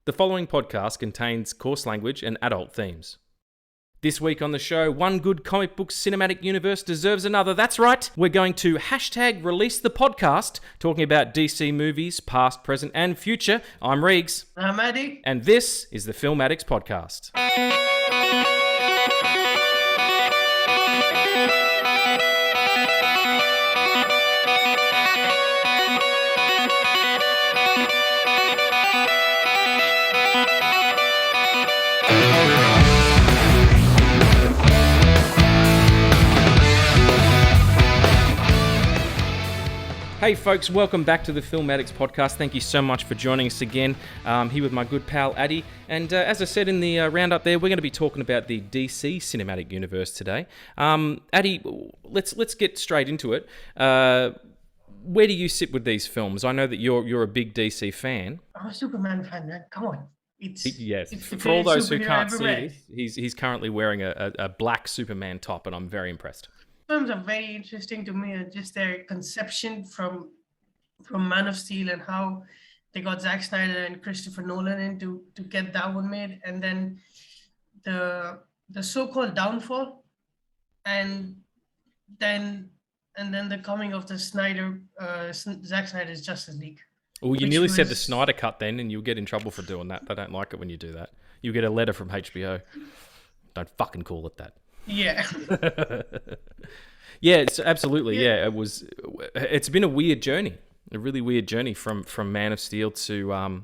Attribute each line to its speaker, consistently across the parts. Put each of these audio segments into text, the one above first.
Speaker 1: The following podcast contains coarse language and adult themes. This week on the show, one good comic book cinematic universe deserves another. That's right, we're going to hashtag release the podcast, talking about DC movies, past, present, and future. I'm Regs.
Speaker 2: I'm Aady.
Speaker 1: And this is the Film Addicts Podcast. Hey folks, welcome back to the Film Addicts Podcast. Thank you so much for joining us again. Here with my good pal Aady. And as I said in the roundup there, we're going to be talking about the DC cinematic universe today. Aady, let's get straight into it. Where do you sit with these films? I know that you're a big DC fan.
Speaker 2: I'm a Superman fan, man. Come on.
Speaker 1: Yes.
Speaker 2: It's
Speaker 1: For all those who can't see
Speaker 2: read.
Speaker 1: this, he's currently wearing a black Superman top, and I'm very impressed.
Speaker 2: Films are very interesting to me, and just their conception from Man of Steel and how they got Zack Snyder and Christopher Nolan in to get that one made, and then the so-called downfall, and then the coming of the Zack Snyder's Justice League.
Speaker 1: Well, you nearly said the Snyder cut then, and you'll get in trouble for doing that. They don't like it when you do that. You'll get a letter from HBO. Don't fucking call it that.
Speaker 2: Yeah.
Speaker 1: Yeah, it's absolutely. Yeah, it's been a weird journey, a really weird journey from Man of Steel to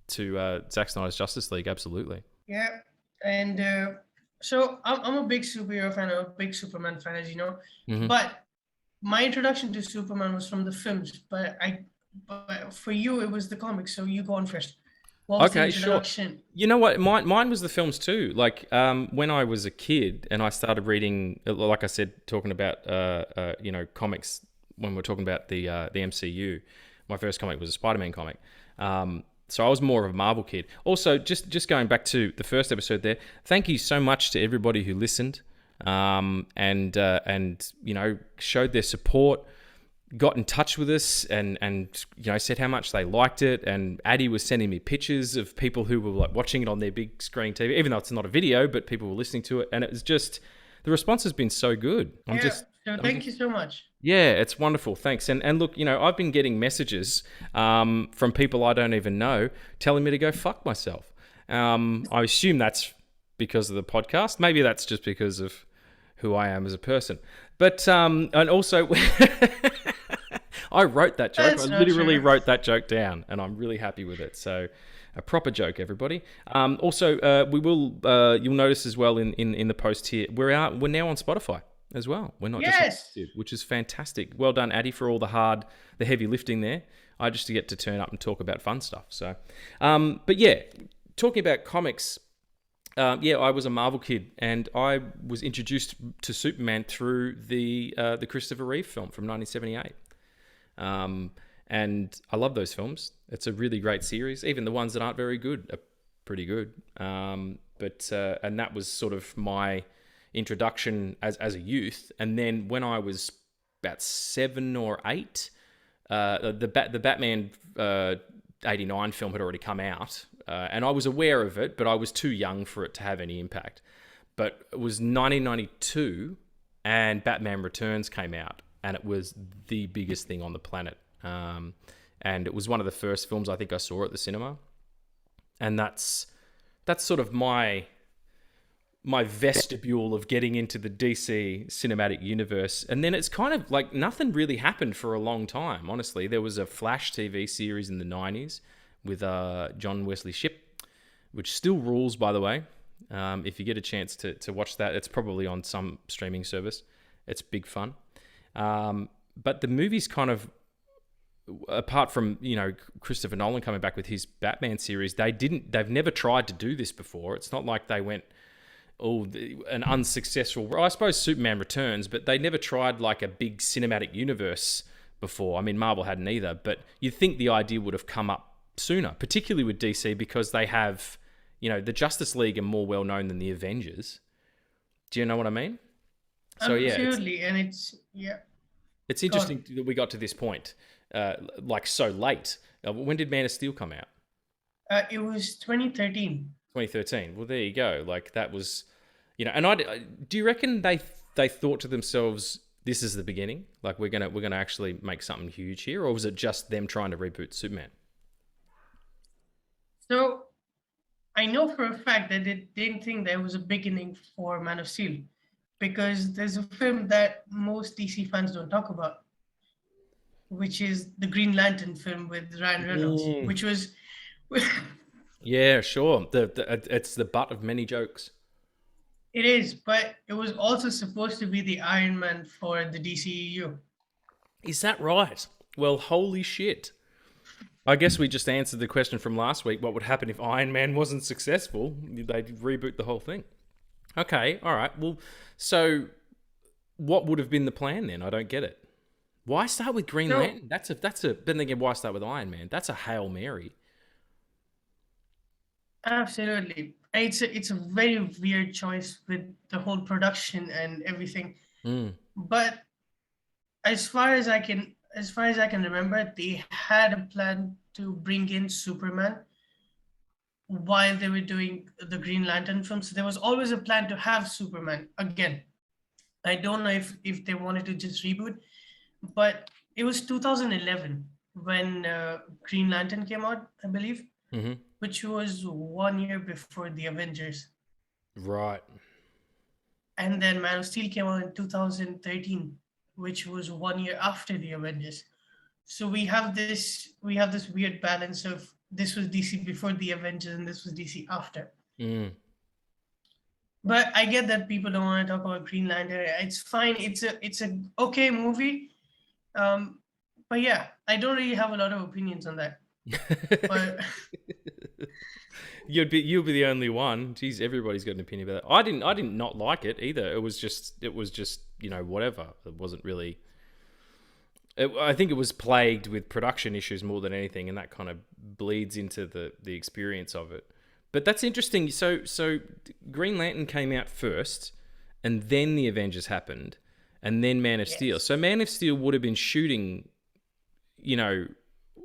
Speaker 1: Zack Snyder's Justice League. Absolutely.
Speaker 2: Yeah, and so I'm a big superhero fan. I'm a big Superman fan, as you know.
Speaker 1: Mm-hmm.
Speaker 2: But my introduction to Superman was from the films. But for you, it was the comics. So you go on first. What was the introduction?
Speaker 1: Sure. You know what? Mine was the films too. Like when I was a kid and I started reading, like I said, talking about comics. When we're talking about the MCU, my first comic was a Spider-Man comic. So I was more of a Marvel kid. Also, just going back to the first episode there, thank you so much to everybody who listened and showed their support. Got in touch with us and said how much they liked it, and Aady was sending me pictures of people who were like watching it on their big screen TV, even though it's not a video, but people were listening to it, and it was just the response has been so good.
Speaker 2: Thank you so much. Yeah,
Speaker 1: it's wonderful. Thanks. And look, I've been getting messages from people I don't even know telling me to go fuck myself. I assume that's because of the podcast. Maybe that's just because of who I am as a person. But and also I wrote that joke.
Speaker 2: That's
Speaker 1: I literally wrote that joke down, and I'm really happy with it. So, a proper joke, everybody. Also, we will. You'll notice as well in the post here, we're now on Spotify as well. We're not just on YouTube, which is fantastic. Well done, Aady, for all the heavy lifting there. I just get to turn up and talk about fun stuff. So, but yeah, talking about comics. I was a Marvel kid, and I was introduced to Superman through the Christopher Reeve film from 1978. And I love those films. It's a really great series. Even the ones that aren't very good are pretty good. And that was sort of my introduction as a youth. And then when I was about 7 or 8, the Batman 89 film had already come out. And I was aware of it, but I was too young for it to have any impact. But it was 1992, and Batman Returns came out, and it was the biggest thing on the planet. And it was one of the first films I think I saw at the cinema. And that's sort of my vestibule of getting into the DC cinematic universe. And then it's kind of like nothing really happened for a long time, honestly. There was a Flash TV series in the 90s. With John Wesley Shipp, which still rules, by the way. If you get a chance to watch that, it's probably on some streaming service. It's big fun. But the movies kind of, apart from Christopher Nolan coming back with his Batman series, they've never tried to do this before. It's not like they went, an unsuccessful. I suppose Superman Returns, but they never tried like a big cinematic universe before. I mean, Marvel hadn't either, but you'd think the idea would have come up sooner, particularly with DC, because they have, the Justice League are more well known than the Avengers. Do you know what I mean?
Speaker 2: So absolutely,
Speaker 1: it's interesting that we got to this point, like so late. When did Man of Steel come out?
Speaker 2: It was 2013.
Speaker 1: 2013. Well, there you go. Like that was, and do you reckon they thought to themselves, this is the beginning? Like we're gonna actually make something huge here, or was it just them trying to reboot Superman?
Speaker 2: So I know for a fact that they didn't think there was a beginning for Man of Steel, because there's a film that most DC fans don't talk about, which is the Green Lantern film with Ryan Reynolds, which was
Speaker 1: Yeah, sure. It's the butt of many jokes.
Speaker 2: it is, but it was also supposed to be the Iron Man for the DCEU.
Speaker 1: Is that right? Well, holy shit. I guess we just answered the question from last week. What would happen if Iron Man wasn't successful? They'd reboot the whole thing. Okay, all right. Well, so what would have been the plan then? I don't get it. Why start with Green Lantern? That's a. Then again, why start with Iron Man? That's a Hail Mary.
Speaker 2: Absolutely. It's a very weird choice with the whole production and everything. But as far as I can remember, they had a plan to bring in Superman while they were doing the Green Lantern film. So there was always a plan to have Superman again. I don't know if they wanted to just reboot, but it was 2011 when Green Lantern came out, I believe. Which was 1 year before the Avengers.
Speaker 1: Right.
Speaker 2: And then Man of Steel came out in 2013, which was 1 year after the Avengers. So we have this weird balance of this was DC before the Avengers and this was DC after. But I get that people don't want to talk about Green Lantern. It's fine. It's a okay movie. But yeah, I don't really have a lot of opinions on that. But
Speaker 1: you'll be the only one. Jeez, everybody's got an opinion about that. I didn't not like it either. It was just whatever. It wasn't really. I think it was plagued with production issues more than anything, and that kind of bleeds into the experience of it. But that's interesting. So Green Lantern came out first, and then the Avengers happened, and then Man of Steel. So Man of Steel would have been shooting,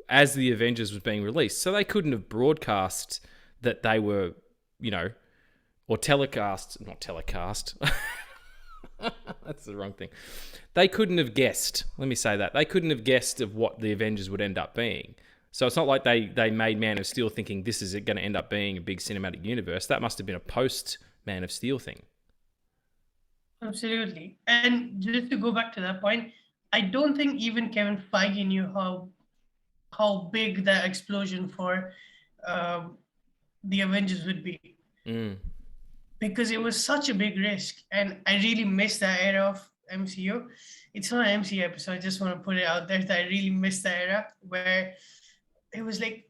Speaker 1: as the Avengers was being released. So they couldn't have broadcast that they were, or not telecast. That's the wrong thing. They couldn't have guessed. Let me say that. They couldn't have guessed of what the Avengers would end up being. So it's not like they made Man of Steel thinking this is going to end up being a big cinematic universe. That must have been a post Man of Steel thing.
Speaker 2: Absolutely. And just to go back to that point, I don't think even Kevin Feige knew how big the explosion for the Avengers would be. Because it was such a big risk. And I really miss that era of MCU. It's not an MCU episode. I just want to put it out there that I really miss that era where it was like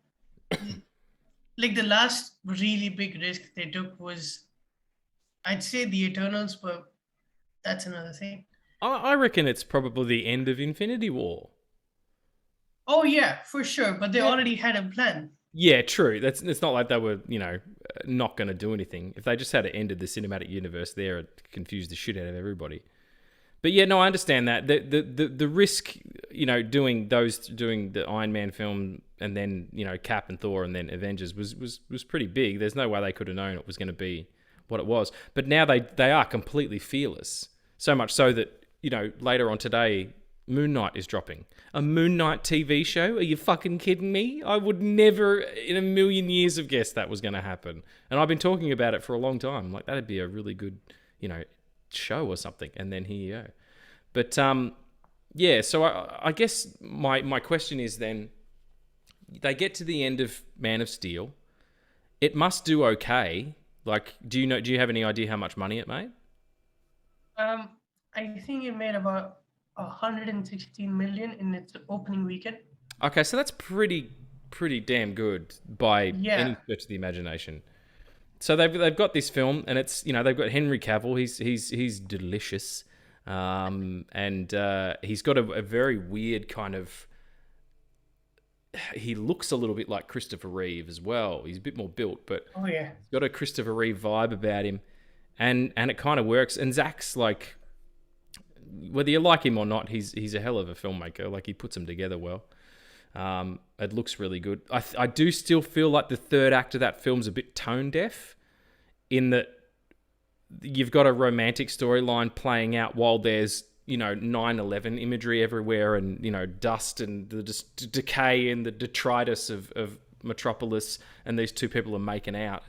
Speaker 2: the last really big risk they took was, I'd say, the Eternals, but that's another thing.
Speaker 1: I reckon it's probably the end of Infinity War.
Speaker 2: Oh yeah, for sure. But they already had a plan.
Speaker 1: Yeah, true. It's not like they were, not going to do anything. If they just had ended the cinematic universe there, it confused the shit out of everybody. But yeah, no, I understand that. The risk, doing the Iron Man film and then, Cap and Thor and then Avengers was pretty big. There's no way they could have known it was going to be what it was. But now they are completely fearless. So much so that, later on today, Moon Knight is dropping. A Moon Knight TV show? Are you fucking kidding me? I would never in a million years have guessed that was going to happen. And I've been talking about it for a long time. Like, that'd be a really good, show or something. And then here you go. But, yeah, so I guess my question is then, they get to the end of Man of Steel. It must do okay. Like, do you have any idea how much money it made?
Speaker 2: I think it made about 116 million in its opening weekend.
Speaker 1: Okay, so that's pretty damn good by any stretch of the imagination. So they've got this film, and it's they've got Henry Cavill. He's delicious, and he's got a very weird kind of. He looks a little bit like Christopher Reeve as well. He's a bit more built, but he's got a Christopher Reeve vibe about him, and it kind of works. And Zack's like, whether you like him or not, he's a hell of a filmmaker. Like, he puts them together well. It looks really good. I do still feel like the third act of that film's a bit tone deaf, in that you've got a romantic storyline playing out while there's 9/11 imagery everywhere, and dust and the decay and the detritus of Metropolis, and these two people are making out.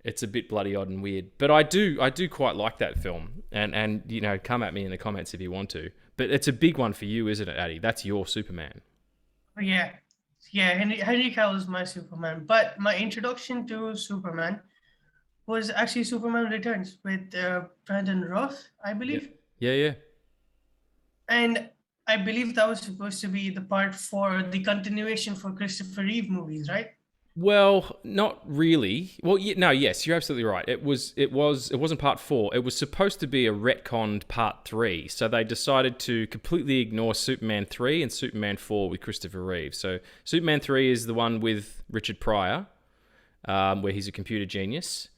Speaker 1: It's a bit bloody odd and weird, but I do quite like that film, and come at me in the comments if you want to, but it's a big one for you, isn't it, Addie? That's your Superman.
Speaker 2: Yeah, Henry Cavill is my Superman, but my introduction to Superman was actually Superman Returns with Brandon Roth, I believe.
Speaker 1: Yeah.
Speaker 2: And I believe that was supposed to be the part for the continuation for Christopher Reeve movies, right?
Speaker 1: Well, not really. Well, yes, you're absolutely right. It wasn't part 4. It was supposed to be a retconned part 3. So they decided to completely ignore Superman 3 and Superman 4 with Christopher Reeve. So Superman 3 is the one with Richard Pryor, where he's a computer genius,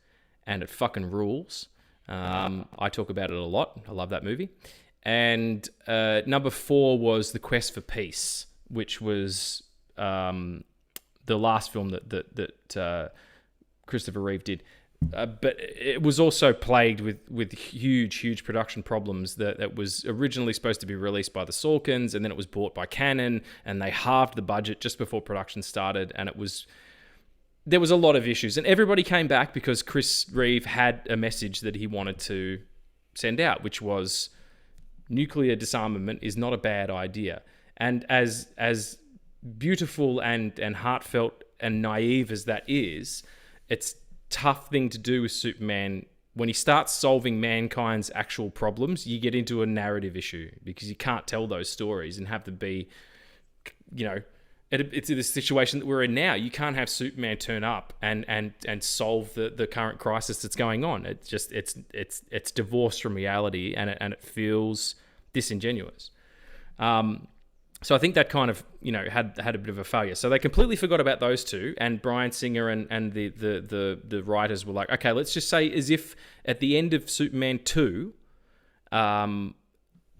Speaker 1: and it fucking rules. I talk about it a lot. I love that movie. And number 4 was The Quest for Peace, which was the last film that Christopher Reeve did. But it was also plagued with huge production problems. That was originally supposed to be released by the Sorkins, and then it was bought by Canon, and they halved the budget just before production started, and there was a lot of issues. And everybody came back because Chris Reeve had a message that he wanted to send out, which was nuclear disarmament is not a bad idea. And as beautiful and heartfelt and naive as that is, it's tough thing to do with Superman. When he starts solving mankind's actual problems, you get into a narrative issue, because you can't tell those stories and have to be, it's in the situation that we're in now. You can't have Superman turn up and solve the current crisis that's going on. It's just it's divorced from reality, and it feels disingenuous. So I think that kind of had a bit of a failure. So they completely forgot about those two, and Bryan Singer and the writers were like, okay, let's just say, as if at the end of Superman 2,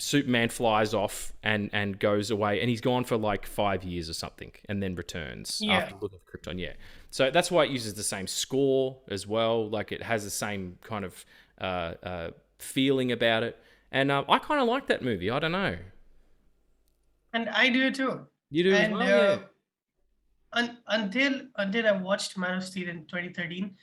Speaker 1: Superman flies off and goes away, and he's gone for like 5 years or something, and then returns after looking for Krypton. Yeah, so that's why it uses the same score as well. Like, it has the same kind of feeling about it, and I kind of like that movie. I don't know.
Speaker 2: And I do too.
Speaker 1: You do as well, yeah.
Speaker 2: Until I watched Man of Steel in 2013,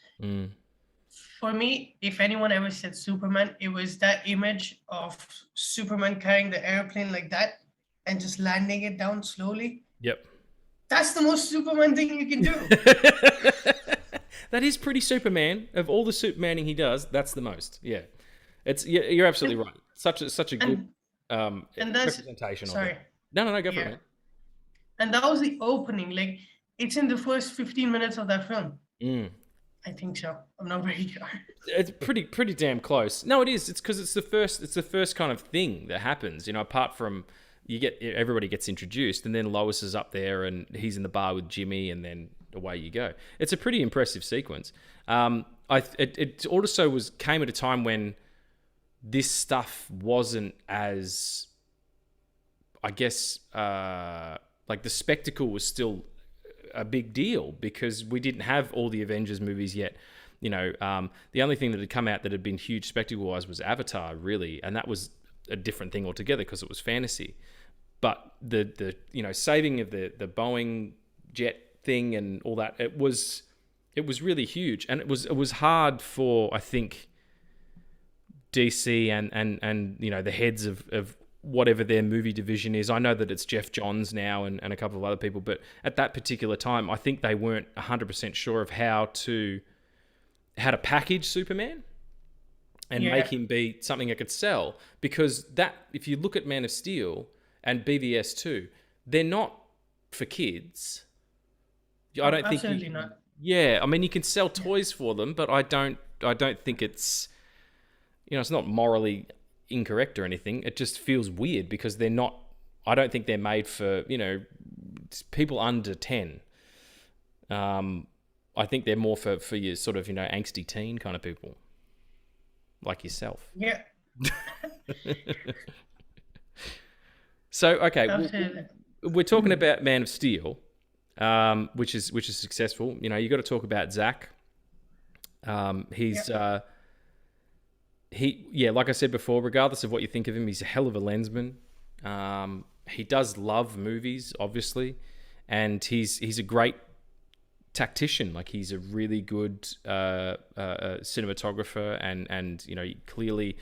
Speaker 2: for me, if anyone ever said Superman, it was that image of Superman carrying the airplane like that and just landing it down slowly.
Speaker 1: Yep.
Speaker 2: That's the most Superman thing you can do.
Speaker 1: That is pretty Superman. Of all the Supermaning he does, that's the most. Yeah. You're absolutely right. Such a good representation of it. No, go for it.
Speaker 2: And that was the opening. Like, it's in the first 15 minutes of that film. I think so. I'm not very sure.
Speaker 1: It's pretty damn close. No, it is. It's because it's the first kind of thing that happens. Apart from everybody gets introduced, and then Lois is up there, and he's in the bar with Jimmy, and then away you go. It's a pretty impressive sequence. It also came at a time when this stuff wasn't as, I guess, like, the spectacle was still a big deal, because we didn't have all the Avengers movies yet. The only thing that had come out that had been huge spectacle-wise was Avatar, really, and that was a different thing altogether because it was fantasy. But the saving of the Boeing jet thing and all that, it was really huge, and it was hard for, I think, DC and the heads of whatever their movie division is. I know that it's Jeff Johns now and a couple of other people, but at that particular time, I think they weren't 100% sure of how to package Superman and make him be something that could sell. Because if you look at Man of Steel and BVS 2, they're not for kids. I don't think
Speaker 2: absolutely not.
Speaker 1: Yeah, I mean, you can sell toys for them, but I don't think it's, it's not morally incorrect or anything. It just feels weird because they're not, I don't think they're made for, people under 10. I think they're more for your sort of, angsty teen kind of people like yourself.
Speaker 2: Yeah.
Speaker 1: So, okay. we're talking about Man of Steel, which is successful. You know, you got to talk about Zack. He's like I said before, regardless of what you think of him, he's a hell of a lensman. He does love movies, obviously, and he's a great tactician. Like, he's a really good cinematographer, and you know, he clearly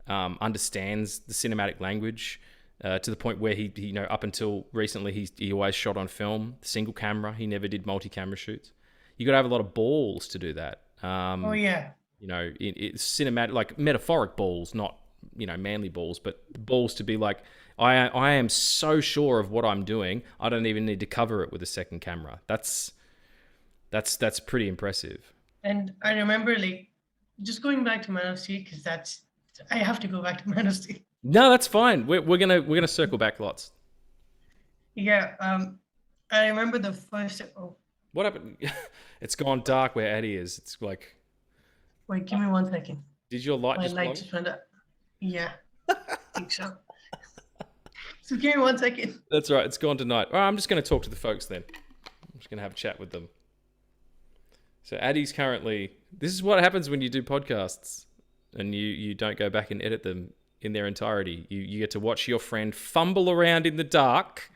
Speaker 1: understands the cinematic language to the point where he you know, up until recently, he always shot on film, single camera. He never did multi-camera shoots. You got to have a lot of balls to do that. You know, it's cinematic, like metaphoric balls, not, you know, manly balls, but balls to be like, I am so sure of what I'm doing, I don't even need to cover it with a second camera. That's pretty impressive.
Speaker 2: And I remember, like, just going back to Man of Steel, because I have to go back to Man of Steel.
Speaker 1: No, that's fine. We're gonna circle back lots.
Speaker 2: Yeah. I remember the first. Oh,
Speaker 1: what happened? It's gone dark where Addie is. It's like.
Speaker 2: Wait, give me 1 second.
Speaker 1: Did your light just
Speaker 2: light just went up. Yeah, I think so. So give me 1 second.
Speaker 1: That's right. It's gone tonight. All right, I'm just going to talk to the folks then. I'm just going to have a chat with them. So Addie's currently... This is what happens when you do podcasts and you don't go back and edit them in their entirety. You get to watch your friend fumble around in the dark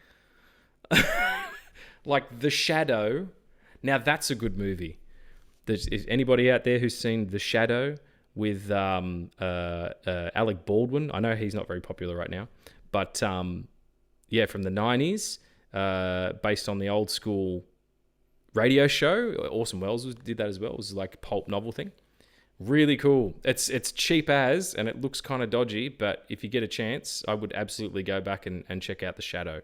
Speaker 1: like The Shadow. Now, that's a good movie. Is anybody out there who's seen The Shadow with Alec Baldwin? I know he's not very popular right now, but from the 90s, based on the old school radio show. Orson Welles did that as well. It was like a pulp novel thing. Really cool. It's cheap as, and it looks kind of dodgy, but if you get a chance, I would absolutely go back and check out The Shadow.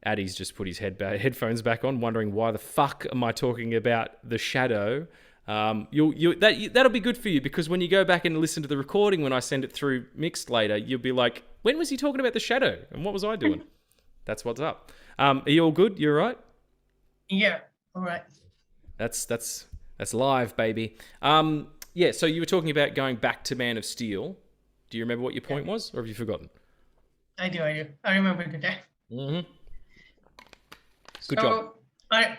Speaker 1: Addie's just put his headphones back on, wondering why the fuck am I talking about The Shadow. That'll be good for you, because when you go back and listen to the recording when I send it through mixed later, you'll be like, when was he talking about The Shadow and what was I doing? That's what's up. Are you all good? You all right?
Speaker 2: Yeah, all right.
Speaker 1: That's live, baby. So you were talking about going back to Man of Steel. Do you remember what your point was, or have you forgotten?
Speaker 2: I do. I remember the day.
Speaker 1: Mm-hmm. Good job.
Speaker 2: I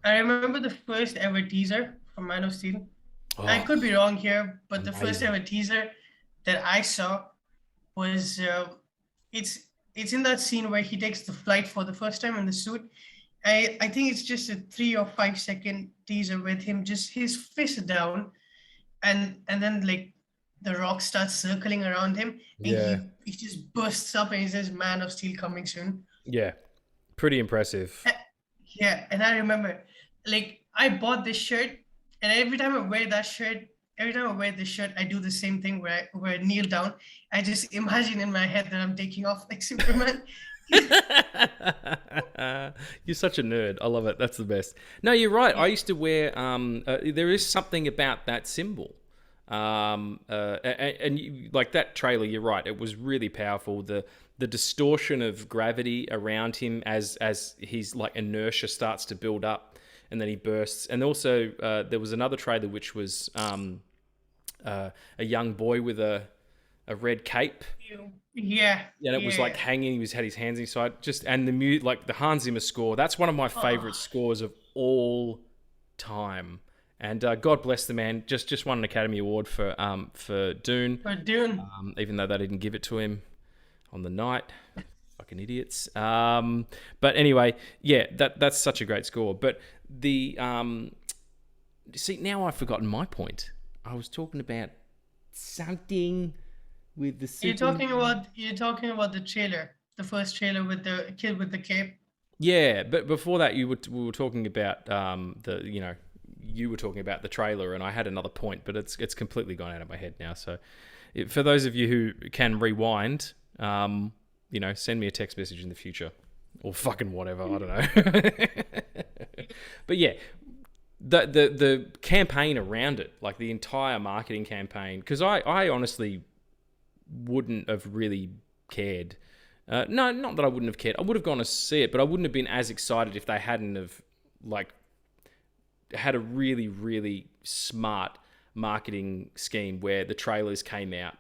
Speaker 2: remember the first ever teaser for Man of Steel.
Speaker 1: Oh,
Speaker 2: I could be wrong here, but
Speaker 1: amazing.
Speaker 2: The first ever teaser that I saw was it's in that scene where he takes the flight for the first time in the suit. I think it's just a 3 or 5 second teaser with him, just his fist down, and then like the rock starts circling around him, and he just bursts up and he says, "Man of Steel coming soon."
Speaker 1: Yeah, pretty impressive.
Speaker 2: Yeah, and I remember, like, I bought this shirt, and every time I wear this shirt, I do the same thing where I kneel down. I just imagine in my head that I'm taking off like Superman.
Speaker 1: You're such a nerd. I love it. That's the best. No, you're right. I used to wear. There is something about that symbol, and like that trailer. You're right. It was really powerful. The distortion of gravity around him as his like inertia starts to build up, and then he bursts. And also, there was another trailer which was a young boy with a red cape.
Speaker 2: Yeah.
Speaker 1: And it was like hanging. He had his hands inside. And the like the Hans Zimmer score. That's one of my favorite scores of all time. And God bless the man. Just won an Academy Award for Dune.
Speaker 2: For Dune.
Speaker 1: Even though they didn't give it to him on the night. Fucking idiots. But anyway, yeah, that's such a great score. But the see, now I've forgotten my point. I was talking about something with the
Speaker 2: You're talking about the trailer, the first trailer with the kid with the cape.
Speaker 1: Yeah, but before that, we were talking about you were talking about the trailer, and I had another point, but it's completely gone out of my head now. So, for those of you who can rewind, send me a text message in the future, or fucking whatever. I don't know. But yeah, the campaign around it, like the entire marketing campaign, because I honestly wouldn't have really cared. No, not that I wouldn't have cared. I would have gone to see it, but I wouldn't have been as excited if they hadn't have like had a really, really smart marketing scheme where the trailers came out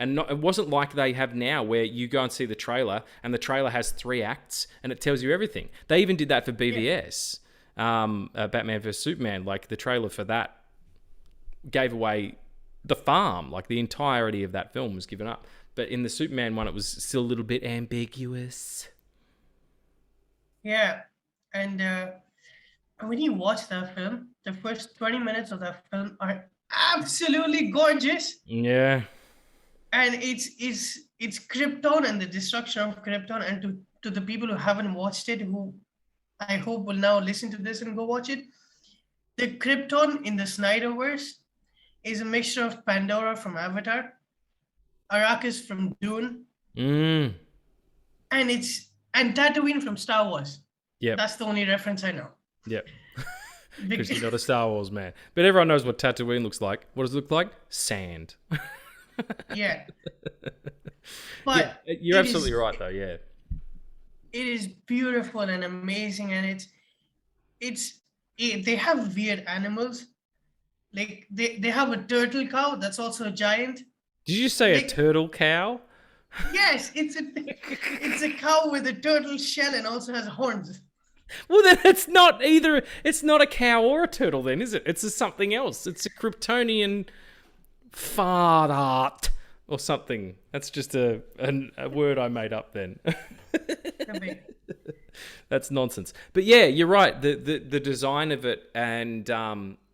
Speaker 1: And it wasn't like they have now where you go and see the trailer and the trailer has 3 acts and it tells you everything. They even did that for BVS, Batman vs Superman. Like the trailer for that gave away the farm, like the entirety of that film was given up. But in the Superman one, it was still a little bit ambiguous.
Speaker 2: Yeah, and when you watch that film, the first 20 minutes of that film are absolutely gorgeous.
Speaker 1: Yeah.
Speaker 2: And it's Krypton and the destruction of Krypton. And to the people who haven't watched it, who I hope will now listen to this and go watch it, the Krypton in the Snyderverse is a mixture of Pandora from Avatar, Arrakis from Dune, and Tatooine from Star Wars.
Speaker 1: Yeah,
Speaker 2: that's the only reference I know.
Speaker 1: Yep. Because you're not a Star Wars man. But everyone knows what Tatooine looks like. What does it look like? Sand.
Speaker 2: Yeah. But
Speaker 1: yeah, you're absolutely right, though. Yeah.
Speaker 2: It is beautiful and amazing, and they have weird animals. Like they have a turtle cow that's also a giant.
Speaker 1: Did you say a turtle cow?
Speaker 2: Yes, it's a cow with a turtle shell and also has horns.
Speaker 1: Well, then it's not either. It's not a cow or a turtle, then, is it? It's something else. It's a Kryptonian fart art or something. That's just a word I made up then. That's nonsense. But yeah, you're right. The design of it, and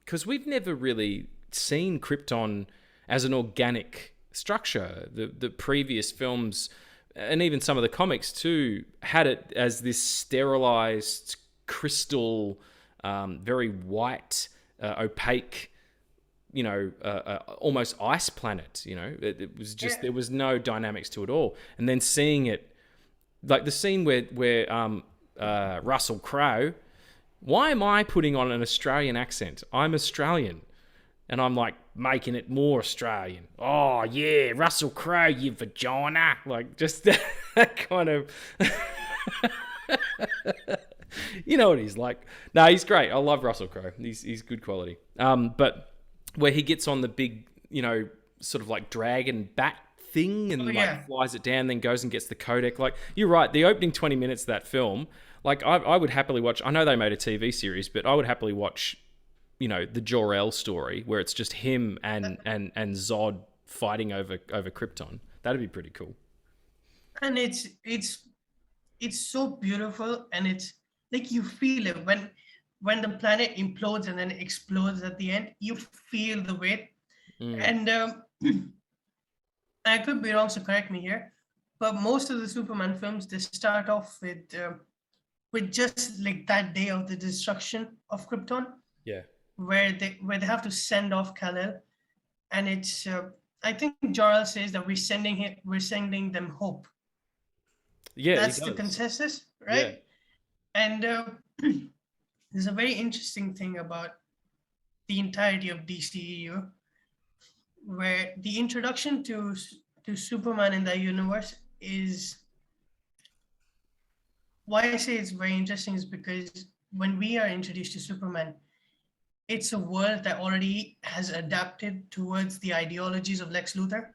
Speaker 1: because we've never really seen Krypton as an organic structure. The previous films, and even some of the comics too, had it as this sterilized crystal, very white, opaque, almost ice planet. It was just, there was no dynamics to it all. And then seeing it, like the scene where Russell Crowe, why am I putting on an Australian accent? I'm Australian. And I'm like making it more Australian. Oh yeah, Russell Crowe, you vagina. Like just that kind of, you know what he's like. No, he's great. I love Russell Crowe. He's good quality. But where he gets on the big, sort of like dragon bat thing and flies it down, then goes and gets the codec. Like you're right. The opening 20 minutes of that film, like I would happily watch. I know they made a TV series, but I would happily watch, the Jor-El story where it's just him and Zod fighting over Krypton. That'd be pretty cool.
Speaker 2: And it's so beautiful, and it's like you feel it when the planet implodes and then explodes at the end. You feel the weight. And I could be wrong, so correct me here, but most of the Superman films, they start off with just like that day of the destruction of Krypton.
Speaker 1: Yeah.
Speaker 2: Where they have to send off Kal-El, and it's I think Jor-El says that we're sending them hope.
Speaker 1: Yeah,
Speaker 2: that's the consensus, right? Yeah. And there's a very interesting thing about the entirety of DCEU, where the introduction to Superman in that universe is, why I say it's very interesting is because when we are introduced to Superman, it's a world that already has adapted towards the ideologies of Lex Luthor,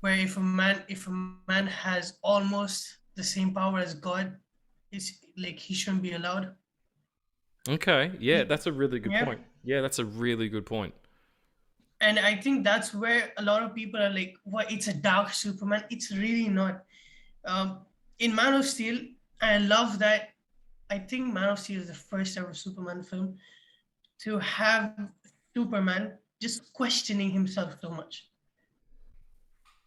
Speaker 2: where if a man has almost the same power as God, it's like he shouldn't be allowed.
Speaker 1: Okay, yeah, that's a really good point. Yeah, that's a really good point.
Speaker 2: And I think that's where a lot of people are like, "What? It's a dark Superman." It's really not. In Man of Steel, I love that. I think Man of Steel is the first ever Superman film to have Superman just questioning himself so much.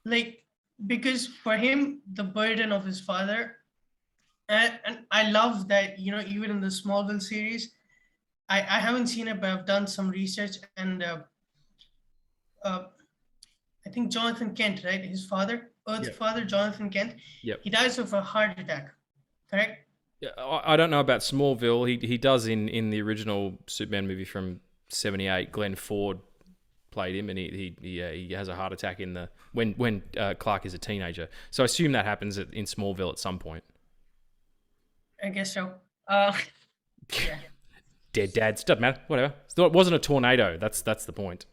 Speaker 2: Like, because for him, the burden of his father, and I love that, even in the Smallville series, I haven't seen it, but I've done some research, and I think Jonathan Kent, right? His father, Earth's father, Jonathan Kent, he dies of a heart attack, correct?
Speaker 1: I don't know about Smallville. He does in the original Superman movie from '78. Glenn Ford played him, and he has a heart attack when Clark is a teenager. So I assume that happens in Smallville at some point.
Speaker 2: I guess so.
Speaker 1: Dead dads, doesn't matter. Whatever. So it wasn't a tornado. That's the point.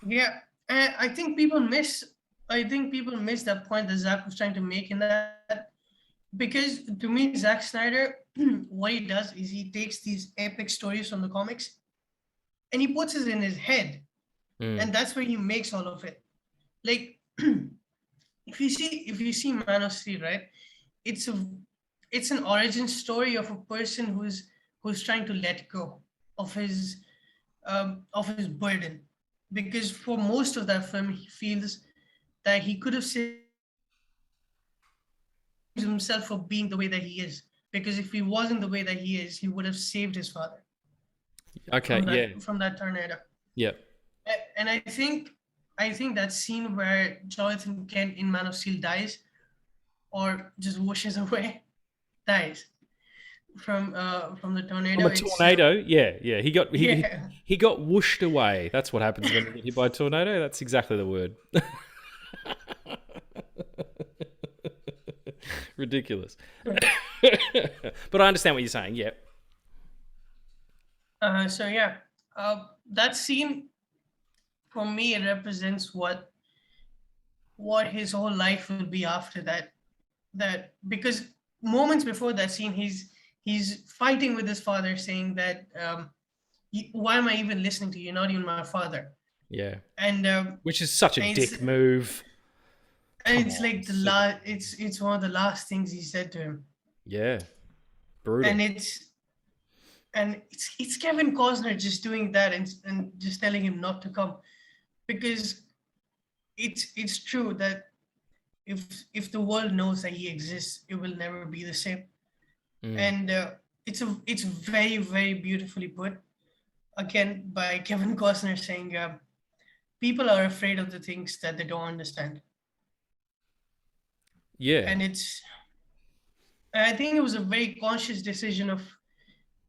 Speaker 2: Yeah, I think people miss I think people miss that point that Zack was trying to make in that, because to me, Zack Snyder, what he does is he takes these epic stories from the comics and he puts it in his head, and that's where he makes all of it. Like, if you see Man of Steel, right? It's a it's an origin story of a person who's trying to let go of his burden, because for most of that film he feels that he could have saved himself for being the way that he is, because if he wasn't the way that he is, he would have saved his father
Speaker 1: Okay, yeah.
Speaker 2: from that tornado.
Speaker 1: Yep.
Speaker 2: And I think that scene where Jonathan Kent in Man of Steel dies, or just washes away, dies from the tornado.
Speaker 1: From a tornado, yeah. He got
Speaker 2: Yeah.
Speaker 1: he got whooshed away. That's what happens when you get hit by a tornado. That's exactly the word. Ridiculous. But I understand what you're saying. Yeah.
Speaker 2: So yeah, that scene for me, it represents what his whole life will be after that. That, because moments before that scene, he's fighting with his father, saying that, why am I even listening to you? You're not even my father.
Speaker 1: Yeah.
Speaker 2: And
Speaker 1: Which is such a
Speaker 2: and
Speaker 1: dick move.
Speaker 2: it's like it's one of the last things he said to him.
Speaker 1: Yeah. Brutal.
Speaker 2: And it's Kevin Costner just doing that and just telling him not to come, because it's true that if the world knows that he exists, it will never be the same. And it's very, very beautifully put, again, by Kevin Costner, saying, people are afraid of the things that they don't understand.
Speaker 1: Yeah.
Speaker 2: And I think it was a very conscious decision of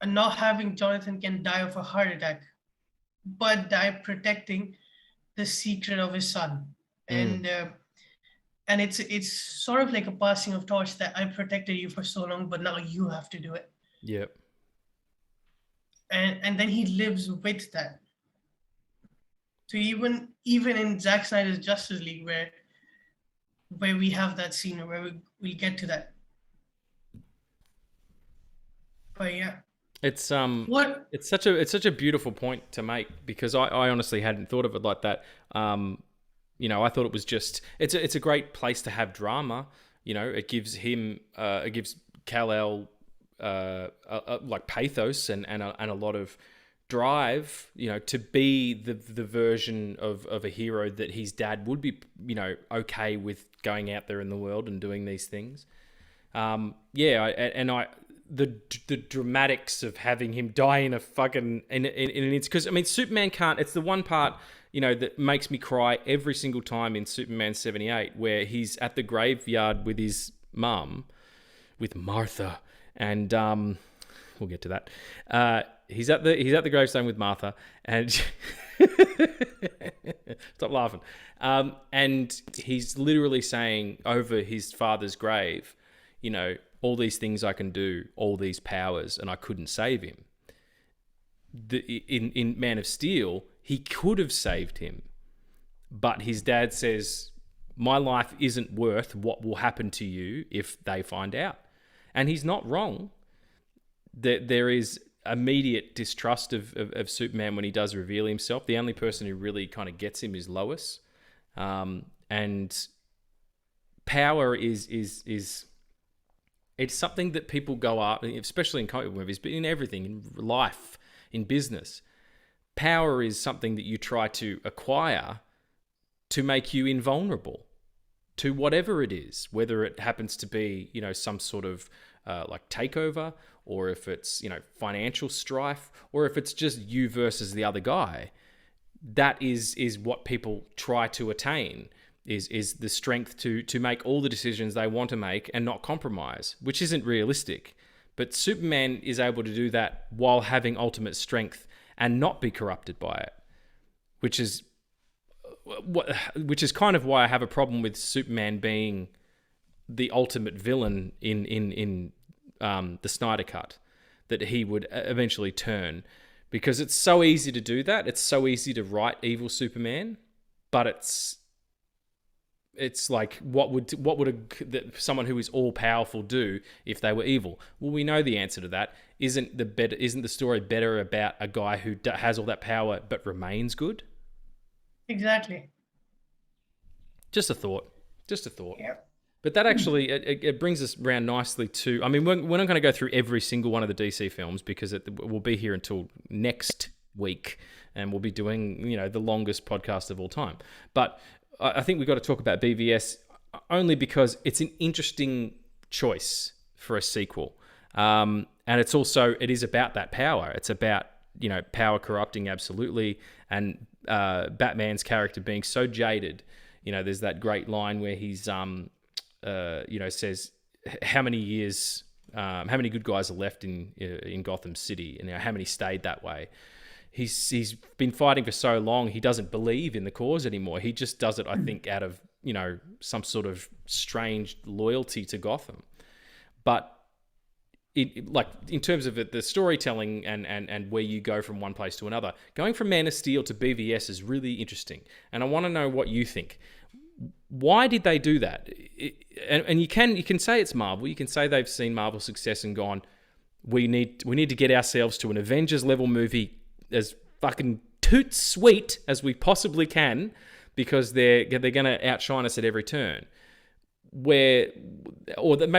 Speaker 2: not having Jonathan Kent die of a heart attack, but die protecting the secret of his son. And it's sort of like a passing of torch, that I protected you for so long, but now you have to do it.
Speaker 1: Yep.
Speaker 2: And then he lives with that. So even in Zack Snyder's Justice League, where we have that scene, where we get to that. But yeah.
Speaker 1: It's such a beautiful point to make, because I honestly hadn't thought of it like that. I thought it was just it's a great place to have drama. It gives him it gives Kal-El like pathos and a lot of drive, to be the version of a hero that his dad would be, okay with going out there in the world and doing these things. The dramatics of having him die in a fucking it's because Superman can't. It's the one part that makes me cry every single time in Superman 78, where he's at the graveyard with his mum, with Martha, and we'll get to that. He's at the gravestone with Martha, and stop laughing. And he's literally saying over his father's grave, all these things I can do, all these powers, and I couldn't save him. In Man of Steel, he could have saved him, but his dad says, my life isn't worth what will happen to you if they find out. And he's not wrong. There is immediate distrust of Superman when he does reveal himself. The only person who really kind of gets him is Lois. And power is it's something that people go up, especially in comic movies, but in everything, in life, in business. Power is something that you try to acquire to make you invulnerable to whatever it is, whether it happens to be, some sort of like takeover, or if it's, financial strife, or if it's just you versus the other guy. That is what people try to attain, is the strength to make all the decisions they want to make and not compromise, which isn't realistic. But Superman is able to do that while having ultimate strength and not be corrupted by it, which is kind of why I have a problem with Superman being the ultimate villain in the Snyder Cut, that he would eventually turn, because it's so easy to do that. It's so easy to write evil Superman, but it's like, what would someone who is all powerful do if they were evil? Well, we know the answer to that. Isn't the story better about a guy who has all that power but remains good?
Speaker 2: Exactly.
Speaker 1: Just a thought.
Speaker 2: Yeah.
Speaker 1: But that actually, it brings us around nicely to, I mean, we're not going to go through every single one of the DC films because we'll be here until next week, and we'll be doing, the longest podcast of all time. But I think we've got to talk about BVS only because it's an interesting choice for a sequel. And it is about that power. It's about, power corrupting absolutely, and Batman's character being so jaded. There's that great line where he's, says how many years, how many good guys are left in Gotham City, and how many stayed that way. He's been fighting for so long, he doesn't believe in the cause anymore. He just does it, I think, out of, some sort of strange loyalty to Gotham. But in terms of the storytelling and where you go from one place to another, going from Man of Steel to BVS is really interesting. And I want to know what you think. Why did they do that? And you can say it's Marvel. You can say they've seen Marvel's success and gone, we need to get ourselves to an Avengers level movie as fucking toot sweet as we possibly can, because they're going to outshine us at every turn. Maybe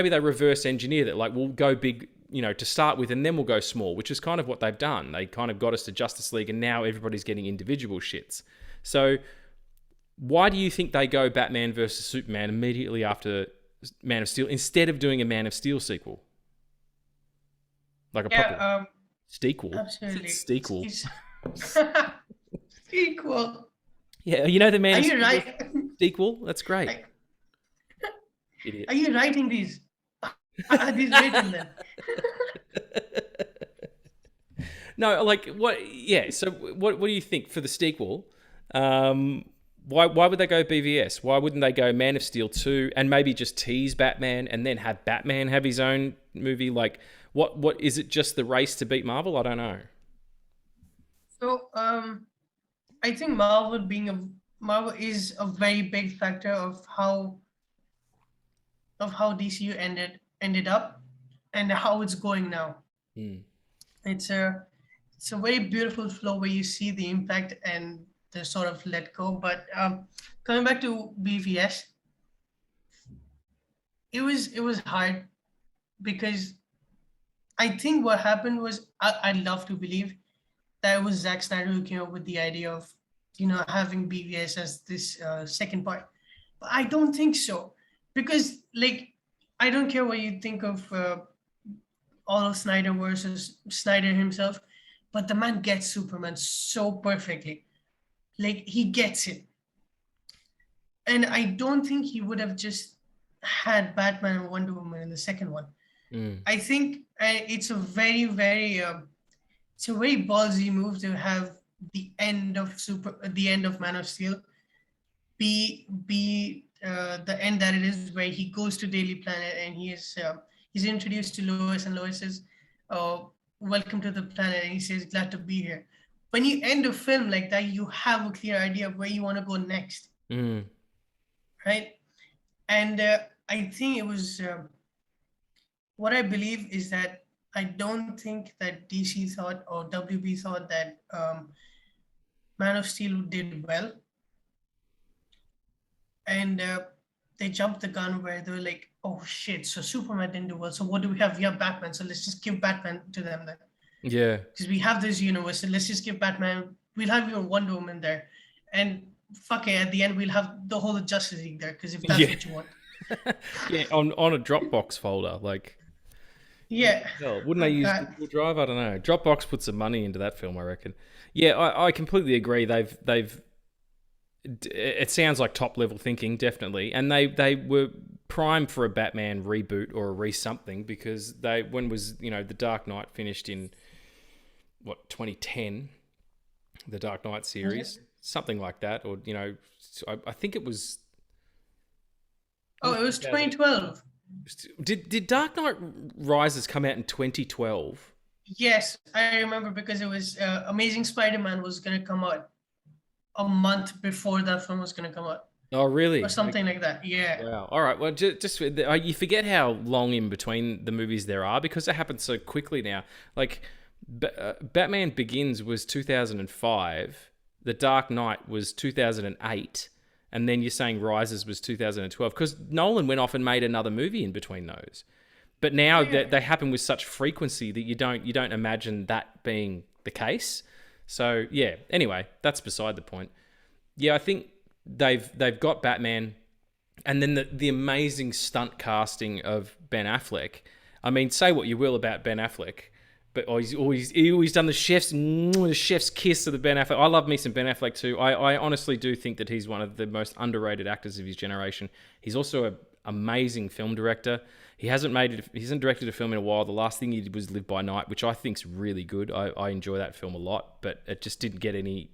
Speaker 1: they reverse engineer that, like, we'll go big, to start with, and then we'll go small, which is kind of what they've done. They kind of got us to Justice League, and now everybody's getting individual shits. So why do you think they go Batman versus Superman immediately after Man of Steel instead of doing a Man of Steel sequel? Like a proper sequel.
Speaker 2: Absolutely.
Speaker 1: Sequel.
Speaker 2: Sequel.
Speaker 1: Yeah, the Man of Steel
Speaker 2: right?
Speaker 1: sequel? That's great. Idiot.
Speaker 2: Are you writing these? Are these written then?
Speaker 1: No, like, what? Yeah. So, what do you think for the sequel? Why would they go BVS? Why wouldn't they go Man of Steel 2 and maybe just tease Batman and then have Batman have his own movie? Like, what is it? Just the race to beat Marvel? I don't know.
Speaker 2: So, I think Marvel is a very big factor of how DCU ended up and how it's going now. It's a very beautiful flow where you see the impact and the sort of let go. But coming back to BVS, it was hard because I think what happened was, I'd love to believe that it was Zack Snyder who came up with the idea of having BVS as this second part. But I don't think so, because, like, I don't care what you think of all of Snyder versus Snyder himself, but the man gets Superman so perfectly. Like, he gets it. And I don't think he would have just had Batman and Wonder Woman in the second one. I think it's a very, very it's a very ballsy move to have the end of Man of Steel be the end that it is, where he goes to Daily Planet and he's introduced to Lois, and Lois says, welcome to the planet, and he says, glad to be here. When you end a film like that, you have a clear idea of where you want to go next, right? And I think it was what I believe is that I don't think that DC thought or WB thought that Man of Steel did well, and they jumped the gun where they were like, oh shit, so Superman didn't do well, so what do we have? We have Batman, so let's just give Batman to them then. Yeah. Because we have this universe, so let's just give Batman, we'll have even Wonder Woman there. And fuck it, at the end, we'll have the whole Justice League there, because if that's what you want.
Speaker 1: Yeah, on a Dropbox folder, like.
Speaker 2: Yeah.
Speaker 1: Hell, wouldn't they use Google Drive? I don't know. Dropbox put some money into that film, I reckon. Yeah, I completely agree. They've. It sounds like top level thinking, definitely, and they were primed for a Batman reboot or a re-something, because when was The Dark Knight finished in 2010, the Dark Knight series, something like that, or I think it was.
Speaker 2: Oh, it was 2012.
Speaker 1: Did Dark Knight Rises come out in 2012?
Speaker 2: Yes, I remember, because it was Amazing Spider-Man was going to come out a month before that film was going to come out.
Speaker 1: Oh,
Speaker 2: or
Speaker 1: really?
Speaker 2: something like that. Yeah.
Speaker 1: Wow. All right. Well, just you forget how long in between the movies there are because it happens so quickly now. Like, Batman Begins was 2005. The Dark Knight was 2008. And then you're saying Rises was 2012 because Nolan went off and made another movie in between those. But now
Speaker 2: Yeah.
Speaker 1: they happen with such frequency that you don't imagine that being the case. So yeah. Anyway, that's beside the point. Yeah, I think they've got Batman, and then the amazing stunt casting of Ben Affleck. I mean, say what you will about Ben Affleck, but he's always done the chef's kiss to the Ben Affleck. I love me some Ben Affleck too. I honestly do think that he's one of the most underrated actors of his generation. He's also an amazing film director. He hasn't directed a film in a while. The last thing he did was Live by Night, which I think's really good. I enjoy that film a lot, but it just didn't get any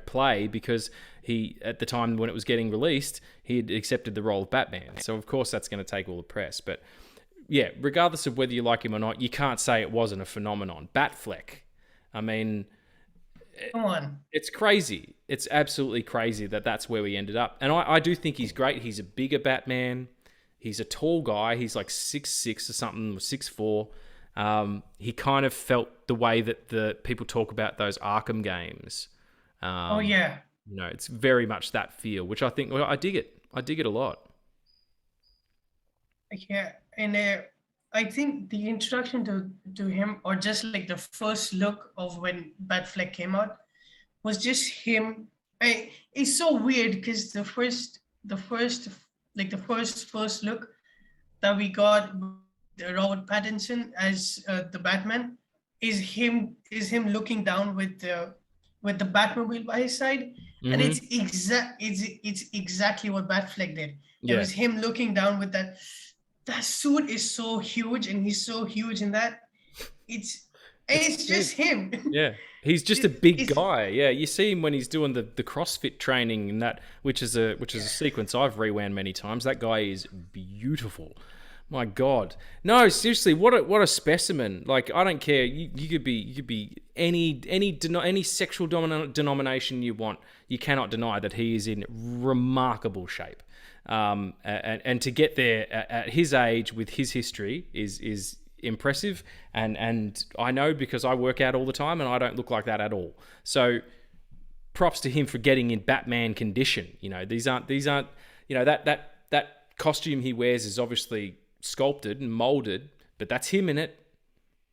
Speaker 1: play because he, at the time when it was getting released, he had accepted the role of Batman. So of course that's going to take all the press. But yeah, regardless of whether you like him or not, you can't say it wasn't a phenomenon. Batfleck. I mean,
Speaker 2: Come on.
Speaker 1: it's crazy. It's absolutely crazy that that's where we ended up. And I do think he's great. He's a bigger Batman. He's a tall guy. He's like 6'6" or something, or 6'4". He kind of felt the way that the people talk about those Arkham games.
Speaker 2: Oh yeah.
Speaker 1: It's very much that feel, which I think, well, I dig it. I dig it a lot.
Speaker 2: Yeah. And I think the introduction to him, or just like the first look of when Batfleck came out, was just him. It's so weird because the first look that we got, Robert Pattinson as the Batman, is him looking down with the Batmobile by his side, and it's exactly what Batfleck did. It was him looking down with that. That suit is so huge, and he's so huge in that. It's just him.
Speaker 1: Yeah. He's just a big guy. Yeah, you see him when he's doing the CrossFit training and that, which is a sequence I've rewound many times. That guy is beautiful. My God, no, seriously, what a specimen! Like, I don't care. You could be any sexual denomination you want. You cannot deny that he is in remarkable shape. And to get there at his age with his history is impressive. And I know because I work out all the time and I don't look like that at all. So props to him for getting in Batman condition. These aren't that costume he wears is obviously sculpted and molded, but that's him in it.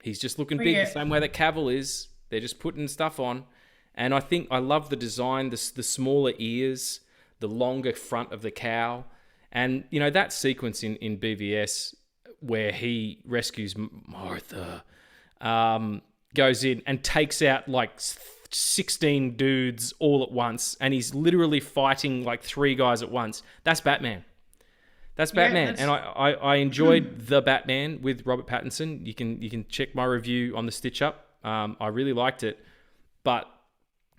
Speaker 1: He's just looking big the same way that Cavill is. They're just putting stuff on. And I think I love the design, the smaller ears, the longer front of the cowl. And, that sequence in BVS where he rescues Martha, goes in and takes out like 16 dudes all at once. And he's literally fighting like 3 guys at once. That's Batman. That's Batman. And I enjoyed The Batman with Robert Pattinson. You can check my review on the Stitch Up. I really liked it. But,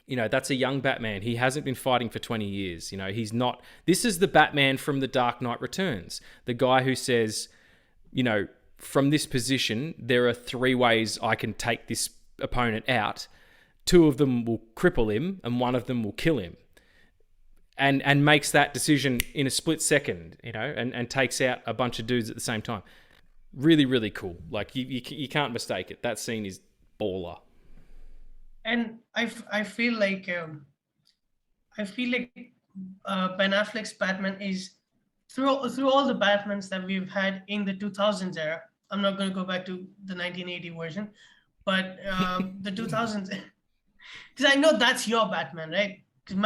Speaker 1: that's a young Batman. He hasn't been fighting for 20 years. He's not... This is the Batman from The Dark Knight Returns. The guy who says, from this position, there are 3 ways I can take this opponent out. 2 of them will cripple him and 1 of them will kill him. And makes that decision in a split second, and takes out a bunch of dudes at the same time. Really, really cool. Like, you can't mistake it. That scene is baller.
Speaker 2: And I feel like Ben Affleck's Batman is through all the Batmans that we've had in the 2000s era. I'm not going to go back to the 1980 version, but the 2000s, because I know that's your Batman, right? Because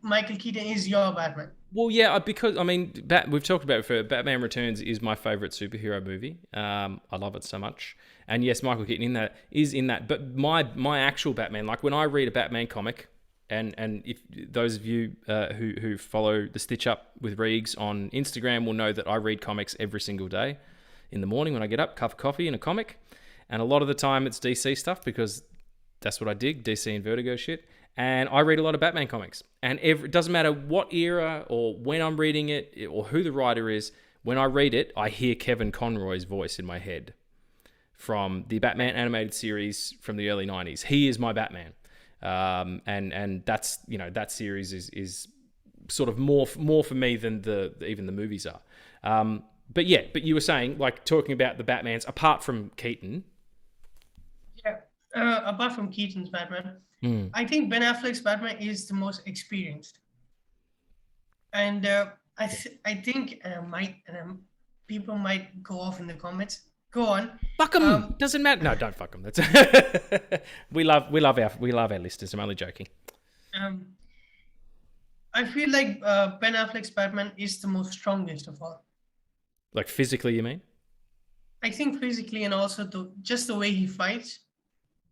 Speaker 2: Michael Keaton is your Batman.
Speaker 1: Well, yeah, because we've talked about it before. Batman Returns is my favorite superhero movie. I love it so much. And yes, Michael Keaton is in that. But my actual Batman, like when I read a Batman comic, and if those of you who follow the Stitch Up with Regs on Instagram will know that I read comics every single day. In the morning when I get up, cup of coffee and a comic. And a lot of the time it's DC stuff because that's what I dig, DC and Vertigo shit. And I read a lot of Batman comics. And it doesn't matter what era or when I'm reading it or who the writer is, when I read it, I hear Kevin Conroy's voice in my head from the Batman animated series from the early 90s. He is my Batman. And that's, that series is sort of more for me than even the movies are. But you were saying, like, talking about the Batmans apart from Keaton.
Speaker 2: Yeah, apart from Keaton's Batman, I think Ben Affleck's Batman is the most experienced, and I think people might go off in the comments. Go on.
Speaker 1: Fuck them. Doesn't matter. No, don't fuck them. That's we love our listeners. I'm only joking.
Speaker 2: I feel like Ben Affleck's Batman is the most strongest of all.
Speaker 1: Like physically, you mean?
Speaker 2: I think physically, and also just the way he fights.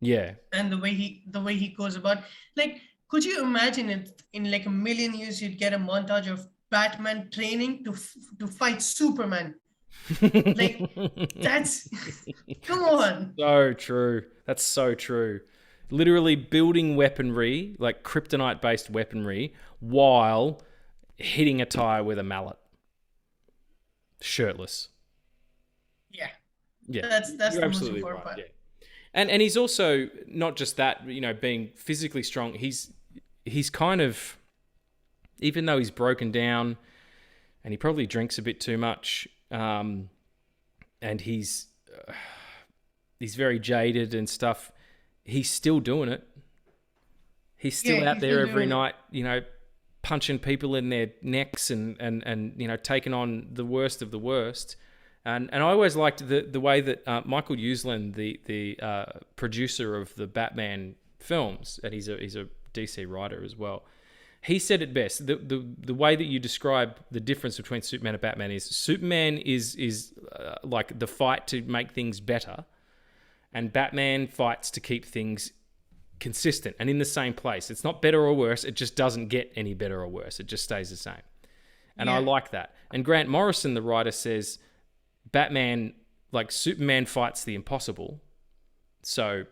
Speaker 1: Yeah.
Speaker 2: And the way he goes about. Like, could you imagine it in like a million years you'd get a montage of Batman training to fight Superman? Like, that's come on.
Speaker 1: So true. That's so true. Literally building weaponry, like kryptonite-based weaponry, while hitting a tire with a mallet, shirtless.
Speaker 2: Yeah.
Speaker 1: That's
Speaker 2: the most important part.
Speaker 1: Yeah. And he's also not just that, being physically strong. He's kind of, even though he's broken down, and he probably drinks a bit too much, and he's very jaded and stuff. He's still doing it. He's still out there every night, punching people in their necks and taking on the worst of the worst. And I always liked the way that Michael Uslan, the producer of the Batman films, and he's a DC writer as well. He said it best. The way that you describe the difference between Superman and Batman is Superman is like the fight to make things better, and Batman fights to keep things consistent and in the same place. It's not better or worse. It just doesn't get any better or worse. It just stays the same. And I like that. And Grant Morrison, the writer, says Batman, like Superman, fights the impossible. So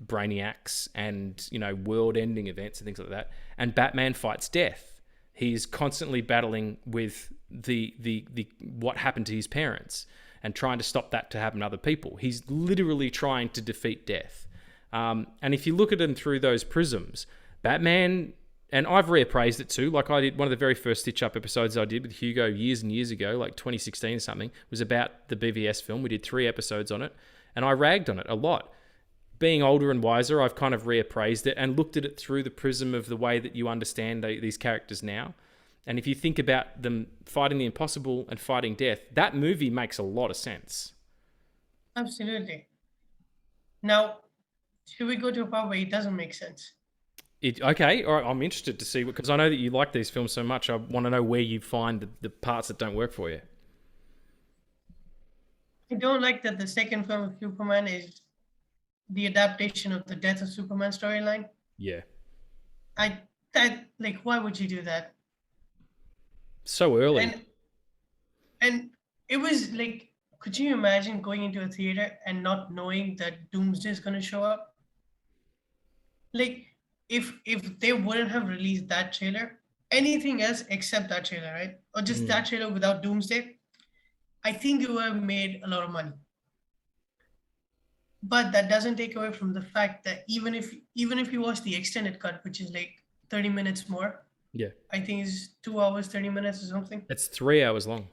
Speaker 1: brainiacs and, world-ending events and things like that. And Batman fights death. He's constantly battling with the what happened to his parents and trying to stop that to happen to other people. He's literally trying to defeat death. And if you look at him through those prisms, Batman, and I've reappraised it too, like I did one of the very first Stitch Up episodes I did with Hugo years and years ago, like 2016 or something, was about the BVS film. We did 3 episodes on it, and I ragged on it a lot. Being older and wiser, I've kind of reappraised it and looked at it through the prism of the way that you understand these characters now. And if you think about them fighting the impossible and fighting death, that movie makes a lot of sense.
Speaker 2: Absolutely. Now, should we go to a part where it doesn't make sense?
Speaker 1: Okay, all right, I'm interested to see, because I know that you like these films so much. I want to know where you find the parts that don't work for you.
Speaker 2: I don't like that the second film of Superman is the adaptation of the Death of Superman storyline.
Speaker 1: Yeah.
Speaker 2: Why would you do that?
Speaker 1: So early.
Speaker 2: And it was like, could you imagine going into a theater and not knowing that Doomsday is going to show up? Like, if they wouldn't have released that trailer, anything else except that trailer, right? Or just that trailer without Doomsday, I think it would have made a lot of money. But that doesn't take away from the fact that even if you watch the extended cut, which is like 30 minutes more, I think it's 2 hours, 30 minutes or something.
Speaker 1: It's 3 hours long.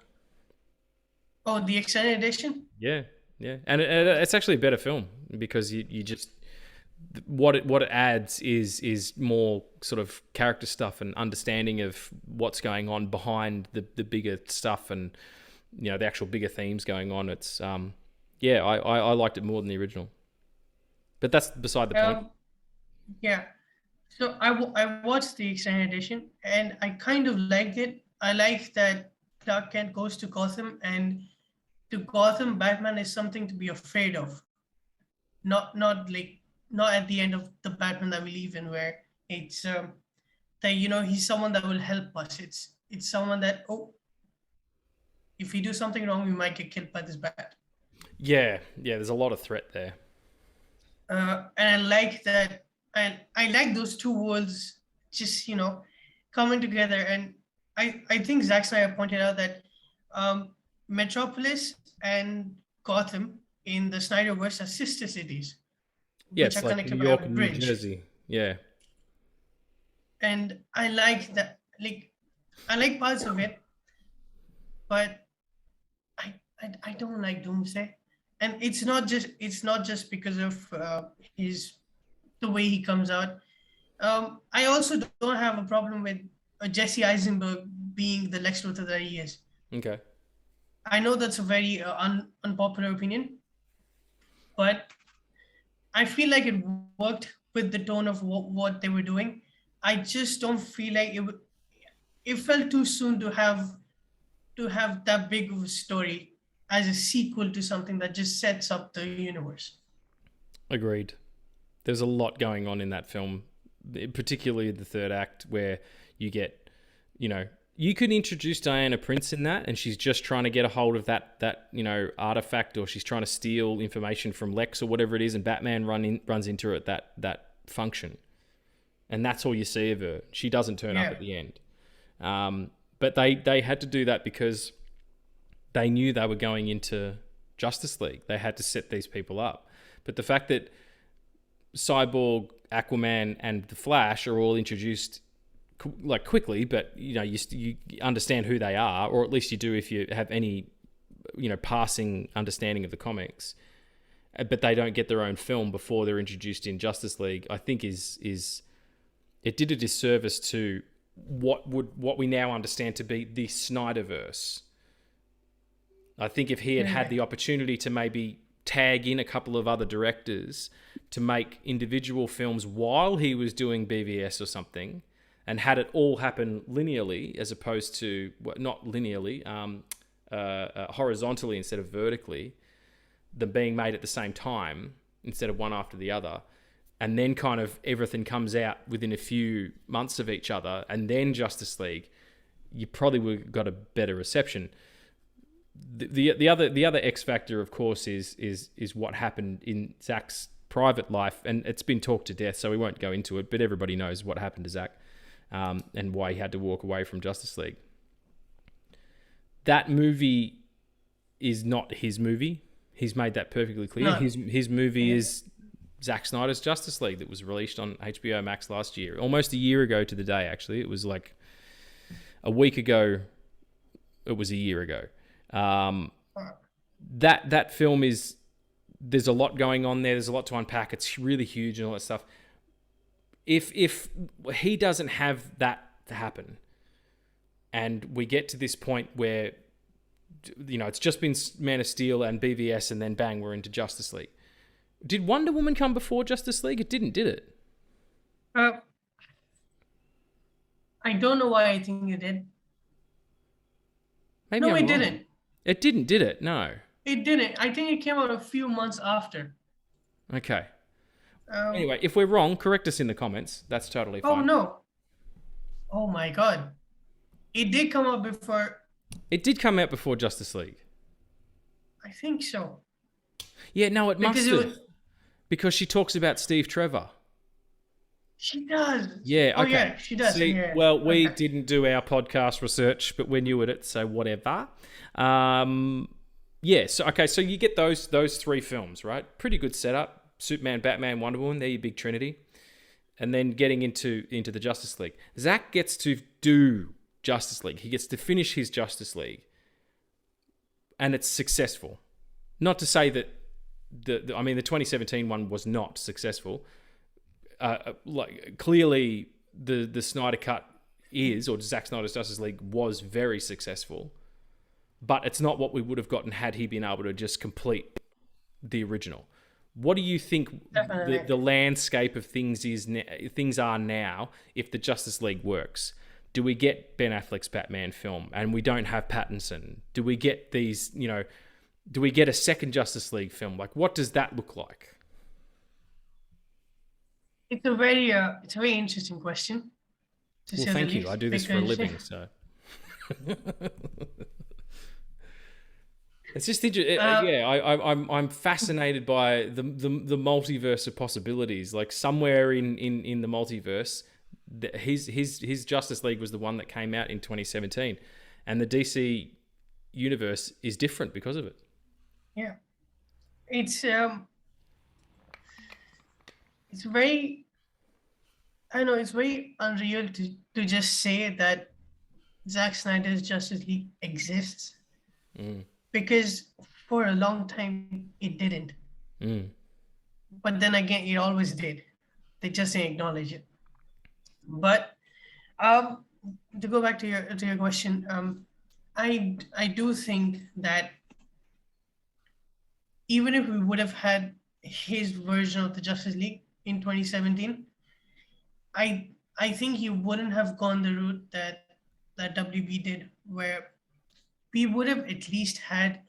Speaker 2: Oh, the extended edition?
Speaker 1: Yeah. And it's actually a better film because you just... What it adds is more sort of character stuff and understanding of what's going on behind the bigger stuff and, the actual bigger themes going on. It's... I liked it more than the original. But that's beside the point.
Speaker 2: Yeah. So I watched the extended edition and I kind of liked it. I like that Clark Kent goes to Gotham, and to Gotham, Batman is something to be afraid of. Not at the end of the Batman that we live in, where it's that he's someone that will help us. It's someone that, if we do something wrong, we might get killed by this bat.
Speaker 1: Yeah, there's a lot of threat there.
Speaker 2: And I like that, and I like those two worlds just, coming together. And I think Zack Snyder pointed out that Metropolis and Gotham in the Snyderverse are sister cities.
Speaker 1: Yeah, it's like New York and New Jersey. Yeah.
Speaker 2: And I like that. Like, I like parts of it, but I don't like Doomsday, and it's not just because of his the way he comes out. I also don't have a problem with Jesse Eisenberg being the Lex Luthor that he is.
Speaker 1: Okay.
Speaker 2: I know that's a very unpopular opinion, but I feel like it worked with the tone of what they were doing. I just don't feel like it felt too soon to have that big of a story as a sequel to something that just sets up the universe.
Speaker 1: Agreed. There's a lot going on in that film, particularly the third act, where you get, you could introduce Diana Prince in that, and she's just trying to get a hold of that artifact, or she's trying to steal information from Lex or whatever it is, and Batman runs into her at that function, and that's all you see of her. She doesn't turn up at the end. But they had to do that because they knew they were going into Justice League. They had to set these people up. But the fact that Cyborg, Aquaman, and the Flash are all introduced quickly, but you understand who they are, or at least you do if you have any passing understanding of the comics. But they don't get their own film before they're introduced in Justice League. I think is it did a disservice to what we now understand to be the Snyderverse. I think if he had the opportunity to maybe tag in a couple of other directors to make individual films while he was doing BVS or something, and had it all happen linearly as opposed to not linearly, horizontally instead of vertically, them being made at the same time instead of one after the other, and then kind of everything comes out within a few months of each other, and then Justice League, you probably would have got a better reception. The other X factor, of course, is what happened in Zack's private life, and it's been talked to death, so we won't go into it. But everybody knows what happened to Zack, and why he had to walk away from Justice League. That movie is not his movie. He's made that perfectly clear. No. His movie is Zack Snyder's Justice League that was released on HBO Max last year, almost a year ago to the day. Actually, it was like a week ago. It was a year ago. That film is, there's a lot going on there. There's a lot to unpack. It's really huge and all that stuff. If he doesn't have that to happen, and we get to this point where, it's just been Man of Steel and BVS, and then bang, we're into Justice League. Did Wonder Woman come before Justice League? It didn't, did it?
Speaker 2: I don't know why I think it did.
Speaker 1: Maybe
Speaker 2: it didn't.
Speaker 1: It didn't, did it? No.
Speaker 2: It didn't. I think it came out a few months after.
Speaker 1: Okay. Anyway, if we're wrong, correct us in the comments. That's totally fine.
Speaker 2: Oh, no. Oh, my God. It did come out before...
Speaker 1: It did come out before Justice League.
Speaker 2: I think so.
Speaker 1: Yeah, no, it must have. Because she talks about Steve Trevor.
Speaker 2: She does.
Speaker 1: Yeah, okay.
Speaker 2: Oh, yeah, she does.
Speaker 1: See,
Speaker 2: yeah.
Speaker 1: Well, we didn't do our podcast research, but we're new at it, so whatever. Yeah, so you get those three films, right? Pretty good setup. Superman, Batman, Wonder Woman, they're your big trinity. And then getting into the Justice League. Zack gets to do Justice League. He gets to finish his Justice League. And it's successful. Not to say that the 2017 one was not successful. Clearly the Snyder Cut is, or Zack Snyder's Justice League was very successful, but it's not what we would have gotten had he been able to just complete the original. What do you think the landscape of things are now if the Justice League works? Do we get Ben Affleck's Batman film and we don't have Pattinson? Do we get these, do we get a second Justice League film? Like, what does that look like?
Speaker 2: It's a very interesting question.
Speaker 1: Well, thank you. I do this for a living, so. It's just interesting. I'm fascinated by the multiverse of possibilities. Like somewhere in the multiverse, his Justice League was the one that came out in 2017, and the DC universe is different because of it.
Speaker 2: Yeah, it's very, I know it's very unreal to just say that Zack Snyder's Justice League exists,
Speaker 1: Mm.
Speaker 2: because for a long time it didn't.
Speaker 1: Mm.
Speaker 2: But then again, it always did. They just didn't acknowledge it. But um, to go back to your question, I do think that even if we would have had his version of the Justice League in 2017, I think he wouldn't have gone the route that WB did, where we would have at least had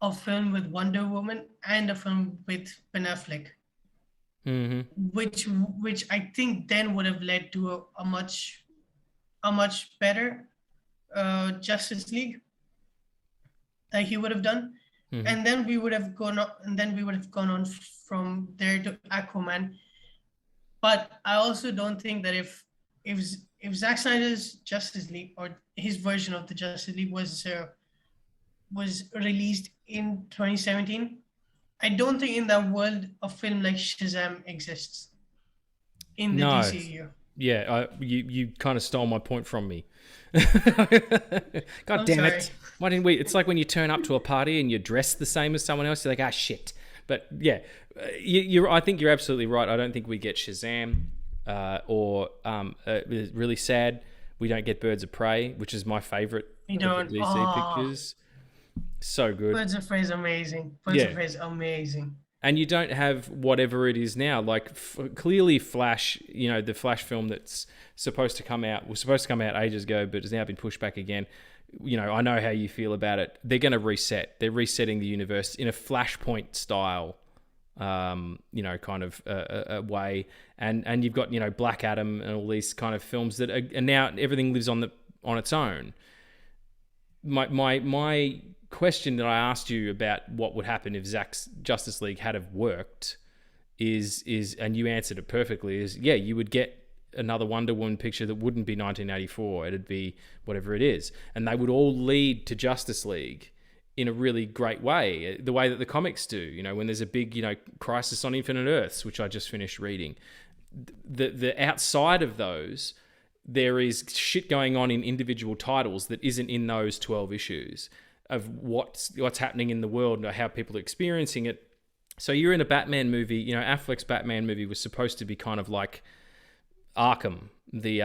Speaker 2: a film with Wonder Woman and a film with Ben Affleck,
Speaker 1: Mm-hmm.
Speaker 2: which I think then would have led to a much better Justice League that he would have done.
Speaker 1: Mm-hmm.
Speaker 2: And then we would have gone on from there to Aquaman. But I also don't think that if Zack Snyder's Justice League, or his version of the Justice League, was released in 2017, I don't think in that world a film like Shazam exists in the
Speaker 1: No.
Speaker 2: DCEU.
Speaker 1: Yeah, you kind of stole my point from me. God damn it. Why didn't we? It's like when you turn up to a party and you're dressed the same as someone else, you're like, ah, shit. But yeah, I think you're absolutely right. I don't think we get Shazam, or it's really sad we don't get Birds of Prey, which is my favorite
Speaker 2: We
Speaker 1: of
Speaker 2: don't.
Speaker 1: the DC pictures. So good.
Speaker 2: Birds of Prey is amazing. Birds of Prey is amazing.
Speaker 1: And you don't have whatever it is now. Like clearly Flash, the Flash film that's was supposed to come out ages ago, but has now been pushed back again. I know how you feel about it. They're going to reset. They're resetting the universe in a Flashpoint style, kind of a way. And you've got, Black Adam and all these kind of films that are now everything lives on its own. My question that I asked you about what would happen if Zack's Justice League had have worked is and you answered it perfectly, is you would get another Wonder Woman picture that wouldn't be 1984. It'd be whatever it is, and they would all lead to Justice League in a really great way, the way that the comics do. When there's a big Crisis on Infinite Earths, which I just finished reading, the outside of those, there is shit going on in individual titles that isn't in those 12 issues of what's happening in the world or how people are experiencing it. So you're in a Batman movie. Affleck's Batman movie was supposed to be kind of like Arkham, the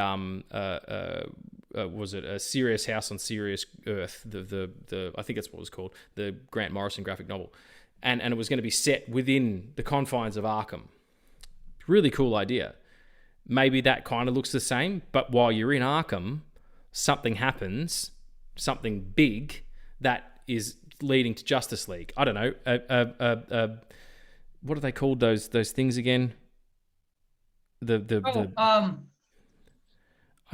Speaker 1: was it a Serious House on Serious Earth? The I think that's what it was called, the Grant Morrison graphic novel, and it was going to be set within the confines of Arkham. Really cool idea. Maybe that kind of looks the same, but while you're in Arkham, something happens, something big that is leading to Justice League. I don't know. What are they called? Those things again? I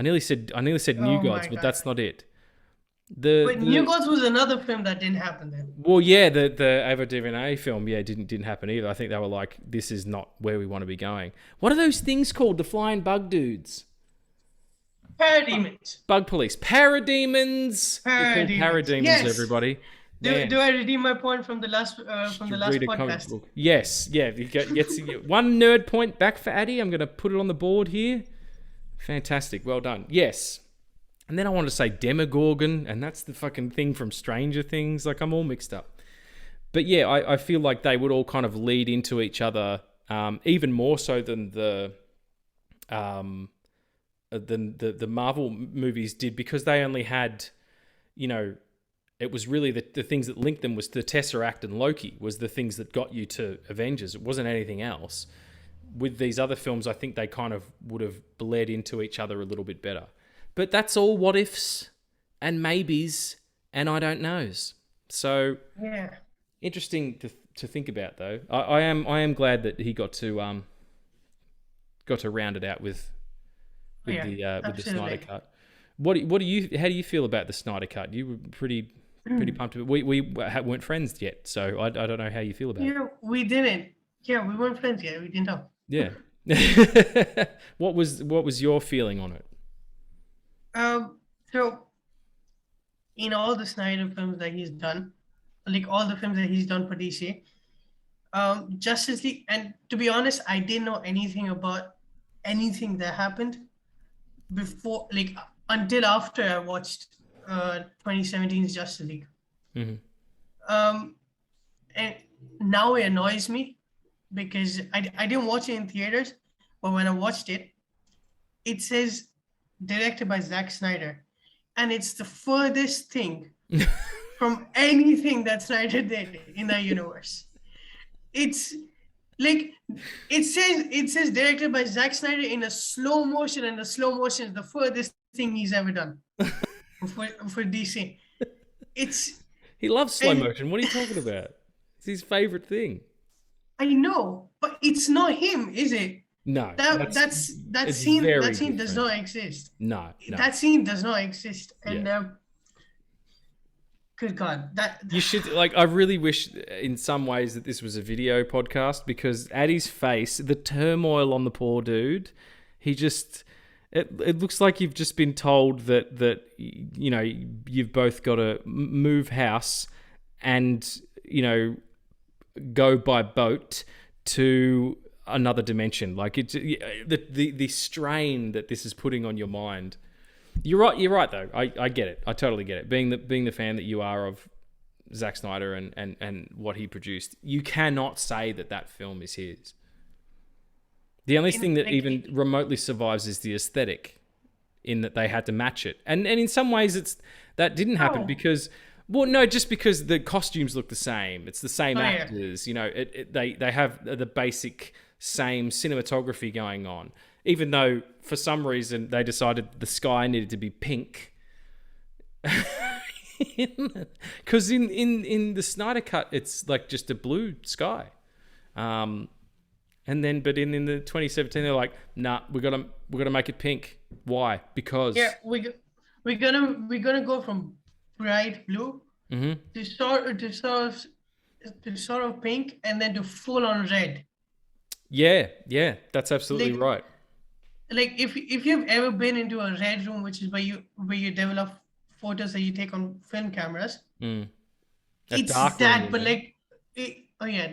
Speaker 1: nearly said New Gods, but that's not it.
Speaker 2: New Gods was another film that didn't happen then.
Speaker 1: Well, yeah, the Ava DuVernay film, didn't happen either. I think they were like, this is not where we want to be going. What are those things called? The flying bug dudes.
Speaker 2: Parademons.
Speaker 1: Bug police. Parademons. Parademons, yes. Everybody.
Speaker 2: Do I redeem my point from the last podcast?
Speaker 1: Yes. Yeah. You get one nerd point back for Addie. I'm going to put it on the board here. Fantastic. Well done. Yes. And then I want to say Demogorgon, and that's the fucking thing from Stranger Things. Like, I'm all mixed up. But yeah, I feel like they would all kind of lead into each other, even more so than the Marvel movies did, because they only had, it was really the things that linked them was the Tesseract and Loki was the things that got you to Avengers. It wasn't anything else. With these other films, I think they kind of would have bled into each other a little bit better. But that's all what ifs and maybes and I don't knows. So
Speaker 2: yeah,
Speaker 1: interesting to think about though. I am glad that he got to round it out with the Snyder cut. How do you feel about the Snyder cut? You were pretty pumped. We weren't friends yet, so I don't know how you feel about it.
Speaker 2: Yeah, we didn't. Yeah, we weren't friends yet. We didn't know.
Speaker 1: Yeah. What was your feeling on it?
Speaker 2: So in all the Snyder films that he's done, like all the films that he's done for DC, Justice League, and to be honest, I didn't know anything about anything that happened before. Like until after I watched 2017's Justice League.
Speaker 1: Mm-hmm.
Speaker 2: And now it annoys me because I didn't watch it in theaters, but when I watched it, it says directed by Zack Snyder. And it's the furthest thing from anything that Snyder did in the universe. It's like it says directed by Zack Snyder in a slow motion, and the slow motion is the furthest thing he's ever done for DC.
Speaker 1: He loves slow motion. What are you talking about? It's his favorite thing.
Speaker 2: I know, but it's not him, is it?
Speaker 1: No,
Speaker 2: that scene
Speaker 1: different.
Speaker 2: does not exist.
Speaker 1: No.
Speaker 2: That scene does not exist, and good God,
Speaker 1: you should I really wish in some ways that this was a video podcast, because Addie's face, the turmoil on the poor dude, he just it looks like you've just been told that you've both got to move house and go by boat to another dimension. Like it's the strain that this is putting on your mind. You're right though. I get it. I totally get it. Being the fan that you are of Zack Snyder and what he produced, you cannot say that film is his. The only thing that even remotely survives is the aesthetic, in that they had to match it. And in some ways that didn't happen because just because the costumes look the same. It's the same actors. They have the basic same cinematography going on, even though for some reason they decided the sky needed to be pink. Because in the Snyder cut, it's like just a blue sky. But in the 2017, they're like, nah, we gotta make it pink. Why? Because
Speaker 2: we're gonna go from bright blue to sort of pink, and then to full on red.
Speaker 1: Yeah, that's absolutely right.
Speaker 2: Like if you've ever been into a red room, which is where you develop photos that you take on film cameras, it's dark that room, but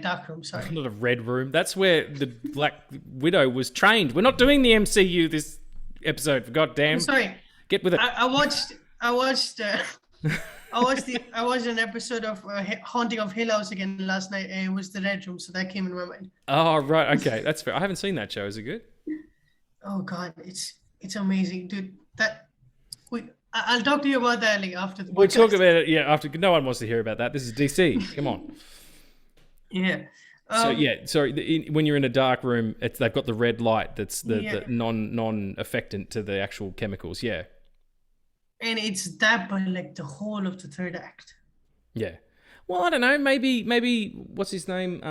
Speaker 2: dark room. Sorry,
Speaker 1: not a red room. That's where the Black Widow was trained. We're not doing the MCU this episode. For goddamn,
Speaker 2: I'm sorry.
Speaker 1: Get with it.
Speaker 2: I watched an episode of Haunting of Hill House again last night, and it was the red room, so that came in my mind.
Speaker 1: Oh right, okay, that's fair. I haven't seen that show. Is it good?
Speaker 2: Oh God, it's amazing, dude. I'll talk to you about that after the podcast.
Speaker 1: We'll talk about it after. No one wants to hear about that. This is DC. Come on.
Speaker 2: Yeah.
Speaker 1: When you're in a dark room, they've got the red light. That's the non-affectant to the actual chemicals. Yeah.
Speaker 2: And it's that, but like the whole of the third act.
Speaker 1: Yeah. Well, I don't know. Maybe what's his name?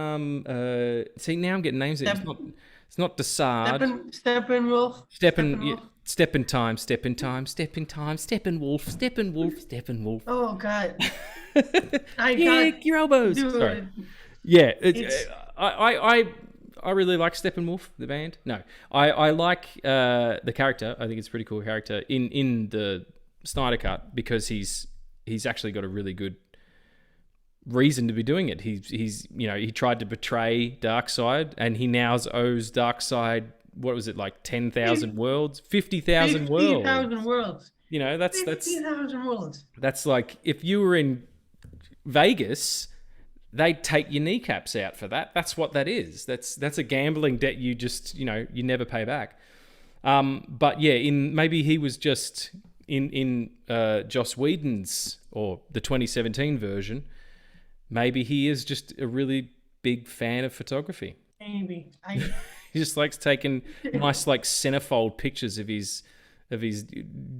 Speaker 1: See, now I'm getting names. It's not Desard.
Speaker 2: Steppenwolf.
Speaker 1: Steppenwolf.
Speaker 2: Oh God.
Speaker 1: Kick your elbows. Sorry. Yeah. I really like Steppenwolf, the band. No, I like the character. I think it's a pretty cool character in the Snyder cut, because he's actually got a really good reason to be doing it. He tried to betray Darkseid, and he now owes Darkseid, what was it, like 10,000 worlds, 50,000 worlds.
Speaker 2: 50,000 worlds.
Speaker 1: That's
Speaker 2: 50,000 worlds.
Speaker 1: That's like if you were in Vegas, they'd take your kneecaps out for that. That's what that is. That's a gambling debt you just you never pay back. But yeah, maybe he was just in Joss Whedon's, or the 2017 version. Maybe he is just a really big fan of photography.
Speaker 2: Maybe
Speaker 1: he just likes taking nice centerfold pictures of his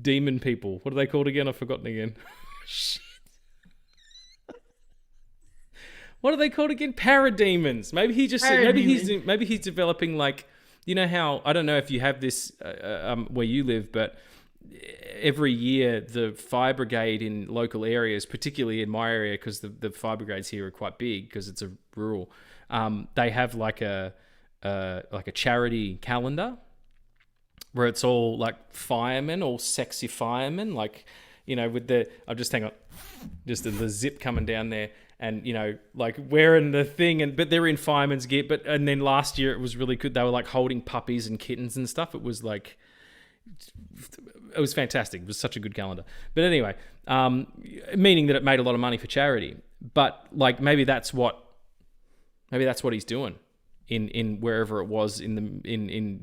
Speaker 1: demon people. What are they called again? I've forgotten again. Shit. What are they called again? Parademons. Maybe he just maybe he's developing, like, how, I don't know if you have this where you live, but every year the fire brigade in local areas, particularly in my area, because the fire brigades here are quite big because it's a rural, they have like a charity calendar where it's all like firemen, all sexy firemen, like, with the, I'm just hang on, just the zip coming down there, and like wearing the thing, but they're in fireman's gear. And then last year it was really good. They were like holding puppies and kittens and stuff. It was like, It was fantastic. It was such a good calendar. But anyway, meaning that it made a lot of money for charity. But like maybe that's what he's doing in wherever it was in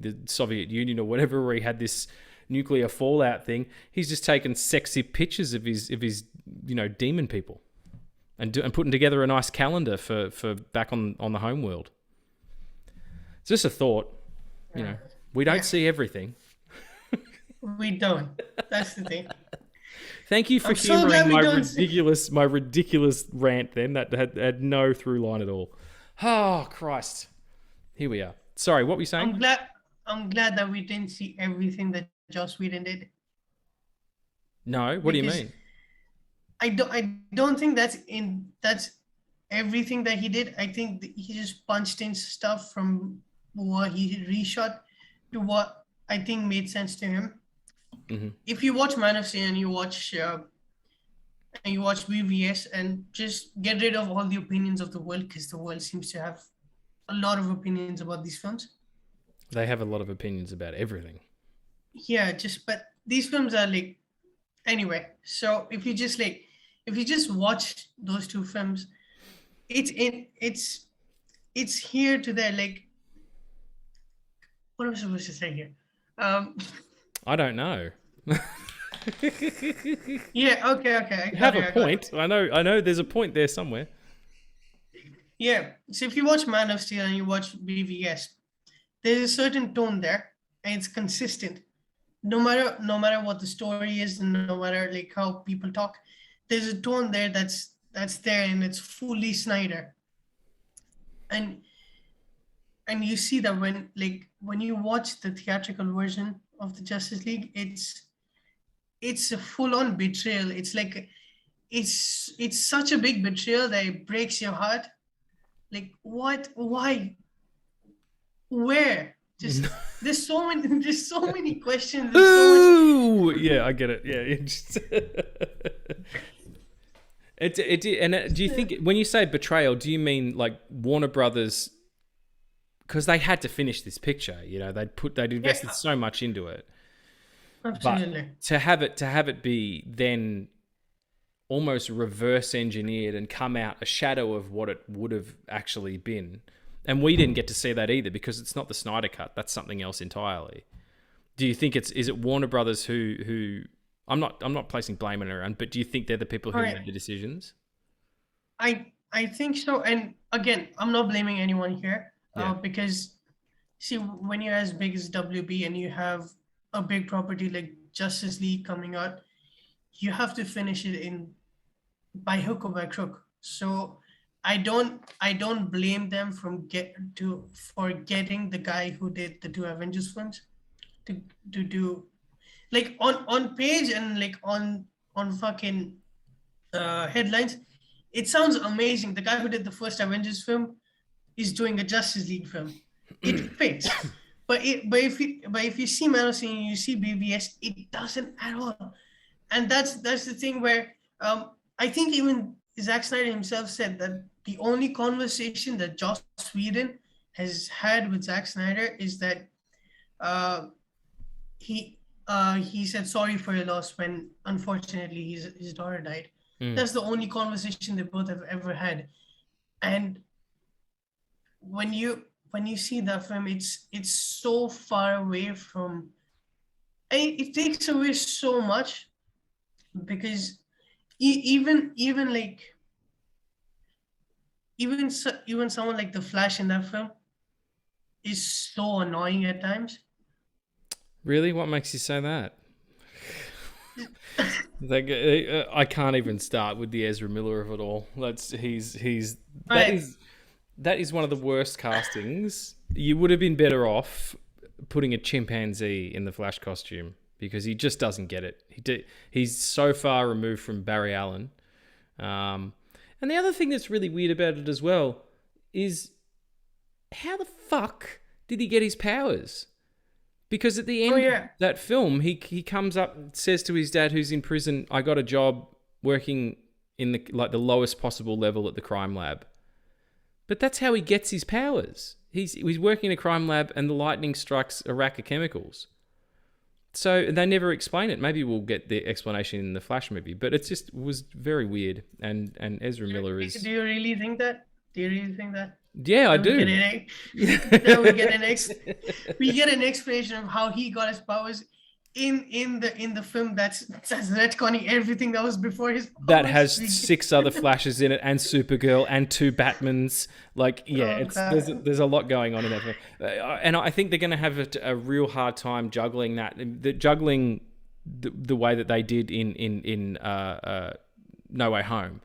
Speaker 1: the Soviet Union or whatever, where he had this nuclear fallout thing. He's just taking sexy pictures of his demon people and putting together a nice calendar for back on the home world. It's just a thought. We don't see everything.
Speaker 2: We don't. That's the thing.
Speaker 1: Thank you for humouring my ridiculous rant then that had no through line at all. Oh, Christ. Here we are. Sorry, what were you saying?
Speaker 2: I'm glad that we didn't see everything that Joss Whedon did.
Speaker 1: No, what do you mean?
Speaker 2: I don't think that's everything that he did. I think he just punched in stuff from what he reshot to what I think made sense to him. Mm-hmm. If you watch Man of Steel and you watch BVS and just get rid of all the opinions of the world, because the world seems to have a lot of opinions about these films.
Speaker 1: They have a lot of opinions about everything.
Speaker 2: Yeah, but these films are like, anyway. So if you just watch those two films, it's here to there. Like, what am I supposed to say here?
Speaker 1: I don't know.
Speaker 2: Yeah. Okay.
Speaker 1: You have a point. I know. There's a point there somewhere.
Speaker 2: Yeah. So if you watch Man of Steel and you watch BVS, there's a certain tone there, and it's consistent. No matter what the story is, and no matter like how people talk, there's a tone there that's there, and it's fully Snyder. And you see that when you watch the theatrical version of the Justice League, it's a full-on betrayal. It's like it's such a big betrayal that it breaks your heart. Like, what? Why? Where? Just there's so many questions.
Speaker 1: Ooh, yeah, I get it. Yeah, do you think when you say betrayal, do you mean like Warner Brothers? Because they had to finish this picture, they'd invested so much into it.
Speaker 2: Absolutely.
Speaker 1: But to have it be then almost reverse engineered and come out a shadow of what it would have actually been, and we didn't get to see that either because it's not the Snyder cut. That's something else entirely. Do you think is it Warner Brothers who I'm not placing blame on around, but do you think they're the people who made the decisions?
Speaker 2: I think so, and again, I'm not blaming anyone here. Because see, when you're as big as WB and you have a big property like Justice League coming out, you have to finish it by hook or by crook. So I don't blame them for getting the guy who did the two Avengers films to do like on page and like on fucking headlines. It sounds amazing. The guy who did the first Avengers film is doing a Justice League film. It fits. But if you see Man of Steel and you see BVS, it doesn't at all. And that's the thing where I think even Zack Snyder himself said that the only conversation that Joss Whedon has had with Zack Snyder is that he said sorry for your loss when unfortunately his daughter died. That's the only conversation they both have ever had. And when you see that film, it's so far away from. It takes away so much, because even someone like the Flash in that film is so annoying at times.
Speaker 1: Really, what makes you say that? I can't even start with the Ezra Miller of it all. That is one of the worst castings. You would have been better off putting a chimpanzee in the Flash costume, because he just doesn't get it. He's so far removed from Barry Allen. And the other thing that's really weird about it as well is how the fuck did he get his powers? Because at the end of that film, he comes up and says to his dad, who's in prison, I got a job working in the lowest possible level at the crime lab. But that's how he gets his powers. He's working in a crime lab and the lightning strikes a rack of chemicals. So they never explain it. Maybe we'll get the explanation in the Flash movie, but it just was very weird. And Ezra Miller is.
Speaker 2: Do you really think that? Do you really think that?
Speaker 1: Yeah, I do.
Speaker 2: Then we get an explanation of how he got his powers in the film that's retconning everything that was before his powers.
Speaker 1: That has 6 other Flashes in it, and Supergirl, and 2 Batmans. Like, yeah, there's a lot going on in that film. And I think they're going to have a real hard time juggling juggling the way that they did in No Way Home.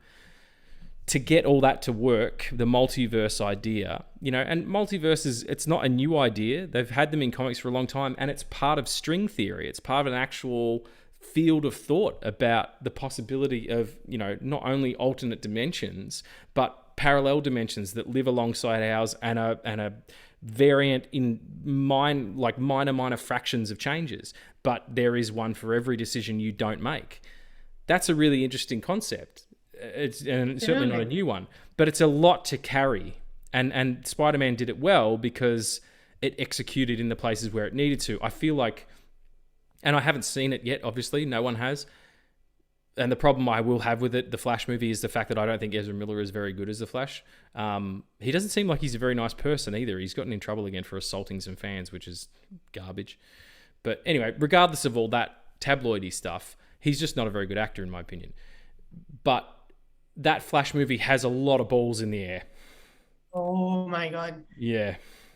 Speaker 1: To get all that to work, the multiverse idea, and multiverses, it's not a new idea. They've had them in comics for a long time, and it's part of string theory. It's part of an actual field of thought about the possibility of, not only alternate dimensions, but parallel dimensions that live alongside ours and a variant in minor fractions of changes. But there is one for every decision you don't make. That's a really interesting concept. It's certainly not a new one, but it's a lot to carry. And Spider-Man did it well because it executed in the places where it needed to. I feel like, and I haven't seen it yet, obviously, no one has. And the problem I will have with it, the Flash movie, is the fact that I don't think Ezra Miller is very good as the Flash. He doesn't seem like he's a very nice person either. He's gotten in trouble again for assaulting some fans, which is garbage. But anyway, regardless of all that tabloidy stuff, he's just not a very good actor, in my opinion. But that Flash movie has a lot of balls in the air.
Speaker 2: Oh my God.
Speaker 1: Yeah.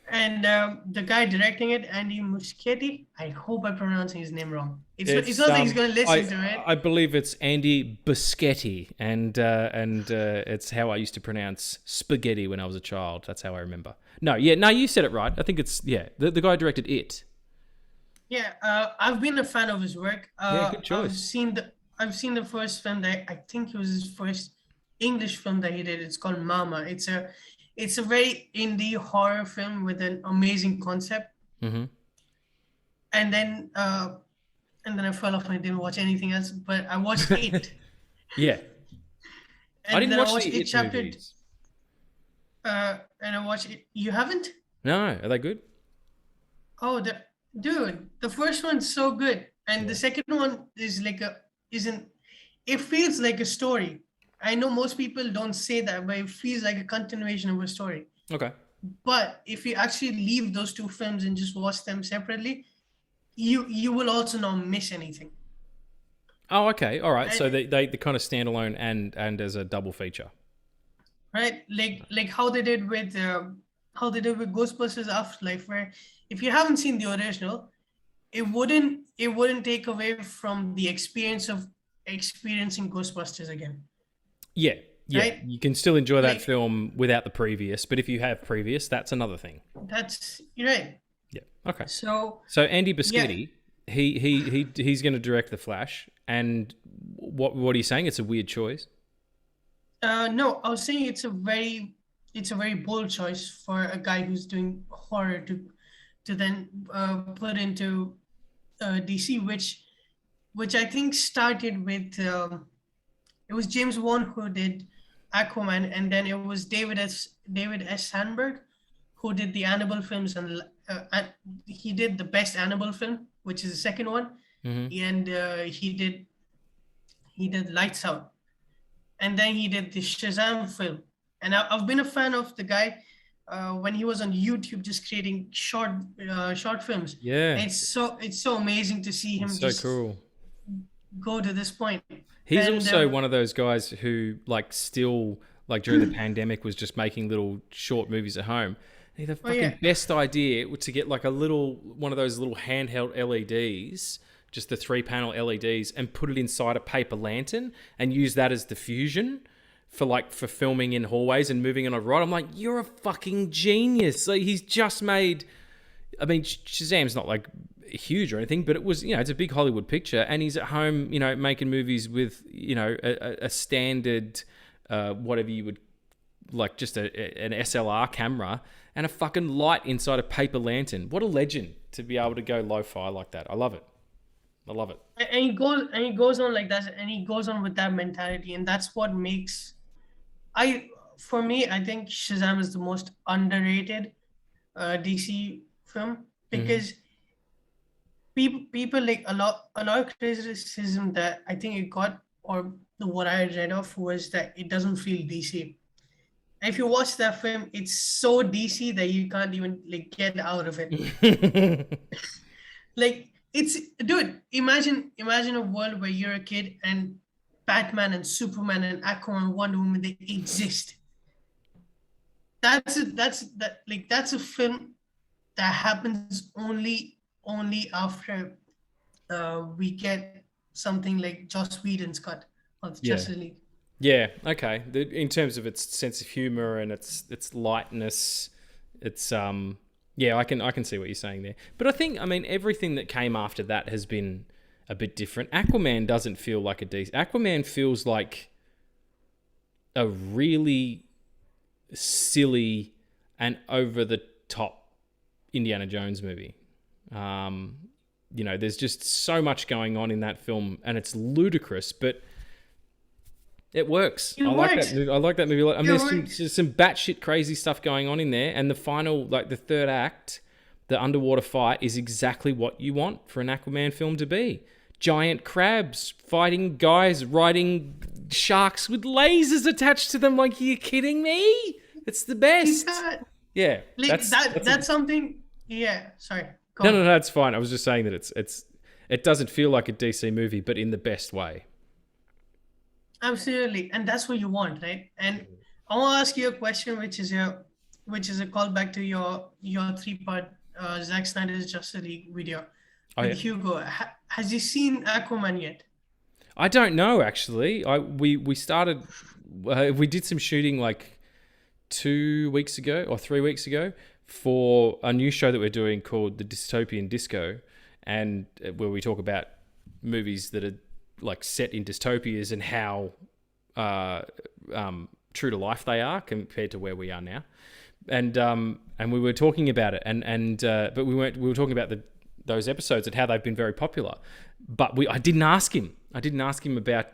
Speaker 2: And the guy directing it, Andy Muschietti, I hope I'm pronouncing his name wrong. It's not that he's going to listen to it.
Speaker 1: I believe it's Andy Biskitty, and it's how I used to pronounce spaghetti when I was a child. That's how I remember. No, you said it right. I think it's, the guy who directed it.
Speaker 2: Yeah, I've been a fan of his work.
Speaker 1: Good choice.
Speaker 2: I've seen the first film that I think it was his first English film that he did. It's called Mama. It's a very indie horror film with an amazing concept.
Speaker 1: Mm-hmm.
Speaker 2: And then I fell off and I didn't watch anything else. But I watched it.
Speaker 1: Yeah.
Speaker 2: And
Speaker 1: I didn't
Speaker 2: then
Speaker 1: watch
Speaker 2: I watched
Speaker 1: the
Speaker 2: It chapter.
Speaker 1: movies.
Speaker 2: And I watched it. You haven't?
Speaker 1: No, are they good?
Speaker 2: Oh, dude, the first one's so good, and the second one is it feels like a story. I know most people don't say that, but it feels like a continuation of a story.
Speaker 1: Okay.
Speaker 2: But if you actually leave those 2 films and just watch them separately, you will also not miss anything.
Speaker 1: Oh, okay. All right. So they kind of stand alone and as a double feature.
Speaker 2: Right? Like how they did with Ghostbusters Afterlife, where if you haven't seen the original, it wouldn't take away from the experience of experiencing Ghostbusters again. Yeah. Right?
Speaker 1: You can still enjoy that film without the previous, but if you have previous, that's another thing.
Speaker 2: You're right.
Speaker 1: Yeah. Okay.
Speaker 2: So
Speaker 1: Andy Biskitty, he's going to direct The Flash, and what are you saying? It's a weird choice.
Speaker 2: No, I was saying it's a very bold choice for a guy who's doing horror to then put into DC, which I think started with it was James Wan who did Aquaman, and then it was David S. Sandberg who did the Annabelle films, and he did the best Annabelle film, which is the second one, and he did Lights Out, and then he did the Shazam film. And I've been a fan of the guy when he was on YouTube, just creating short films.
Speaker 1: Yeah,
Speaker 2: and it's so amazing to see him.
Speaker 1: So cool.
Speaker 2: Go to this point.
Speaker 1: He's also one of those guys who still during the pandemic was just making little short movies at home. And the fucking best idea to get one of those little handheld LEDs, just the 3-panel LEDs, and put it inside a paper lantern and use that as diffusion for filming in hallways and moving on a rod. I'm like, you're a fucking genius. He's just made, I mean, Shazam's not huge or anything, but it was, it's a big Hollywood picture, and he's at home, making movies with, a standard, whatever you would just an SLR camera and a fucking light inside a paper lantern. What a legend to be able to go lo-fi like that. I love it.
Speaker 2: And he goes on like that, and he goes on with that mentality, and that's what makes, for me, I think Shazam is the most underrated DC film, because people like a lot of criticism that I think it got, or what I read of, was that it doesn't feel DC. If you watch that film, it's so DC that you can't even like get out of it. Like, it's, dude, imagine a world where you're a kid and Batman and Superman and Aquaman, Wonder Woman, they exist. That's a film that happens only after we get something like Joss Whedon's cut of Justice League.
Speaker 1: Yeah, okay. In terms of its sense of humor and its lightness, it's yeah, I can see what you're saying there. But I think, I mean, everything that came after that has been a bit different. Aquaman doesn't feel like a DC. Aquaman feels like a really silly and over the top Indiana Jones movie. You know, there's just so much going on in that film, and it's ludicrous, but it works. I like that movie a lot. I mean, there's some batshit crazy stuff going on in there, and the final, like the third act, the underwater fight, is exactly what you want for an Aquaman film to be. Giant crabs fighting guys riding sharks with lasers attached to them. Like, are you kidding me? It's the best. Yeah,
Speaker 2: like, that's something. Yeah, sorry.
Speaker 1: No, that's fine. I was just saying that it doesn't feel like a DC movie, but in the best way.
Speaker 2: Absolutely, and that's what you want, right? And I want to ask you a question, which is a callback to your 3-part Zack Snyder's Justice League video with Hugo. Has he seen Aquaman yet?
Speaker 1: I don't know, actually. We started, we did some shooting like 2 weeks ago or 3 weeks ago for a new show that we're doing called The Dystopian Disco, and where we talk about movies that are like set in dystopias and how true to life they are compared to where we are now. And we were talking about it, but we were talking about those episodes and how they've been very popular. But I didn't ask him. about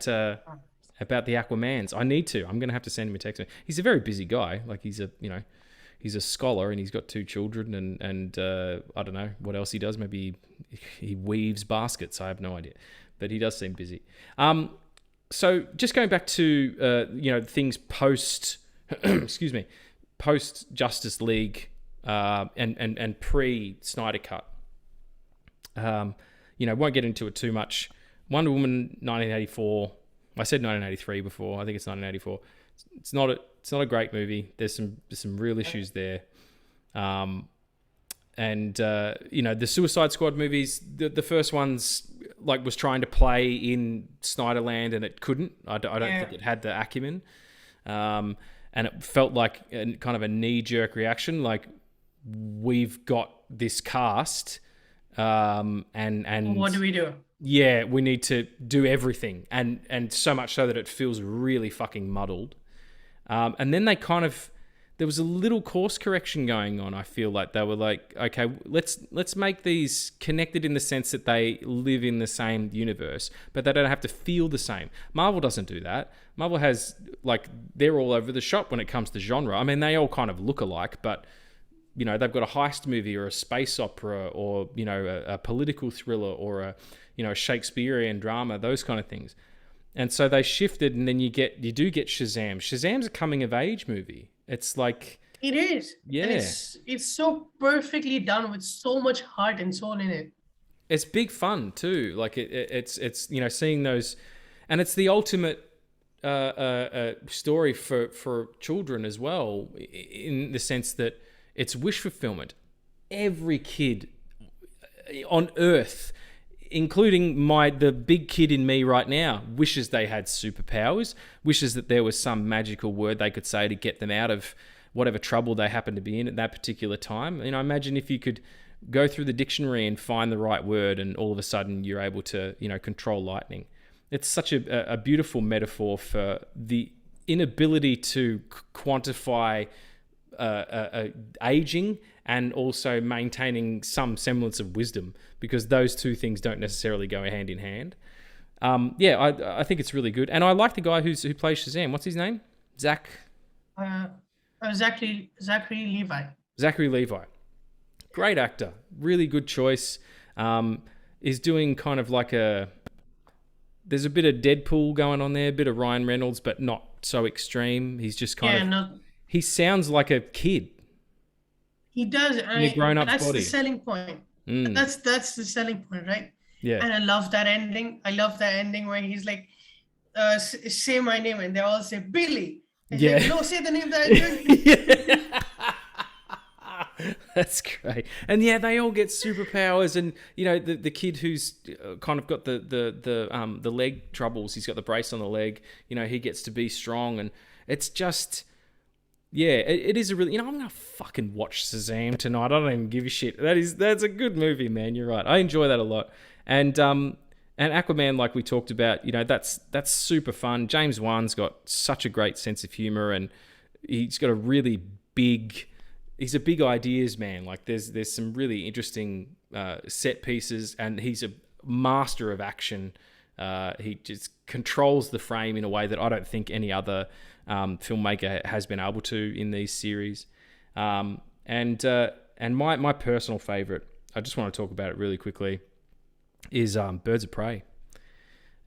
Speaker 1: the Aquamans. I need to. I'm going to have to send him a text. He's a very busy guy. Like, he's a scholar, and he's got 2 children, and I don't know what else he does. Maybe he weaves baskets. I have no idea, but he does seem busy. So just going back to things post, excuse me, post Justice League and pre Snyder Cut. Won't get into it too much. Wonder Woman 1984. I said 1983 before. I think it's 1984. It's not a great movie. There's some real issues there. The Suicide Squad movies, the first ones, like, was trying to play in Snyderland, and it couldn't. I don't think it had the acumen. And it felt like kind of a knee-jerk reaction. Like, we've got this cast, and
Speaker 2: what do we do?
Speaker 1: Yeah, we need to do everything, and so much so that it feels really fucking muddled. And then there was a little course correction going on. I feel like they were like, okay, let's make these connected in the sense that they live in the same universe, but they don't have to feel the same. Marvel doesn't do that. Marvel has, like, they're all over the shop when it comes to genre. I mean, they all kind of look alike, but they've got a heist movie or a space opera or a political thriller or a Shakespearean drama, those kind of things. And so they shifted, and then you do get Shazam. Shazam's a coming of age movie. It's like,
Speaker 2: it is.
Speaker 1: Yeah.
Speaker 2: And it's so perfectly done with so much heart and soul in it.
Speaker 1: It's big fun too. Like it's seeing those, and it's the ultimate story for children as well, in the sense that it's wish fulfillment. Every kid on Earth, including the big kid in me right now, wishes they had superpowers, wishes that there was some magical word they could say to get them out of whatever trouble they happen to be in at that particular time. Imagine if you could go through the dictionary and find the right word, and all of a sudden you're able to, control lightning. It's such a beautiful metaphor for the inability to quantify aging, and also maintaining some semblance of wisdom, because those two things don't necessarily go hand in hand. I think it's really good, and I like the guy who plays Shazam. What's his name? Zack.
Speaker 2: Zachary Levi.
Speaker 1: Zachary Levi, great actor, really good choice. is doing kind of like there's a bit of Deadpool going on there, a bit of Ryan Reynolds, but not so extreme. He's just he sounds like a kid.
Speaker 2: He does.
Speaker 1: In a grown-up's
Speaker 2: that's
Speaker 1: body.
Speaker 2: The selling point. That's the selling point, right?
Speaker 1: Yeah.
Speaker 2: And I love that ending. I love that ending where he's like, say my name, and they all say Billy. And
Speaker 1: Yeah.
Speaker 2: like, no, say the name that I did.
Speaker 1: Yeah. That's great. And yeah, they all get superpowers, and the kid who's kind of got the leg troubles, he's got the brace on the leg, he gets to be strong, and it's just it is a really, I'm gonna fucking watch Shazam tonight. I don't even give a shit. That's a good movie, man. You're right. I enjoy that a lot. And Aquaman, like we talked about, that's super fun. James Wan's got such a great sense of humor, and he's got a really big. He's a big ideas man. Like there's some really interesting set pieces, and he's a master of action. He just controls the frame in a way that I don't think any other filmmaker has been able to in these series. And my personal favorite, I just want to talk about it really quickly, is Birds of Prey.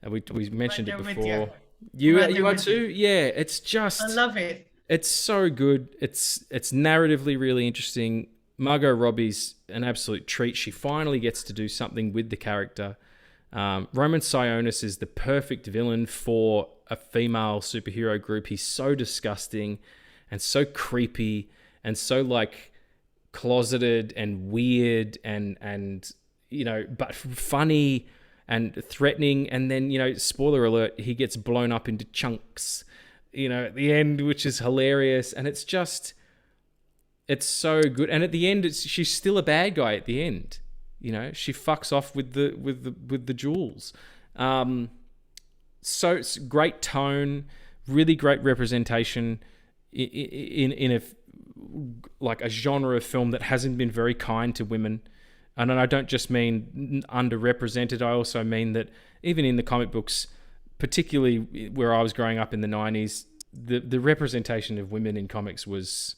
Speaker 1: We mentioned it before. You are too? Yeah, it's just...
Speaker 2: I love it.
Speaker 1: It's so good. It's narratively really interesting. Margot Robbie's an absolute treat. She finally gets to do something with the character. Roman Sionis is the perfect villain for a female superhero group. He's so disgusting and so creepy and so like closeted and weird and but funny and threatening. And then, spoiler alert, he gets blown up into chunks, at the end, which is hilarious. And it's so good. And at the end, she's still a bad guy at the end. She fucks off with the jewels. So it's great tone, really great representation in a genre of film that hasn't been very kind to women. And I don't just mean underrepresented. I also mean that even in the comic books, particularly where I was growing up in the 90s, the representation of women in comics was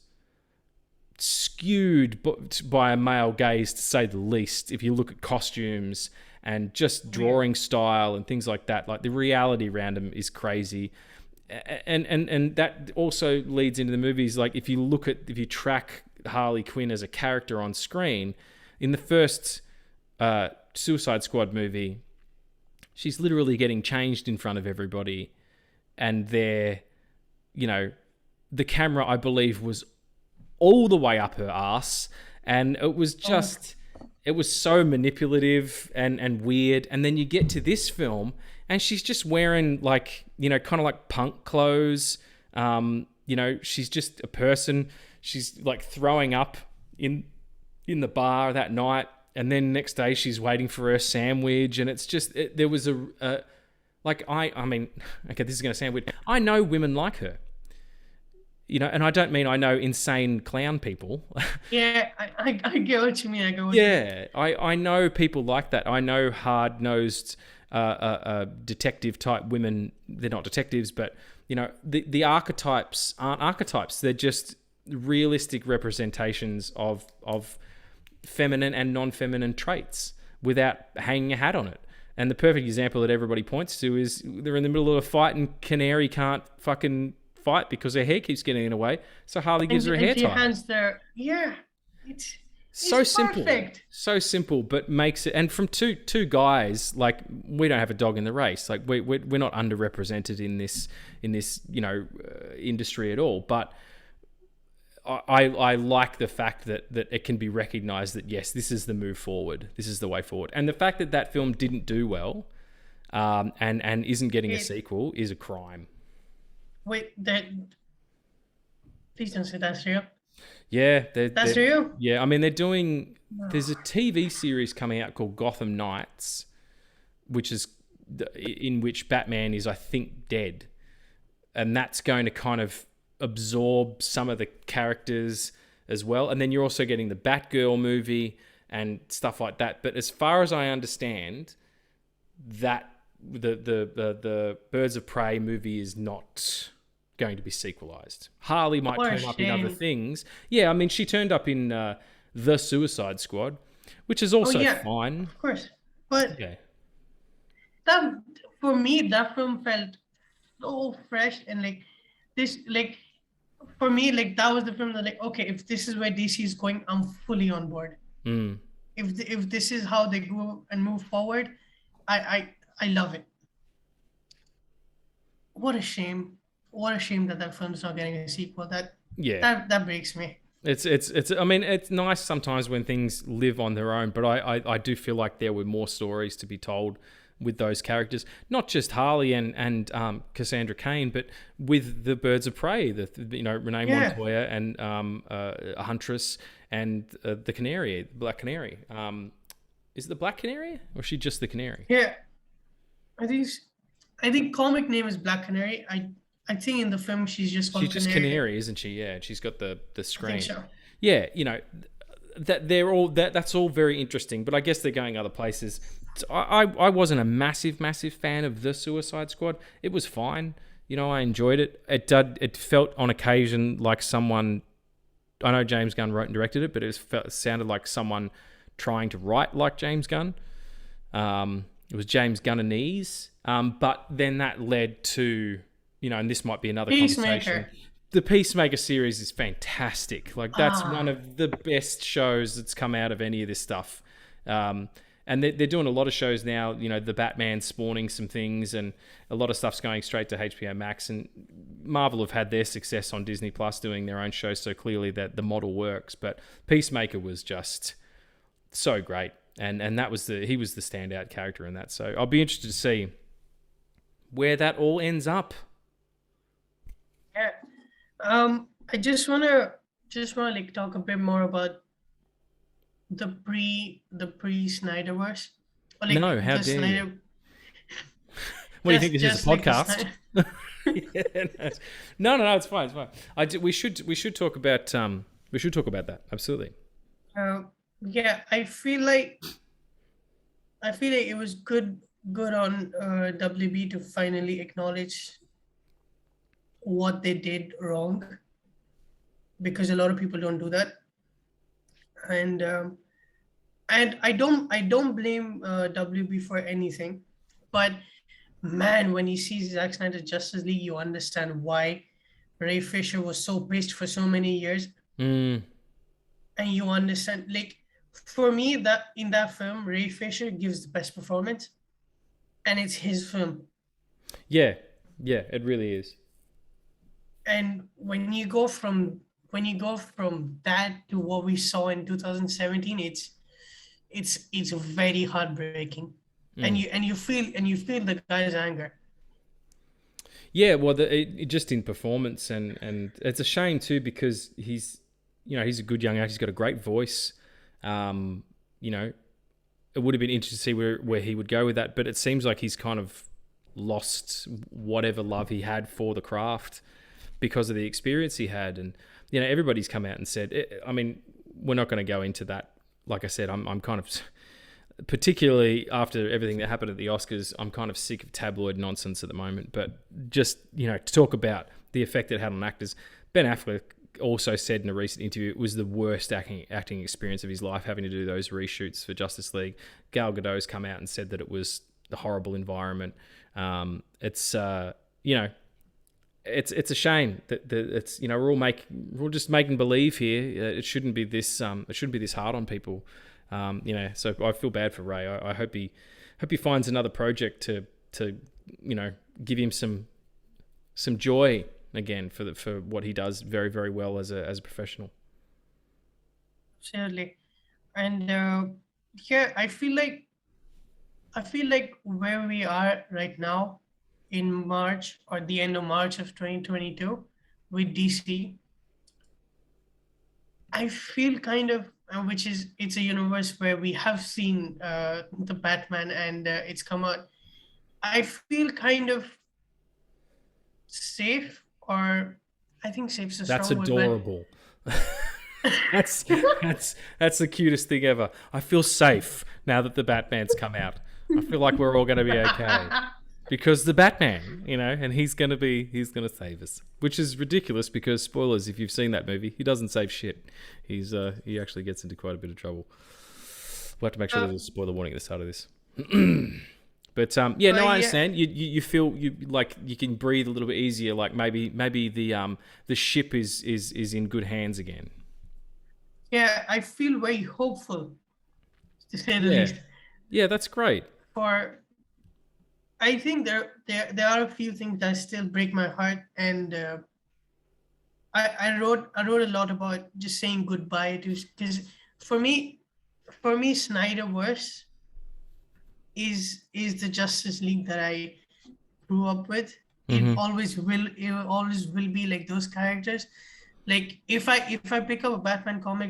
Speaker 1: skewed by a male gaze, to say the least. If you look at costumes and just drawing style and things like that, like the reality around them is crazy. And that also leads into the movies. Like if you track Harley Quinn as a character on screen, in the first Suicide Squad movie, she's literally getting changed in front of everybody, and the camera, I believe, was all the way up her ass, and it was just, it was so manipulative and weird. And then you get to this film, and she's just wearing kind of like punk clothes. She's just a person. She's like throwing up in the bar that night, and then next day she's waiting for her sandwich, and it's just there was I mean, okay, this is going to sound weird. I know women like her, and I don't mean I know insane clown people.
Speaker 2: Yeah, I get what you mean.
Speaker 1: I know people like that. I know hard-nosed detective type women. They're not detectives, but the archetypes aren't archetypes. They're just realistic representations of feminine and non-feminine traits without hanging a hat on it. And the perfect example that everybody points to is they're in the middle of a fight and Canary can't fucking fight because her hair keeps getting in the way. So Harley gives her a hair tie.
Speaker 2: It's
Speaker 1: so simple.
Speaker 2: Perfect.
Speaker 1: So simple, but makes it. And from two guys, like, we don't have a dog in the race. Like we're not underrepresented in this industry at all. But I like the fact that it can be recognized that, yes, this is the move forward. This is the way forward. And the fact that film didn't do well and isn't getting a sequel is a crime.
Speaker 2: Wait, please don't say that's real.
Speaker 1: Yeah.
Speaker 2: That's real?
Speaker 1: Yeah, I mean, there's a TV series coming out called Gotham Knights, in which Batman is, I think, dead. And that's going to kind of absorb some of the characters as well. And then you're also getting the Batgirl movie and stuff like that. But as far as I understand, that the Birds of Prey movie is not going to be sequelized. Harley might turn up in other things. Yeah, I mean, she turned up in The Suicide Squad, which is also fine.
Speaker 2: Of course. But
Speaker 1: Okay.
Speaker 2: that, for me, that film felt so fresh and like this, like for me, like that was the film that like, okay, if this is where DC is going, I'm fully on board.
Speaker 1: Mm.
Speaker 2: If this is how they go and move forward, I love it. What a shame! What a shame that that film's not getting a sequel.
Speaker 1: Yeah.
Speaker 2: That breaks me.
Speaker 1: It's. I mean, it's nice sometimes when things live on their own, but I do feel like there were more stories to be told with those characters, not just Harley and Cassandra Cain, but with the Birds of Prey, Renee Montoya and Huntress and the Canary, Black Canary. Is it the Black Canary or is she just the Canary?
Speaker 2: Yeah, I think I think comic name is Black Canary. I think in the film she's just called
Speaker 1: She's just
Speaker 2: Canary.
Speaker 1: Canary, isn't she? Yeah, she's got the
Speaker 2: I
Speaker 1: screen.
Speaker 2: think so.
Speaker 1: Yeah, that they're all that's all very interesting, but I guess they're going other places. I wasn't a massive fan of the Suicide Squad. It was fine, I enjoyed it. It felt on occasion like someone. I know James Gunn wrote and directed it, but it sounded like someone trying to write like James Gunn. It was James Gunnanese, but then that led to and this might be another conversation. The Peacemaker series is fantastic. Like that's one of the best shows that's come out of any of this stuff. And they're doing a lot of shows now. The Batman's spawning some things, and a lot of stuff's going straight to HBO Max. And Marvel have had their success on Disney Plus doing their own shows, so clearly that the model works. But Peacemaker was just so great, and he was the standout character in that. So I'll be interested to see where that all ends up.
Speaker 2: Yeah. I just wanna like talk a bit more about the pre Snyderverse. Or, like,
Speaker 1: No, how dare you? What do you think this is a podcast? No, it's fine. We should talk about that. Absolutely.
Speaker 2: Yeah, I feel like it was good on WB to finally acknowledge what they did wrong, because a lot of people don't do that, and I don't blame WB for anything, but man, when you see Zack Snyder's Justice League, you understand why Ray Fisher was so pissed for so many years. And you understand, like, for me, that in that film, Ray Fisher gives the best performance, and it's his film.
Speaker 1: Yeah, it really is.
Speaker 2: And when you go from that to what we saw in 2017, it's very heartbreaking. And you feel the guy's anger.
Speaker 1: Yeah, well, just in performance, and it's a shame too, because he's a good young actor. He's got a great voice. It would have been interesting to see where he would go with that, but it seems like he's kind of lost whatever love he had for the craft because of the experience he had. And everybody's come out and said, I mean, we're not going to go into that. Like I said, I'm kind of, particularly after everything that happened at the Oscars, I'm kind of sick of tabloid nonsense at the moment. But just, to talk about the effect it had on actors, Ben Affleck also said in a recent interview it was the worst acting experience of his life, having to do those reshoots for Justice League. Gal Gadot's come out and said that it was the horrible environment. It's it's a shame that it's we're all just making believe here. It shouldn't be this hard on people. So I feel bad for Ray. I hope he finds another project to give him some joy again for what he does very, very well as a professional.
Speaker 2: Certainly. And I feel like where we are right now in March or the end of March of 2022 with DC, I feel kind of, it's a universe where we have seen the Batman and it's come out. I feel kind of safe, or I think safe is a strong word.
Speaker 1: That's adorable. That's the cutest thing ever. I feel safe now that the Batman's come out. I feel like we're all going to be okay. Because the Batman, and he's going to save us, which is ridiculous because, spoilers, if you've seen that movie, he doesn't save shit. He actually gets into quite a bit of trouble. We'll have to make sure there's a spoiler warning at the start of this. But yeah, no, I understand. You feel you like you can breathe a little bit easier. Like maybe the ship is in good hands again.
Speaker 2: Yeah, I feel very hopeful, to say the
Speaker 1: Yeah,
Speaker 2: least.
Speaker 1: yeah, that's great.
Speaker 2: For I think there are a few things that still break my heart, and I wrote a lot about just saying goodbye to, because for me Snyderverse is the Justice League that I grew up with.
Speaker 1: Mm-hmm.
Speaker 2: It always will be like those characters. Like if I pick up a Batman comic,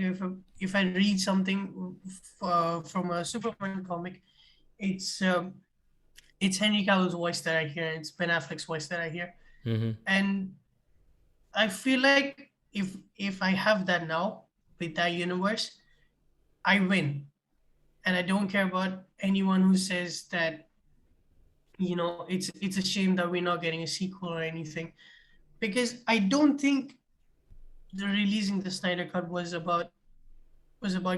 Speaker 2: if I read something from a Superman comic, it's it's Henry Cavill's voice that I hear, it's Ben Affleck's voice that I hear,
Speaker 1: Mm-hmm.
Speaker 2: and I feel like if I have that now with that universe, I win, and I don't care about anyone who says that it's a shame that we're not getting a sequel or anything, because I don't think the releasing the Snyder Cut was about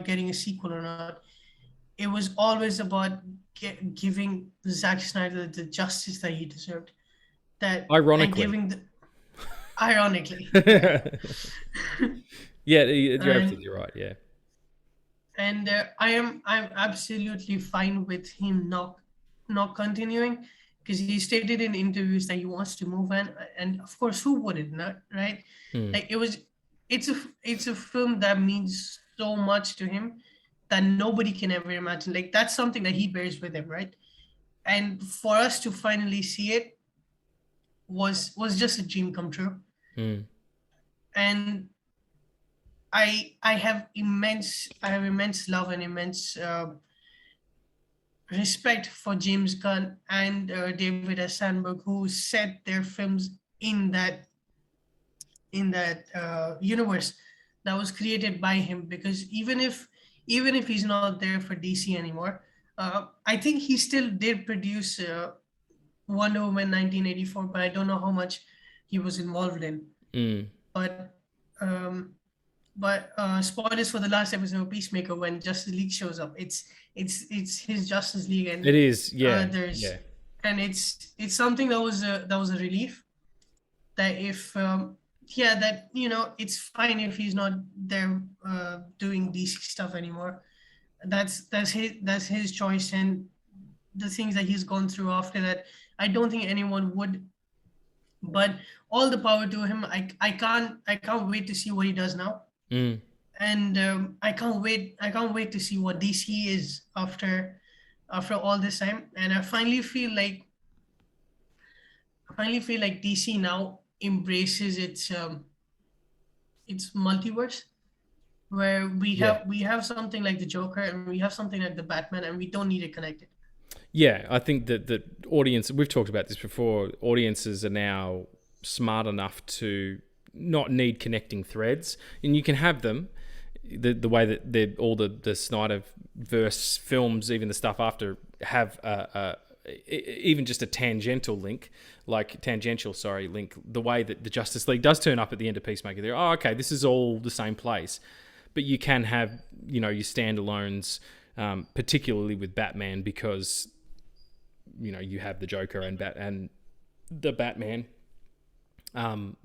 Speaker 2: getting a sequel or not. It was always about giving Zack Snyder the justice that he deserved. That and
Speaker 1: Ironically.
Speaker 2: giving the ironically,
Speaker 1: Yeah, you're
Speaker 2: and
Speaker 1: absolutely right. Yeah.
Speaker 2: and I'm absolutely fine with him not continuing, because he stated in interviews that he wants to move on, and of course, who wouldn't, not right?
Speaker 1: Mm.
Speaker 2: Like it's a film that means so much to him that nobody can ever imagine. Like that's something that he bears with him, right? And for us to finally see it was just a dream come true.
Speaker 1: Mm.
Speaker 2: And I have immense love and immense respect for James Gunn and David S. Sandberg, who set their films in that universe that was created by him. Because even if he's not there for DC anymore, I think he still did produce Wonder Woman 1984, but I don't know how much he was involved in.
Speaker 1: Mm.
Speaker 2: But um, spoilers for the last episode of Peacemaker, when Justice League shows up. It's his Justice League, and
Speaker 1: It is. Yeah.
Speaker 2: there's
Speaker 1: Yeah.
Speaker 2: and it's something that was a relief. That if that it's fine if he's not there doing DC stuff anymore. That's his choice, and the things that he's gone through after that, I don't think anyone would. But all the power to him. I can't wait to see what he does now.
Speaker 1: Mm.
Speaker 2: And I can't wait to see what DC is after all this time. And I finally feel like DC now embraces its multiverse, where we have something like the Joker, and we have something like the Batman, and we don't need it connected.
Speaker 1: Yeah, I think that the audience, we've talked about this before, audiences are now smart enough to not need connecting threads, and you can have them the way that all the Snyderverse films, even the stuff after, have even just a tangential link, the way that the Justice League does turn up at the end of Peacemaker. They're, oh, okay, this is all the same place. But you can have, your standalones, particularly with Batman, because, you have the Joker and the Batman.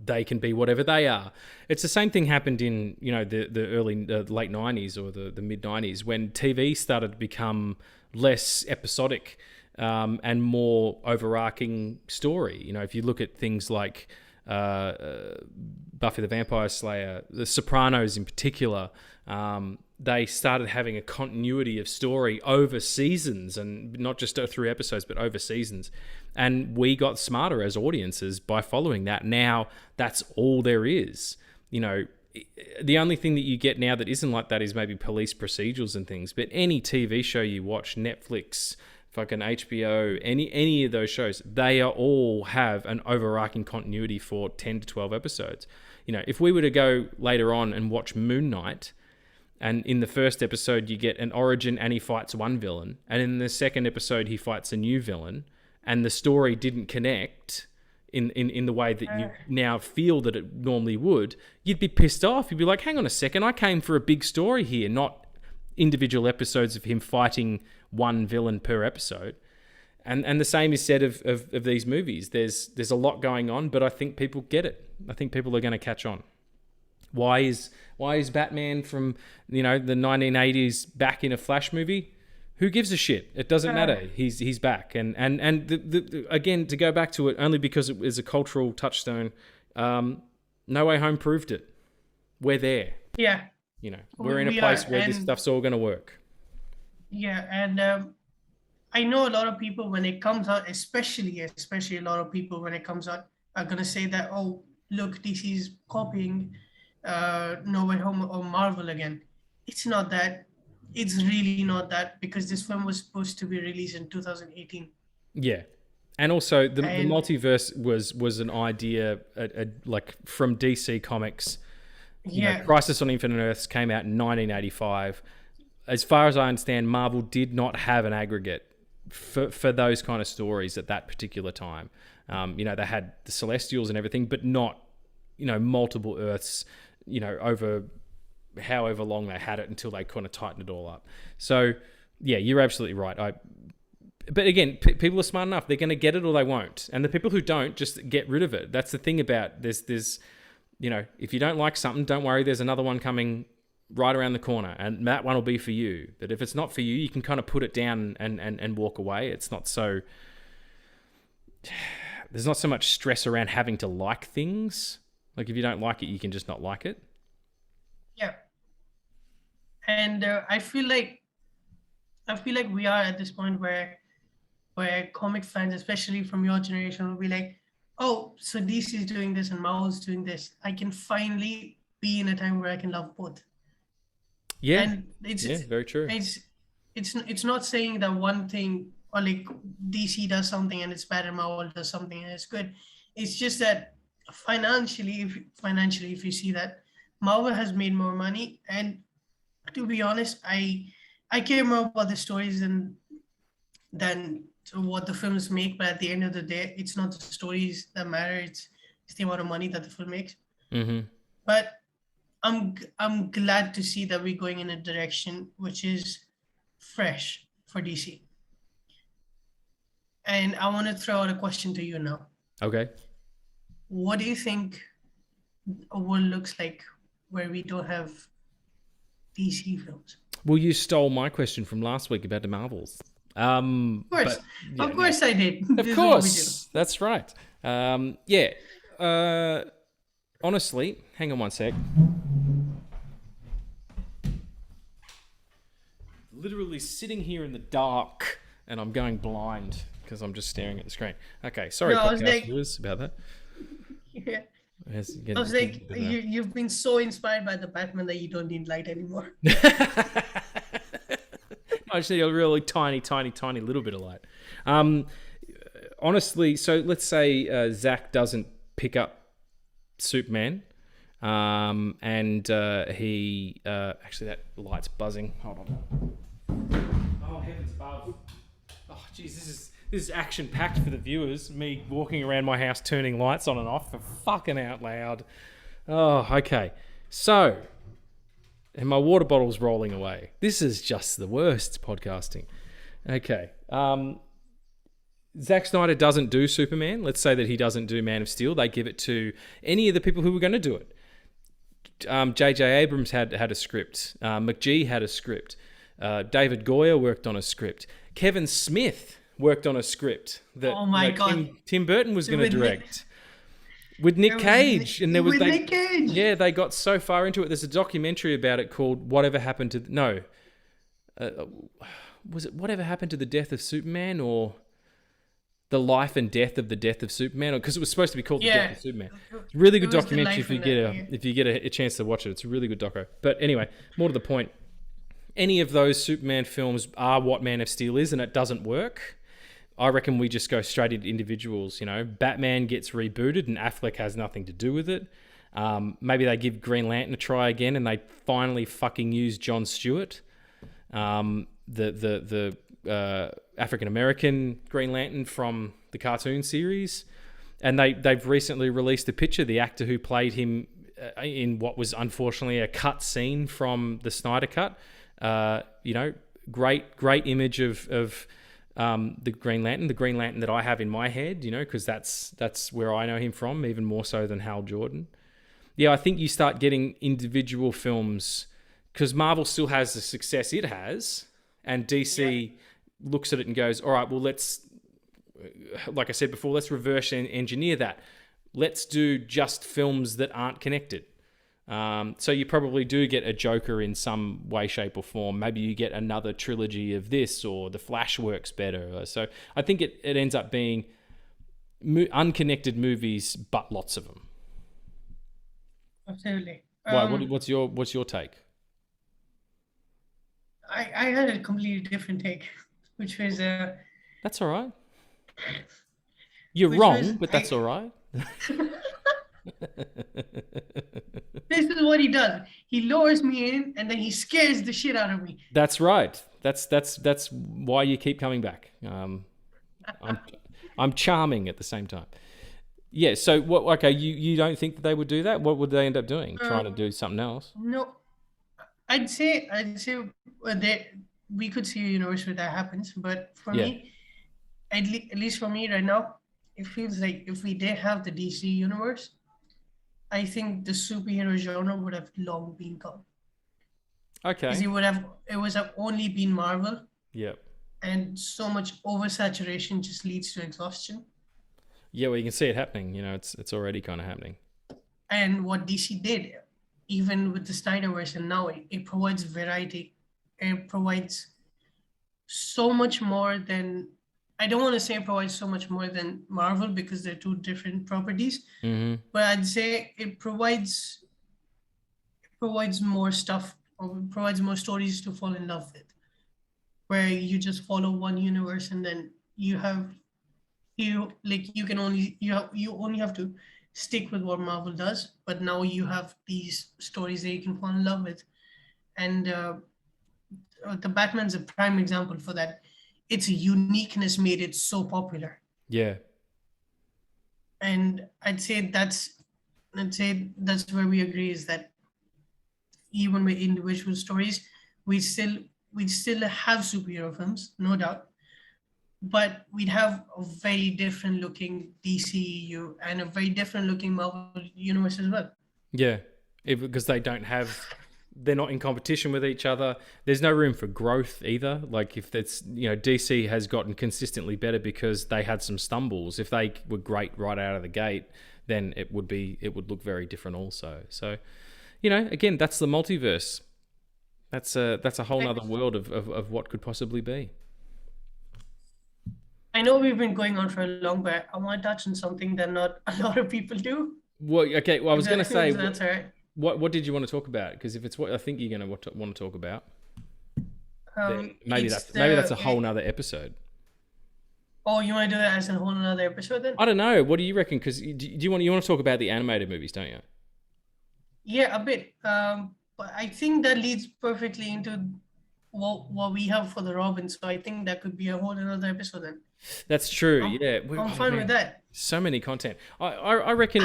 Speaker 1: They can be whatever they are. It's the same thing happened in, the late 90s or the mid 90s, when TV started to become less episodic and more overarching story. If you look at things like Buffy the Vampire Slayer, The Sopranos in particular, they started having a continuity of story over seasons, and not just through episodes, but over seasons. And we got smarter as audiences by following that. Now that's all there is. The only thing that you get now that isn't like that is maybe police procedurals and things. But any TV show you watch, Netflix, fucking HBO, any of those shows, they all have an overarching continuity for 10 to 12 episodes. If we were to go later on and watch Moon Knight, and in the first episode you get an origin and he fights one villain, and in the second episode he fights a new villain, and the story didn't connect in the way that you now feel that it normally would, you'd be pissed off. You'd be like, hang on a second, I came for a big story here, not individual episodes of him fighting one villain per episode. And the same is said of these movies. There's a lot going on, but I think people get it. I think people are going to catch on. Why is Batman from the 1980s back in a Flash movie? Who gives a shit? It doesn't matter. He's back. And again, to go back to it, only because it is a cultural touchstone. No Way Home proved it. We're there.
Speaker 2: Yeah.
Speaker 1: We're in a place where this stuff's all going to work.
Speaker 2: Yeah, and I know a lot of people when it comes out, especially a lot of people when it comes out are gonna say that, oh, look, DC's copying No Way Home or Marvel again. It's not that. It's really not that, because this film was supposed to be released in 2018.
Speaker 1: Yeah, and also the multiverse was an idea like from DC Comics. Crisis on Infinite Earths came out in 1985. As far as I understand, Marvel did not have an aggregate for those kind of stories at that particular time. They had the Celestials and everything, but not, multiple Earths, over however long they had it until they kind of tightened it all up. So, yeah, you're absolutely right. But again, people are smart enough. They're going to get it or they won't. And the people who don't, just get rid of it. That's the thing about this. If you don't like something, don't worry. There's another one coming right around the corner, and that one will be for you. But if it's not for you, you can kind of put it down and walk away. It's not so... There's not so much stress around having to like things. Like, if you don't like it, you can just not like it.
Speaker 2: Yeah. And I feel like we are at this point where comic fans, especially from your generation, will be like, oh, so DC is doing this and Marvel's doing this. I can finally be in a time where I can love both.
Speaker 1: Yeah,
Speaker 2: and it's
Speaker 1: very true.
Speaker 2: It's not saying that one thing, or like DC does something and it's bad and Marvel does something and it's good. It's just that financially, if you see that Marvel has made more money, and to be honest, I care more about the stories than what the films make. But at the end of the day, it's not the stories that matter. It's the amount of money that the film makes.
Speaker 1: Mm-hmm.
Speaker 2: But I'm glad to see that we're going in a direction which is fresh for DC. And I want to throw out a question to you now.
Speaker 1: Okay.
Speaker 2: What do you think a world looks like where we don't have DC films?
Speaker 1: Well, you stole my question from last week about the Marvels.
Speaker 2: Of course I did.
Speaker 1: Of course. That's right. Honestly, hang on one sec. Literally sitting here in the dark, and I'm going blind because I'm just staring at the screen. Okay, sorry, podcast viewers, about that.
Speaker 2: Yeah. I was like, you've been so inspired by the Batman that you don't need light anymore.
Speaker 1: I just need a really tiny little bit of light. Honestly, so let's say Zack doesn't pick up Superman, and he actually, that light's buzzing. Hold on. Oh, heavens above! Oh, geez, this is action packed for the viewers. Me walking around my house turning lights on and off for fucking out loud. Oh, okay. So, and my water bottle's rolling away. This is just the worst podcasting. Okay. Zack Snyder doesn't do Superman. Let's say that he doesn't do Man of Steel. They give it to any of the people who were going to do it. J.J. Abrams had a script. McGee had a script. David Goyer worked on a script. Kevin Smith worked on a script that God. Tim Burton was going to direct. With Nick Cage. And there was Nick Cage. Yeah, they got so far into it. There's a documentary about it called Whatever Happened to... was it Whatever Happened to the Death of Superman, or The Life and Death of the Death of Superman? Because it was supposed to be called The Death of Superman. Really good documentary if you get a chance to watch it. It's a really good doco. But anyway, more to the point. Any of those Superman films are what Man of Steel is, and it doesn't work. I reckon we just go straight into individuals. Batman gets rebooted and Affleck has nothing to do with it. Maybe they give Green Lantern a try again and they finally fucking use Jon Stewart, the African-American Green Lantern from the cartoon series. And they've recently released a picture, the actor who played him in what was unfortunately a cut scene from the Snyder Cut. great image of the Green Lantern that I have in my head, because that's where I know him from, even more so than Hal Jordan. Yeah, I think you start getting individual films, because Marvel still has the success it has, and DC looks at it and goes, all right, well, let's, like I said before, let's reverse engineer that. Let's do just films that aren't connected. So you probably do get a Joker in some way, shape, or form. Maybe you get another trilogy of this, or The Flash works better. So I think it ends up being unconnected movies, but lots of them.
Speaker 2: Absolutely.
Speaker 1: Why? What's your take?
Speaker 2: I had a completely different take, which was
Speaker 1: That's all right. You're wrong, but that's all right.
Speaker 2: This is what he does. He lures me in, and then he scares the shit out of me.
Speaker 1: That's right. That's why you keep coming back. I'm charming at the same time. Yeah. So what? Okay. You don't think that they would do that? What would they end up doing? Trying to do something else?
Speaker 2: No, I'd say we could see a universe where that happens. But for me, at least for me right now, it feels like if we did have the DC universe, I think the superhero genre would have long been gone.
Speaker 1: Okay.
Speaker 2: Because it would have only been Marvel.
Speaker 1: Yep.
Speaker 2: And so much oversaturation just leads to exhaustion.
Speaker 1: Yeah, well, you can see it happening. It's already kind of happening.
Speaker 2: And what DC did, even with the Snyderverse, and now it provides variety. It provides so much more than, I don't want to say it provides so much more than Marvel, because they're two different properties.
Speaker 1: Mm-hmm.
Speaker 2: But I'd say it provides more stuff, or provides more stories to fall in love with, where you just follow one universe, and then you only have to stick with what Marvel does. But now you have these stories that you can fall in love with, and the Batman's a prime example for that. Its uniqueness made it so popular.
Speaker 1: Yeah.
Speaker 2: And I'd say that's where we agree, is that even with individual stories, we still have superhero films, no doubt, but we'd have a very different looking DCEU and a very different looking Marvel universe as well.
Speaker 1: Yeah, because they're not in competition with each other. There's no room for growth either. Like if that's, DC has gotten consistently better because they had some stumbles. If they were great right out of the gate, then it would look very different also. So, again, that's the multiverse. That's a whole other world of what could possibly be.
Speaker 2: I know we've been going on for a long, but I want to touch on something that not a lot of people do.
Speaker 1: Well, okay. Well, I was going to say,
Speaker 2: that's all right.
Speaker 1: What did you want to talk about? Because if it's what I think you're going to want to talk about, maybe that's a whole nother episode.
Speaker 2: Oh, you want to do that as a whole other episode then?
Speaker 1: I don't know. What do you reckon? Because you want to talk about the animated movies, don't you?
Speaker 2: Yeah, a bit. But I think that leads perfectly into what we have for the Robin. So I think that could be a whole another episode then.
Speaker 1: That's true.
Speaker 2: I'm fine with that.
Speaker 1: So many content. I reckon.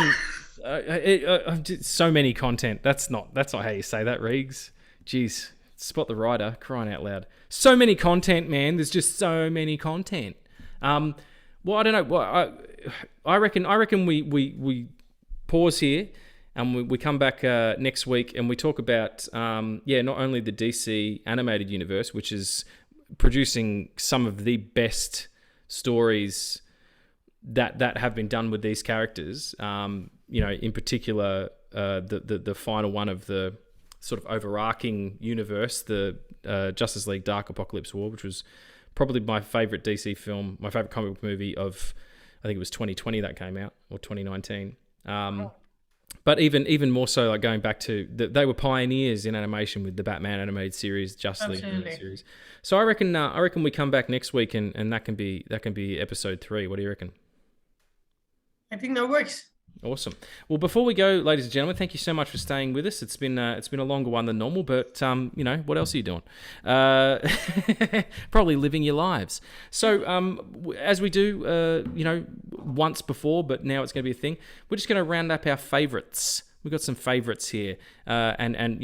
Speaker 1: So many content. That's not how you say that, Regs. Jeez, spot the writer, crying out loud. So many content, man. There's just so many content. Well, I don't know. Well, I reckon we pause here and we come back next week and we talk about not only the DC animated universe, which is producing some of the best stories that have been done with these characters. In particular, the final one of the sort of overarching universe, the Justice League Dark Apocalypse War, which was probably my favorite DC film, my favorite comic book movie of, I think it was 2020 that came out, or 2019. But even more so, like going back to they were pioneers in animation with the Batman animated series, Justice League animated series. So I reckon we come back next week and that can be episode 3. What do you reckon?
Speaker 2: I think that works.
Speaker 1: Awesome. Well, before we go, ladies and gentlemen, thank you so much for staying with us. It's been a longer one than normal, but what else are you doing? Probably living your lives. So as we do, once before, but now it's going to be a thing. We're just going to round up our favorites. We've got some favorites here, and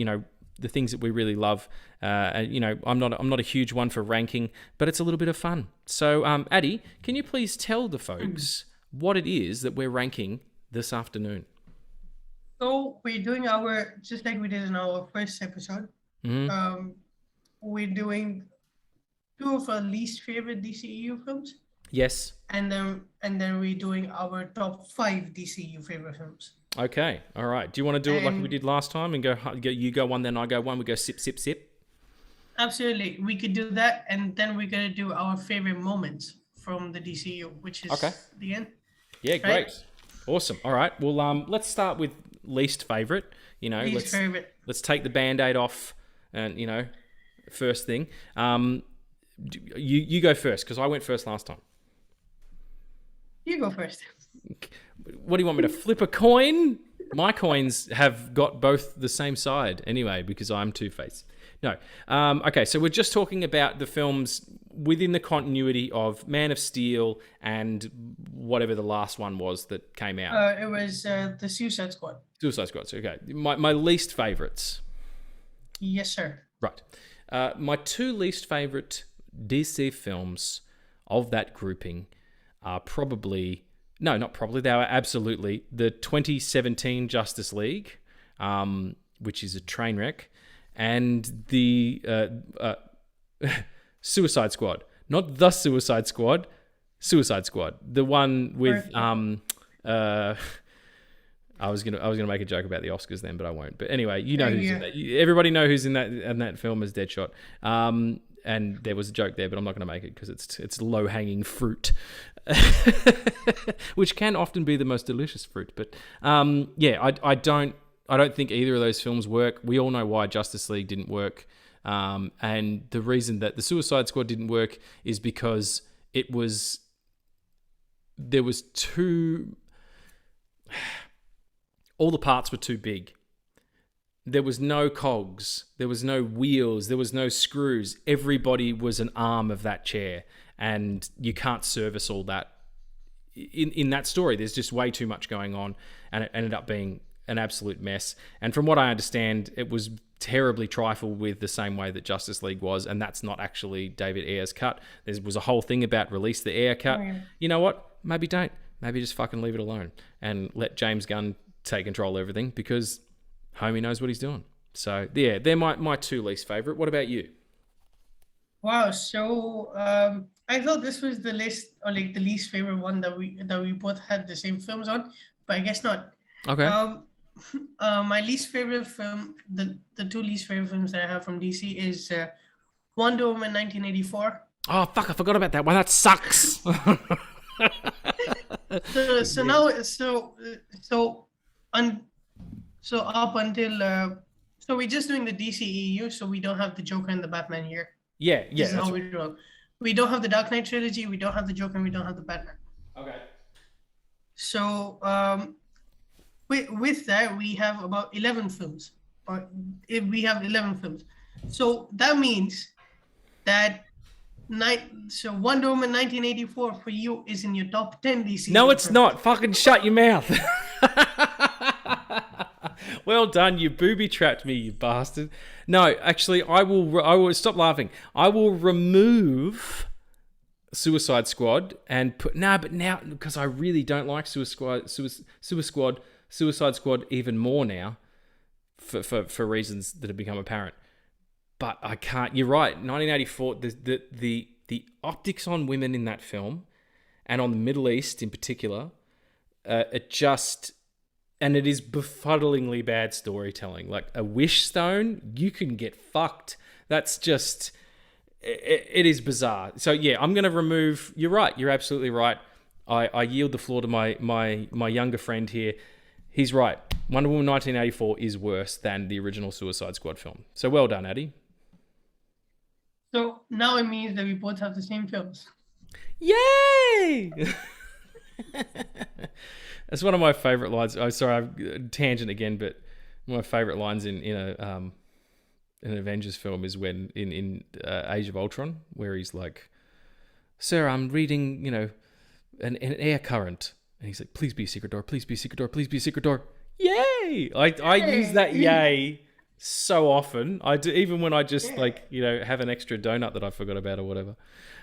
Speaker 1: the things that we really love. And, I'm not a huge one for ranking, but it's a little bit of fun. So, Addie, can you please tell the folks what it is that we're ranking this afternoon?
Speaker 2: So we're doing just like we did in our first episode. We're doing 2 of our least favorite DCEU films.
Speaker 1: Yes.
Speaker 2: And then we're doing our top 5 DCEU favorite films.
Speaker 1: Okay. All right. Do you want to do it like we did last time and go? You go one, then I go one. We go sip, sip, sip.
Speaker 2: Absolutely, we could do that, and then we're gonna do our favorite moments from the DCU, which is the end.
Speaker 1: Yeah, great, right? Awesome. All right, well, let's start with least favorite.
Speaker 2: Favorite.
Speaker 1: Let's take the Band-Aid off, and first thing, you go first because I went first last time.
Speaker 2: You go first.
Speaker 1: What do you want me to flip a coin? My coins have got both the same side anyway because I'm Two-Face. No. Okay, so we're just talking about the films within the continuity of Man of Steel and whatever the last one was that came out.
Speaker 2: It was the Suicide Squad.
Speaker 1: Suicide Squad, okay. My least favourites.
Speaker 2: Yes, sir.
Speaker 1: Right. My 2 least favourite DC films of that grouping are probably... No, not probably. They are absolutely the 2017 Justice League, which is a train wreck, and the Suicide Squad. Not the Suicide Squad, Suicide Squad. The one with I was gonna make a joke about the Oscars then, but I won't. But anyway, who's in that. Everybody know who's in that film as Deadshot. And there was a joke there, but I'm not going to make it because it's low-hanging fruit, which can often be the most delicious fruit. But I don't think either of those films work. We all know why Justice League didn't work, and the reason that the Suicide Squad didn't work is because there was all the parts were too big. There was no cogs, there was no wheels, there was no screws. Everybody was an arm of that chair, and you can't service all that in that story. There's just way too much going on, and it ended up being an absolute mess. And from what I understand, it was terribly trifled with the same way that Justice League was, and that's not actually David Ayer's cut. There was a whole thing about release the Ayer cut. You know what? Maybe don't. Maybe just fucking leave it alone and let James Gunn take control of everything because... homie knows what he's doing. So, yeah, they're my 2 least favourite. What about you?
Speaker 2: Wow, so I thought this was the list, or like the least favourite one that we both had the same films on, but I guess not.
Speaker 1: Okay.
Speaker 2: My least favourite film, the 2 least favourite films that I have from DC is Wonder Woman 1984.
Speaker 1: Oh, fuck, I forgot about that one. That sucks.
Speaker 2: So up until so we're just doing the DCEU, so we don't have the Joker and the Batman here.
Speaker 1: Yeah.
Speaker 2: This is how we do it. We don't have the Dark Knight trilogy, we don't have the Joker, and we don't have the Batman.
Speaker 1: Okay.
Speaker 2: So with that, we have about 11 films. Or if we have 11 films. So that means that Wonder Woman 1984 for you is in your top 10 DC.
Speaker 1: No, it's not. Fucking shut your mouth. Well done, you booby-trapped me, you bastard. No, actually, I will stop laughing. I will remove Suicide Squad and put... No, but now, because I really don't like Suicide Squad even more now, for reasons that have become apparent. But I can't... You're right, 1984, the optics on women in that film, and on the Middle East in particular, it just... And it is befuddlingly bad storytelling. Like a wish stone, you can get fucked. That's just, it is bizarre. So yeah, I'm going to remove, you're right. You're absolutely right. I yield the floor to my younger friend here. He's right. Wonder Woman 1984 is worse than the original Suicide Squad film. So well done, Addie.
Speaker 2: So now it means that we both have the same films.
Speaker 1: Yay! That's one of my favorite lines. Oh, sorry, I've tangent again, but one of my favorite lines in an Avengers film is when in Age of Ultron, where he's like, "Sir, I'm reading, an air current," and he's like, "Please be a secret door. Please be a secret door. Please be a secret door." Yay! I use that yay so often. I do, even when I just have an extra donut that I forgot about or whatever.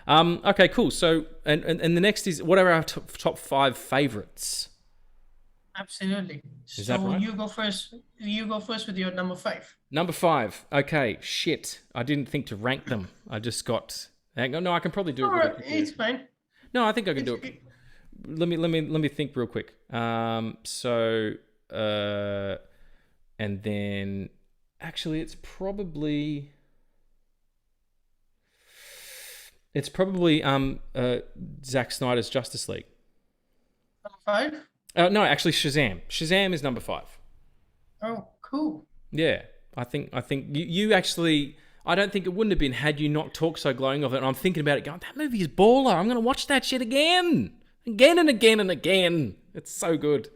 Speaker 1: Okay, cool. So, and the next is, what are our top 5 favorites?
Speaker 2: Absolutely.
Speaker 1: Is that right?
Speaker 2: You go first. You go first with your number 5.
Speaker 1: Number 5. Okay, shit. I didn't think to rank them. I just got. Hang on, no, I can probably do it.
Speaker 2: All right, it's fine.
Speaker 1: No, I think I can do it. Let me think real quick. And then actually, it's probably Zack Snyder's Justice League.
Speaker 2: Number 5.
Speaker 1: No, actually, Shazam. Shazam is number 5.
Speaker 2: Oh, cool.
Speaker 1: Yeah, I think you actually. I don't think it wouldn't have been had you not talked so glowing of it. And I'm thinking about it, going, that movie is baller. I'm going to watch that shit again and again and again. It's so good.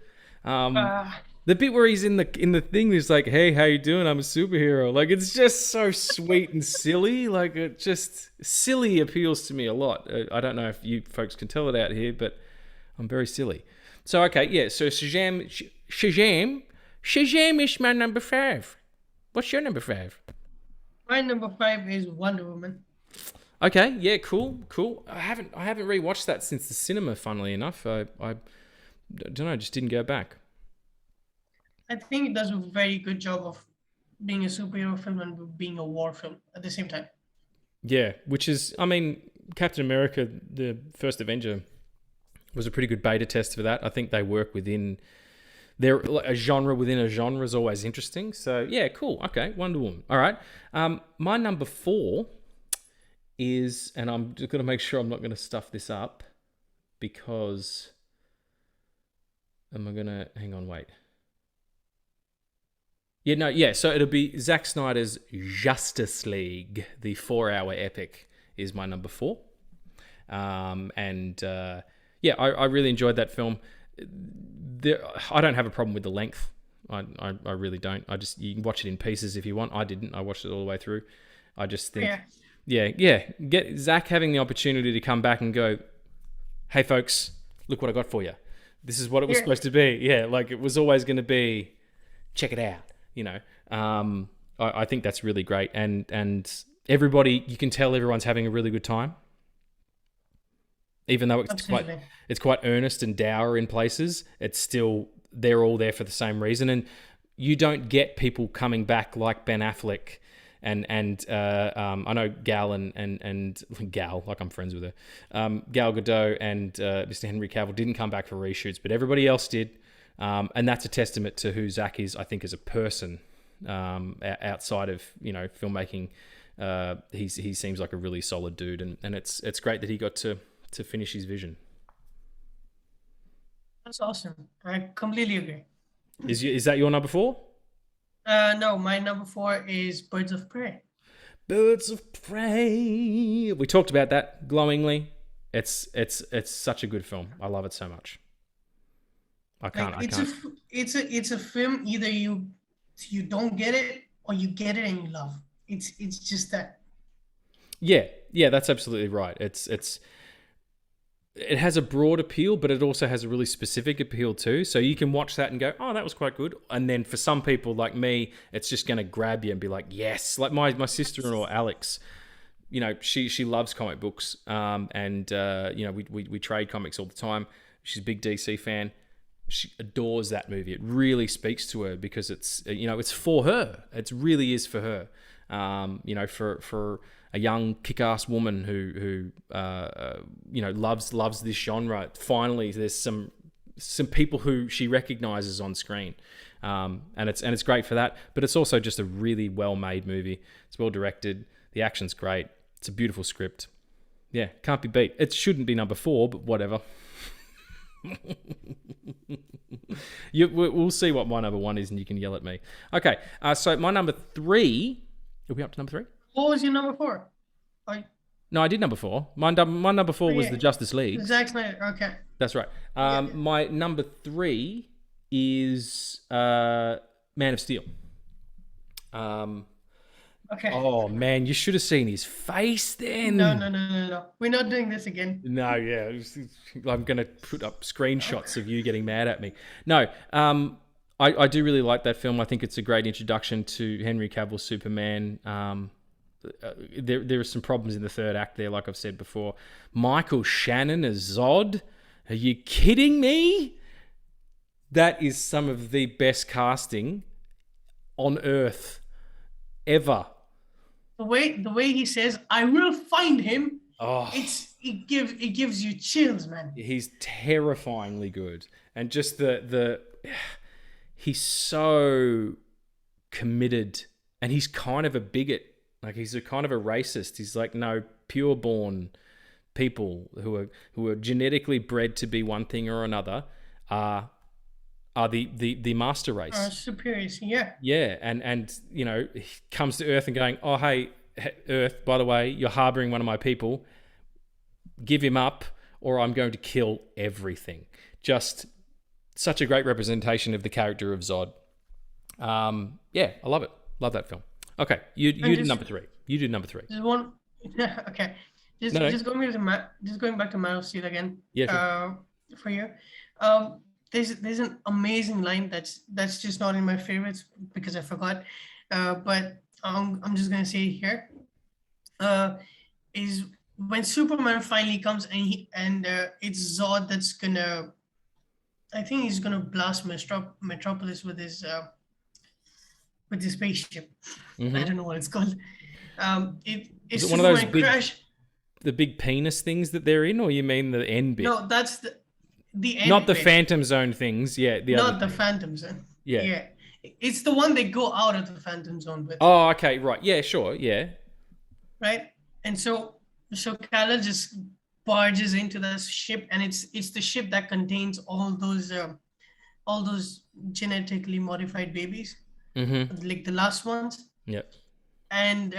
Speaker 1: The bit where he's in the thing, he's like, "Hey, how you doing? I'm a superhero." Like, it's just so sweet and silly. Like, it just silly appeals to me a lot. I don't know if you folks can tell it out here, but I'm very silly. So okay, yeah. So Shazam is my number 5. What's your number 5?
Speaker 2: My number 5 is Wonder Woman.
Speaker 1: Okay, yeah, cool. I haven't rewatched that since the cinema. Funnily enough, I don't know, just didn't go back.
Speaker 2: I think it does a very good job of being a superhero film and being a war film at the same time.
Speaker 1: Yeah, which is, I mean, Captain America, the first Avenger, was a pretty good beta test for that. I think they work within a genre within a genre is always interesting. So yeah, cool. Okay, Wonder Woman. All right. My number 4 is, and I'm just going to make sure I'm not going to stuff this up, because hang on, wait. So it'll be Zack Snyder's Justice League, the 4-hour epic, is my number 4. I really enjoyed that film. I don't have a problem with the length. I really don't. You can watch it in pieces if you want. I didn't. I watched it all the way through. I just think, get Zack having the opportunity to come back and go, "Hey folks, look what I got for you. This is what it was supposed to be." Yeah, like it was always going to be. Check it out. I think that's really great, and everybody, you can tell everyone's having a really good time, even though it's quite earnest and dour in places. It's still, they're all there for the same reason, and you don't get people coming back like Ben Affleck and I know Gal and Gal, like I'm friends with her, Gal Gadot and Mr. Henry Cavill didn't come back for reshoots, but everybody else did. And that's a testament to who Zack is, I think, as a person, outside of, filmmaking. He seems like a really solid dude, and it's great that he got to finish his vision.
Speaker 2: That's awesome. I completely agree.
Speaker 1: Is that your number 4?
Speaker 2: No, my number 4 is Birds of Prey.
Speaker 1: Birds of Prey. We talked about that glowingly. It's such a good film. I love it so much.
Speaker 2: It's a film, either you don't get it or you get it and you love. It's just that.
Speaker 1: Yeah, that's absolutely right. It has a broad appeal, but it also has a really specific appeal too. So you can watch that and go, "Oh, that was quite good." And then for some people like me, it's just going to grab you and be like, "Yes!" Like my sister-in-law Alex, she loves comic books, we trade comics all the time. She's a big DC fan. She adores that movie. It really speaks to her because it's for her. It really is for her. For a young kick-ass woman who loves this genre. Finally, there's some people who she recognizes on screen, and it's great for that. But it's also just a really well-made movie. It's well directed. The action's great. It's a beautiful script. Yeah, can't be beat. It shouldn't be number 4, but whatever. We'll see what my number 1 is, and you can yell at me. Okay, so my number 3. Are we up to number 3?
Speaker 2: What was your number 4?
Speaker 1: No, I did number 4. My number 4 was the Justice League.
Speaker 2: Zack Snyder. Okay,
Speaker 1: that's right. My number 3 is Man of Steel.
Speaker 2: Okay.
Speaker 1: Oh man, you should have seen his face then.
Speaker 2: No. We're not doing this again.
Speaker 1: No, yeah. I'm going to put up screenshots of you getting mad at me. No, I do really like that film. I think it's a great introduction to Henry Cavill's Superman. There are some problems in the third act there, like I've said before. Michael Shannon as Zod? Are you kidding me? That is some of the best casting on earth ever.
Speaker 2: The way he says, "I will find him."
Speaker 1: Oh,
Speaker 2: it gives you chills, man.
Speaker 1: He's terrifyingly good, and just he's so committed, and he's kind of a bigot. Like, he's a kind of a racist. He's like, no, pure born people who are genetically bred to be one thing or another are the master race.
Speaker 2: Superiors, yeah.
Speaker 1: Yeah, and you know, he comes to Earth and going, oh, hey, Earth, by the way, you're harboring one of my people. Give him up, or I'm going to kill everything. Just such a great representation of the character of Zod. Yeah, I love it. Love that film. Okay, you did number 3. You did number 3.
Speaker 2: Just one. Okay. Just going back to Man of Steel again.
Speaker 1: Yeah, sure.
Speaker 2: For you. There's an amazing line that's just not in my favorites because I forgot. But I'm just gonna say it here. Is when Superman finally comes and it's Zod that's gonna. I think he's gonna blast Metropolis with his spaceship.
Speaker 1: Mm-hmm.
Speaker 2: I don't know what it's called. It's
Speaker 1: Is it one of those
Speaker 2: the
Speaker 1: big penis things that they're in, or you mean the end bit?
Speaker 2: No, that's the end.
Speaker 1: Not the
Speaker 2: bit.
Speaker 1: Phantom Zone things. Yeah,
Speaker 2: not the Phantom Zone. Yeah, it's the one they go out of the Phantom Zone with.
Speaker 1: Oh, okay, right. Yeah, sure. Yeah.
Speaker 2: Right, and so Kal-El just barges into the ship, and it's the ship that contains all those genetically modified babies, like the last ones.
Speaker 1: Yep.
Speaker 2: And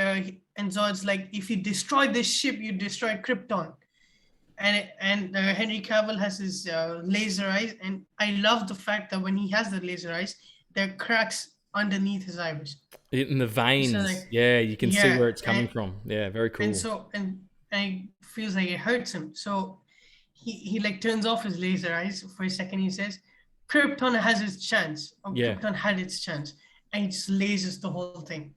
Speaker 2: Zod's like, if you destroy this ship, you destroy Krypton. And Henry Cavill has his laser eyes, and I love the fact that when he has the laser eyes, there are cracks underneath his eyes.
Speaker 1: In the veins, so like, you can see where it's coming from. Yeah, very cool.
Speaker 2: And so and it feels like it hurts him. So he like turns off his laser eyes for a second. He says, "Krypton has its chance." Or Krypton had its chance, and he just lasers the whole thing.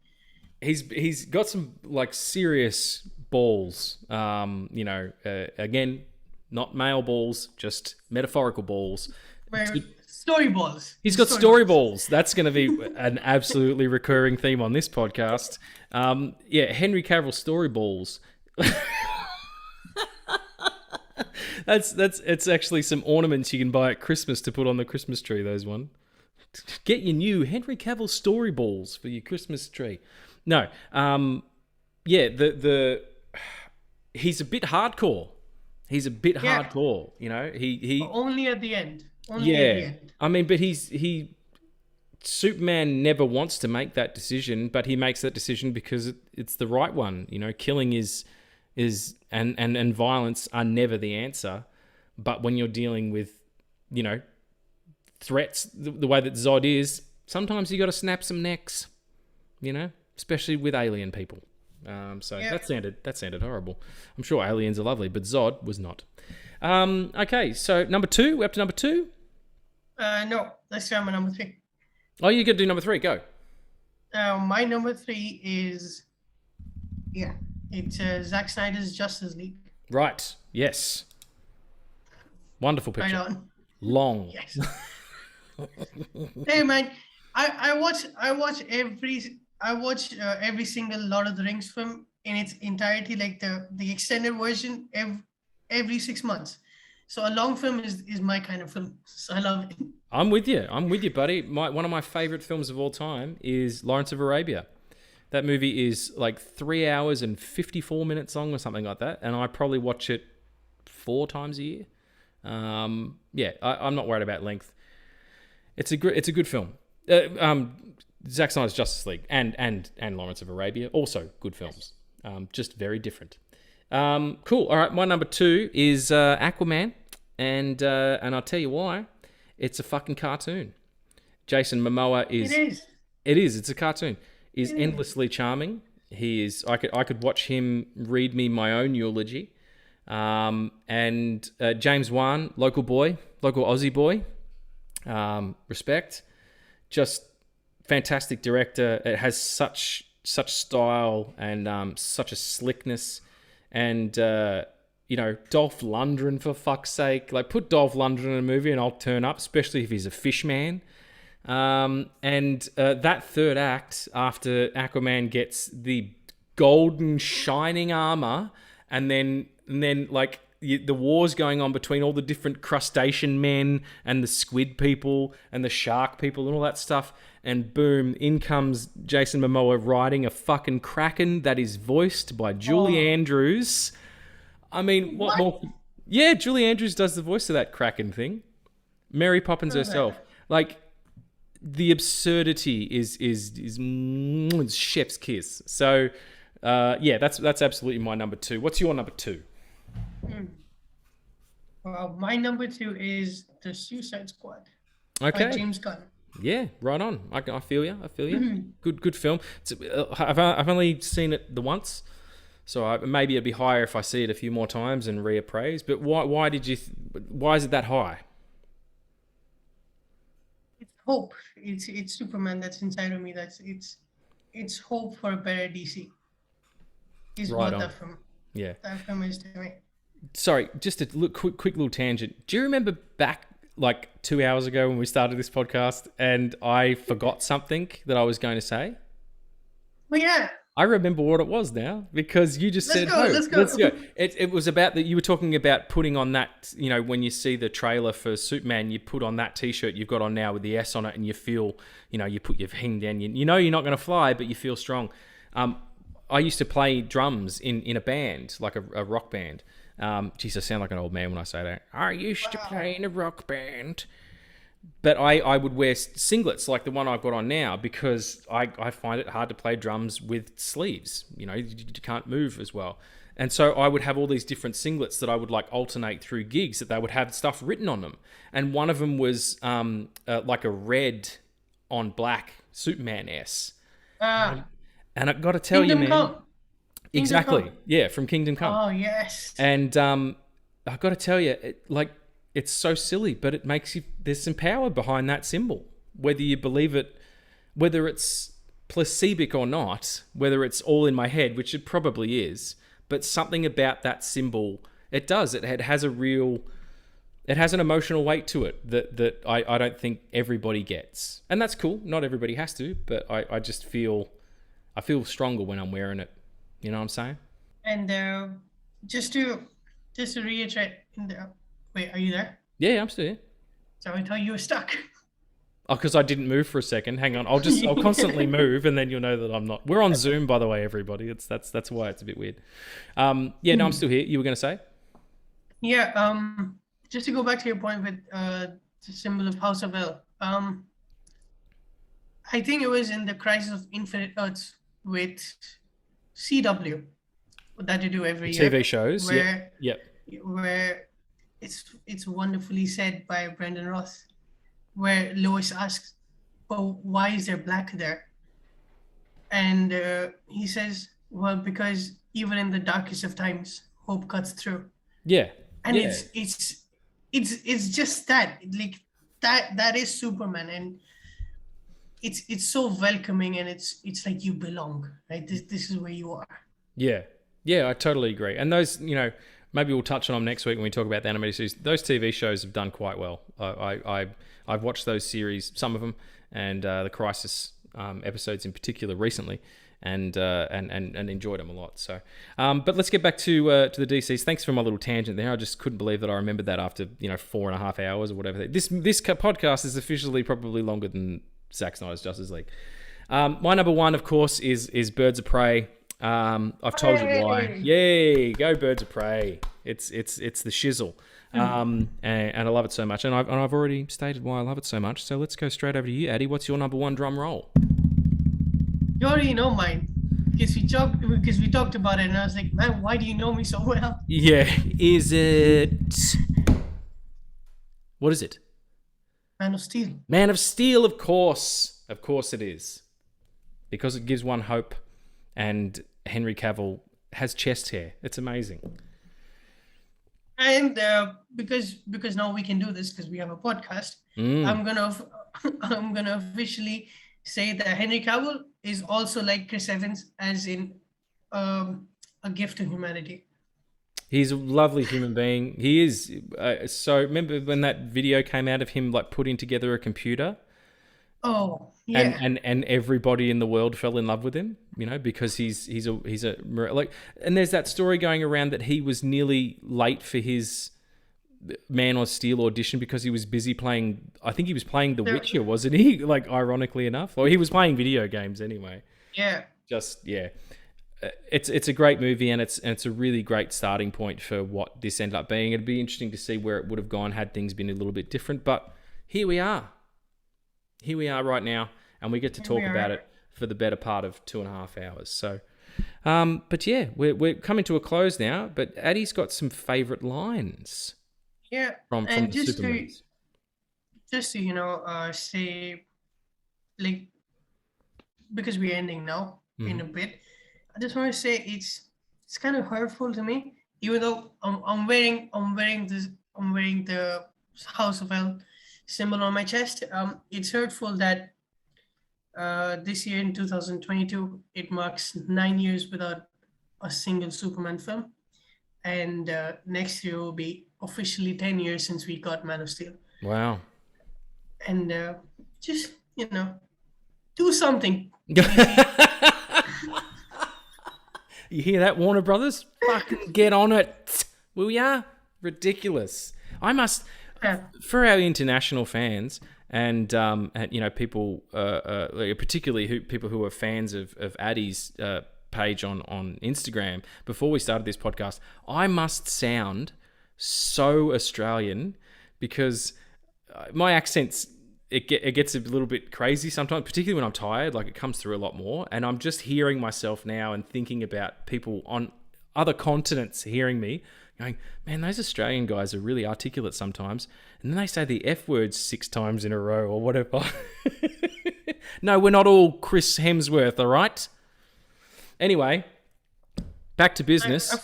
Speaker 1: He's got some like serious balls. Again, not male balls, just metaphorical balls.
Speaker 2: Story balls.
Speaker 1: He's got story balls. That's going to be an absolutely recurring theme on this podcast. Henry Cavill story balls. It's actually some ornaments you can buy at Christmas to put on the Christmas tree. Those one. Get your new Henry Cavill story balls for your Christmas tree. No, he's a bit hardcore. He's a bit hardcore. You know, he
Speaker 2: only at the end.
Speaker 1: I mean, but Superman never wants to make that decision, but he makes that decision because it's the right one. You know, killing is and violence are never the answer. But when you're dealing with, you know, threats the way that Zod is, sometimes you got to snap some necks. You know, especially with alien people. That sounded horrible. I'm sure aliens are lovely, but Zod was not. Okay, so number 2. We're up to number 2.
Speaker 2: No, let's try my number 3.
Speaker 1: Oh, you could do number 3. Go.
Speaker 2: My number 3 is, it's Zack Snyder's Justice League.
Speaker 1: Right. Yes. Wonderful picture.
Speaker 2: Right on.
Speaker 1: Long.
Speaker 2: Yes. Hey man, I watch every single Lord of the Rings film in its entirety, like the extended version every 6 months. So a long film is my kind of film. So I love it.
Speaker 1: I'm with you, buddy. One of my favorite films of all time is Lawrence of Arabia. That movie is like 3 hours and 54 minutes long or something like that, and I probably watch it 4 times a year. I'm not worried about length. It's a good film. Zack Snyder's Justice League and Lawrence of Arabia, also good films, just very different. Cool. All right, my number 2 is Aquaman, and I'll tell you why. It's a fucking cartoon. Jason Momoa is. It is. It's a cartoon. Is endlessly charming. He is. I could watch him read me my own eulogy. And James Wan, local Aussie boy. Respect. just fantastic director. It has such style and such a slickness, and Dolph Lundgren, for fuck's sake, like put Dolph Lundgren in a movie and I'll turn up, especially if he's a fish man. And that third act, after Aquaman gets the golden shining armor, and then like the war's going on between all the different crustacean men and the squid people and the shark people and all that stuff, and boom, in comes Jason Momoa riding a fucking kraken that is voiced by Julie Andrews. I mean, what more? Yeah, Julie Andrews does the voice of that kraken thing. Mary Poppins herself. Like, the absurdity is chef's kiss. So, that's absolutely my number 2. What's your number 2?
Speaker 2: Well, my number 2 is The Suicide Squad.
Speaker 1: Okay.
Speaker 2: By James Gunn.
Speaker 1: Yeah, right on. I feel you. Good film. I've only seen it the once, so maybe it'd be higher if I see it a few more times and reappraise. But why is it that high?
Speaker 2: It's hope. It's Superman that's inside of me. It's hope for a better DC. Is
Speaker 1: right
Speaker 2: what
Speaker 1: on.
Speaker 2: that film.
Speaker 1: Yeah.
Speaker 2: That film is to me.
Speaker 1: Sorry, just a quick little tangent. Do you remember back like 2 hours ago when we started this podcast and I forgot something that I was going to say?
Speaker 2: Well, yeah.
Speaker 1: I remember what it was now because you just said,
Speaker 2: Let's go.
Speaker 1: It was about that. You were talking about putting on that, when you see the trailer for Superman, you put on that t-shirt you've got on now with the S on it and you feel, you put your hang down. You know you're not going to fly, but you feel strong. I used to play drums in a band, like a rock band. Geez, I sound like an old man when I say that. I used to play in a rock band. But I would wear singlets like the one I've got on now because I find it hard to play drums with sleeves. You can't move as well. And so I would have all these different singlets that I would like alternate through gigs that they would have stuff written on them. And one of them was like a red on black Superman S. And I've got to tell
Speaker 2: Kingdom
Speaker 1: you, man.
Speaker 2: Come.
Speaker 1: Exactly.
Speaker 2: Kingdom Come.
Speaker 1: Yeah, from Kingdom Come.
Speaker 2: Oh, yes.
Speaker 1: And I've got to tell you, it's so silly, but it makes you, there's some power behind that symbol. Whether you believe it, whether it's placebic or not, whether it's all in my head, which it probably is, but something about that symbol, it does. It has an emotional weight to it that I don't think everybody gets. And that's cool. Not everybody has to, but I just feel stronger when I'm wearing it. You know what I'm saying?
Speaker 2: And just to reiterate, wait, are you there?
Speaker 1: Yeah, I'm still here.
Speaker 2: So I thought you were stuck.
Speaker 1: Oh, because I didn't move for a second. Hang on, I'll constantly move, and then you'll know that I'm not. We're on Zoom, by the way, everybody. That's why it's a bit weird. No, I'm still here. You were going to say?
Speaker 2: Yeah. Just to go back to your point with the symbol of House of L. I think it was in the Crisis of Infinite Earths with CW that you do every year.
Speaker 1: TV shows.
Speaker 2: Where it's wonderfully said by Brendan Roth, where Lois asks, "Oh, why is there black there?" And he says, "Well, because even in the darkest of times, hope cuts through."
Speaker 1: Yeah.
Speaker 2: And it's just that, like that is Superman, and it's so welcoming, and it's like you belong, right? This is where you are.
Speaker 1: Yeah, I totally agree. And those, maybe we'll touch on them next week when we talk about the animated series. Those TV shows have done quite well. I've watched those series, some of them, and the Crisis episodes in particular recently, and enjoyed them a lot. So, but let's get back to the DCs. Thanks for my little tangent there. I just couldn't believe that I remembered that after 4.5 hours or whatever. This podcast is officially probably longer than Zack Snyder's Justice League. My number 1, of course, is Birds of Prey. I've told you why. Yay, go Birds of Prey. It's the shizzle. And I love it so much. And I've already stated why I love it so much. So let's go straight over to you, Addie. What's your number 1 drum roll?
Speaker 2: You already know mine. Because we talked about it, and I was like, man, why do you know me so well?
Speaker 1: Yeah. Is it... What is it?
Speaker 2: Man of Steel.
Speaker 1: Man of Steel, of course. Of course it is. Because it gives one hope. And Henry Cavill has chest hair. It's amazing. And
Speaker 2: because now we can do this because we have a podcast, I'm I'm gonna officially say that Henry Cavill is also like Chris Evans, as in a gift to humanity.
Speaker 1: He's a lovely human being. He is. So remember when that video came out of him like putting together a computer?
Speaker 2: Oh, yeah.
Speaker 1: And everybody in the world fell in love with him, because he's a like. And there's that story going around that he was nearly late for his Man of Steel audition because he was busy playing. I think he was playing The Witcher, wasn't he? Like, ironically enough, or he was playing video games anyway.
Speaker 2: Yeah.
Speaker 1: It's a great movie, and it's a really great starting point for what this ended up being. It'd be interesting to see where it would have gone had things been a little bit different. But here we are. Here we are right now, and we get to talk about it for the better part of 2.5 hours. So, but yeah, we're coming to a close now. But Addie's got some favourite lines.
Speaker 2: Yeah,
Speaker 1: from
Speaker 2: and
Speaker 1: the Supermans.
Speaker 2: Just to say, like, because we're ending now in a bit, I just want to say it's kind of hurtful to me, even though I'm wearing the House of L symbol on my chest. It's hurtful that this year in 2022 it marks 9 years without a single Superman film, and next year will be officially 10 years since we got Man of Steel.
Speaker 1: Wow.
Speaker 2: And just, do something.
Speaker 1: You hear that, Warner Brothers? Fucking get on it, will ya? Ridiculous. I must, for our international fans and people, particularly people who are fans of Addie's page on Instagram, before we started this podcast, I must sound so Australian because my accent's it gets a little bit crazy sometimes, particularly when I'm tired. Like, it comes through a lot more, and I'm just hearing myself now and thinking about people on other continents hearing me going, man, those Australian guys are really articulate sometimes, and then they say the F word 6 times in a row or whatever. No, we're not all Chris Hemsworth, all right? Anyway, back to business.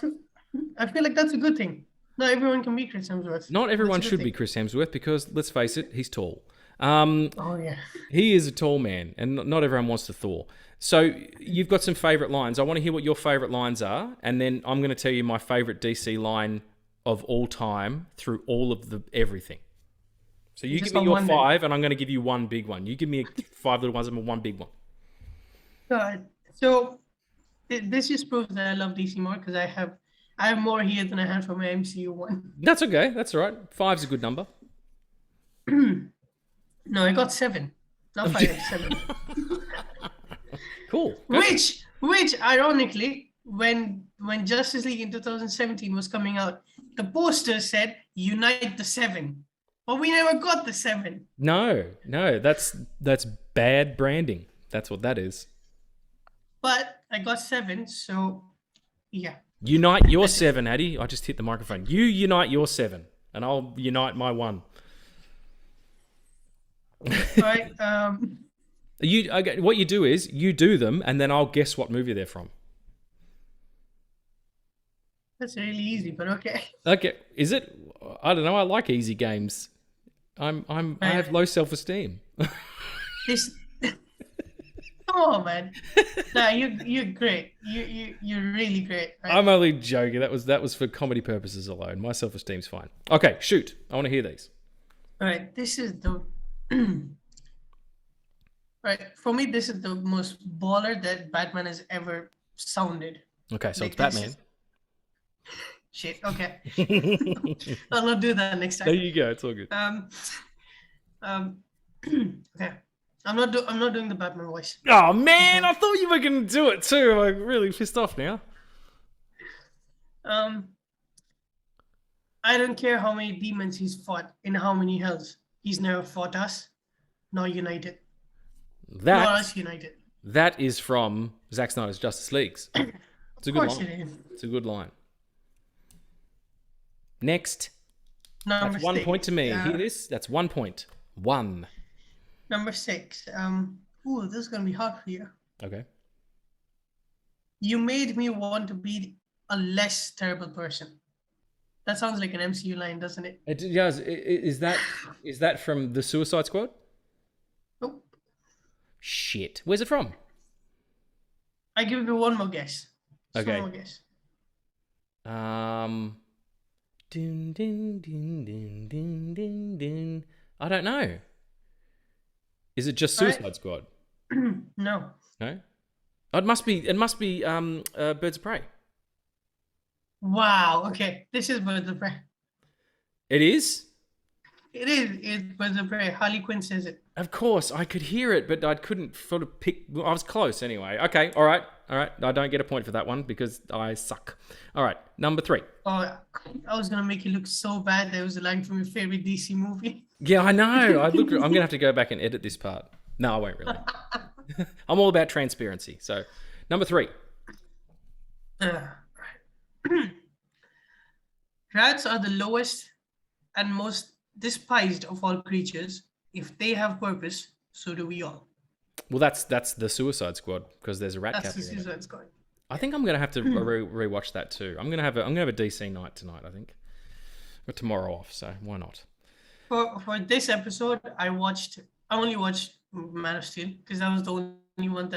Speaker 2: I feel like that's a good thing. Not everyone can be Chris Hemsworth.
Speaker 1: Not everyone should be Chris Hemsworth because, let's face it, he's tall.
Speaker 2: Oh, yeah.
Speaker 1: He is a tall man, and not everyone wants to Thor. So you've got some favourite lines. I want to hear what your favourite lines are, and then I'm going to tell you my favourite DC line of all time through all of everything. So you give me your 5, and I'm going to give you one big one. You give me 5 little ones and one big one.
Speaker 2: So this just proves that I love DC more because I have more here than I had for my MCU one.
Speaker 1: That's okay. That's all right. 5's a good number.
Speaker 2: No, I got 7. Not 5, 7.
Speaker 1: Cool.
Speaker 2: Which ironically, when Justice League in 2017 was coming out, the poster said "Unite the 7," but we never got the 7.
Speaker 1: No, that's bad branding. That's what that is.
Speaker 2: But I got 7, so yeah.
Speaker 1: Unite your 7, Addie. I just hit the microphone. You unite your 7, and I'll unite my 1.
Speaker 2: Right.
Speaker 1: What you do is you do them, and then I'll guess what movie they're from.
Speaker 2: That's really easy, but okay.
Speaker 1: Okay, is it? I don't know. I like easy games. I have low self-esteem.
Speaker 2: Come on, man. No, you're great. You're really great. Right?
Speaker 1: I'm only joking. That was for comedy purposes alone. My self-esteem's fine. Okay, shoot. I want to hear these.
Speaker 2: All right. This is the. Right. For me, this is the most baller that Batman has ever sounded.
Speaker 1: Okay, so like, it's Batman.
Speaker 2: Shit. Okay. I'll not do that next time.
Speaker 1: There you go. It's all good.
Speaker 2: Okay. I'm not doing the Batman voice.
Speaker 1: Oh man, I thought you were gonna do it too. I'm really pissed off now.
Speaker 2: I don't care how many demons he's fought in how many hells. He's never fought us, nor united. Nor us united.
Speaker 1: That is from Zack Snyder's Justice Leagues. It's a good line. It is. It's a good line. Next.
Speaker 2: Number
Speaker 1: That's 1 point to me. Hear this? That's 1 point. 1.
Speaker 2: Number 6. This is gonna be hard for you.
Speaker 1: Okay.
Speaker 2: You made me want to be a less terrible person. That sounds like an MCU line, doesn't it?
Speaker 1: It does. Is that from the Suicide Squad? Shit. Where's it from?
Speaker 2: I give you one more guess. Just
Speaker 1: Okay.
Speaker 2: one more guess.
Speaker 1: Dun, dun, dun, dun, dun, dun, dun. I don't know. Is it just Suicide Squad?
Speaker 2: No.
Speaker 1: No. Oh, it must be. Birds of Prey.
Speaker 2: Wow. Okay. This is Birds of Prey.
Speaker 1: It is.
Speaker 2: It is. It's Birds of Prey. Harley Quinn says it.
Speaker 1: Of course, I could hear it, but I couldn't sort of pick. I was close anyway. Okay. All right. I don't get a point for that one because I suck. All right. Number 3.
Speaker 2: Oh, I was gonna make you look so bad. There was a line from your favorite DC movie.
Speaker 1: Yeah, I know. I'm gonna have to go back and edit this part. No, I won't really. I'm all about transparency. So, number 3.
Speaker 2: Rats are the lowest and most despised of all creatures. If they have purpose, so do we all.
Speaker 1: Well, that's the Suicide Squad because there's a rat
Speaker 2: That's
Speaker 1: cafe.
Speaker 2: the Suicide Squad.
Speaker 1: I think I'm gonna have to rewatch that too. I'm gonna have a DC night tonight. I think, but tomorrow off. So why not?
Speaker 2: For this episode, I only watched Man of Steel because that was the only one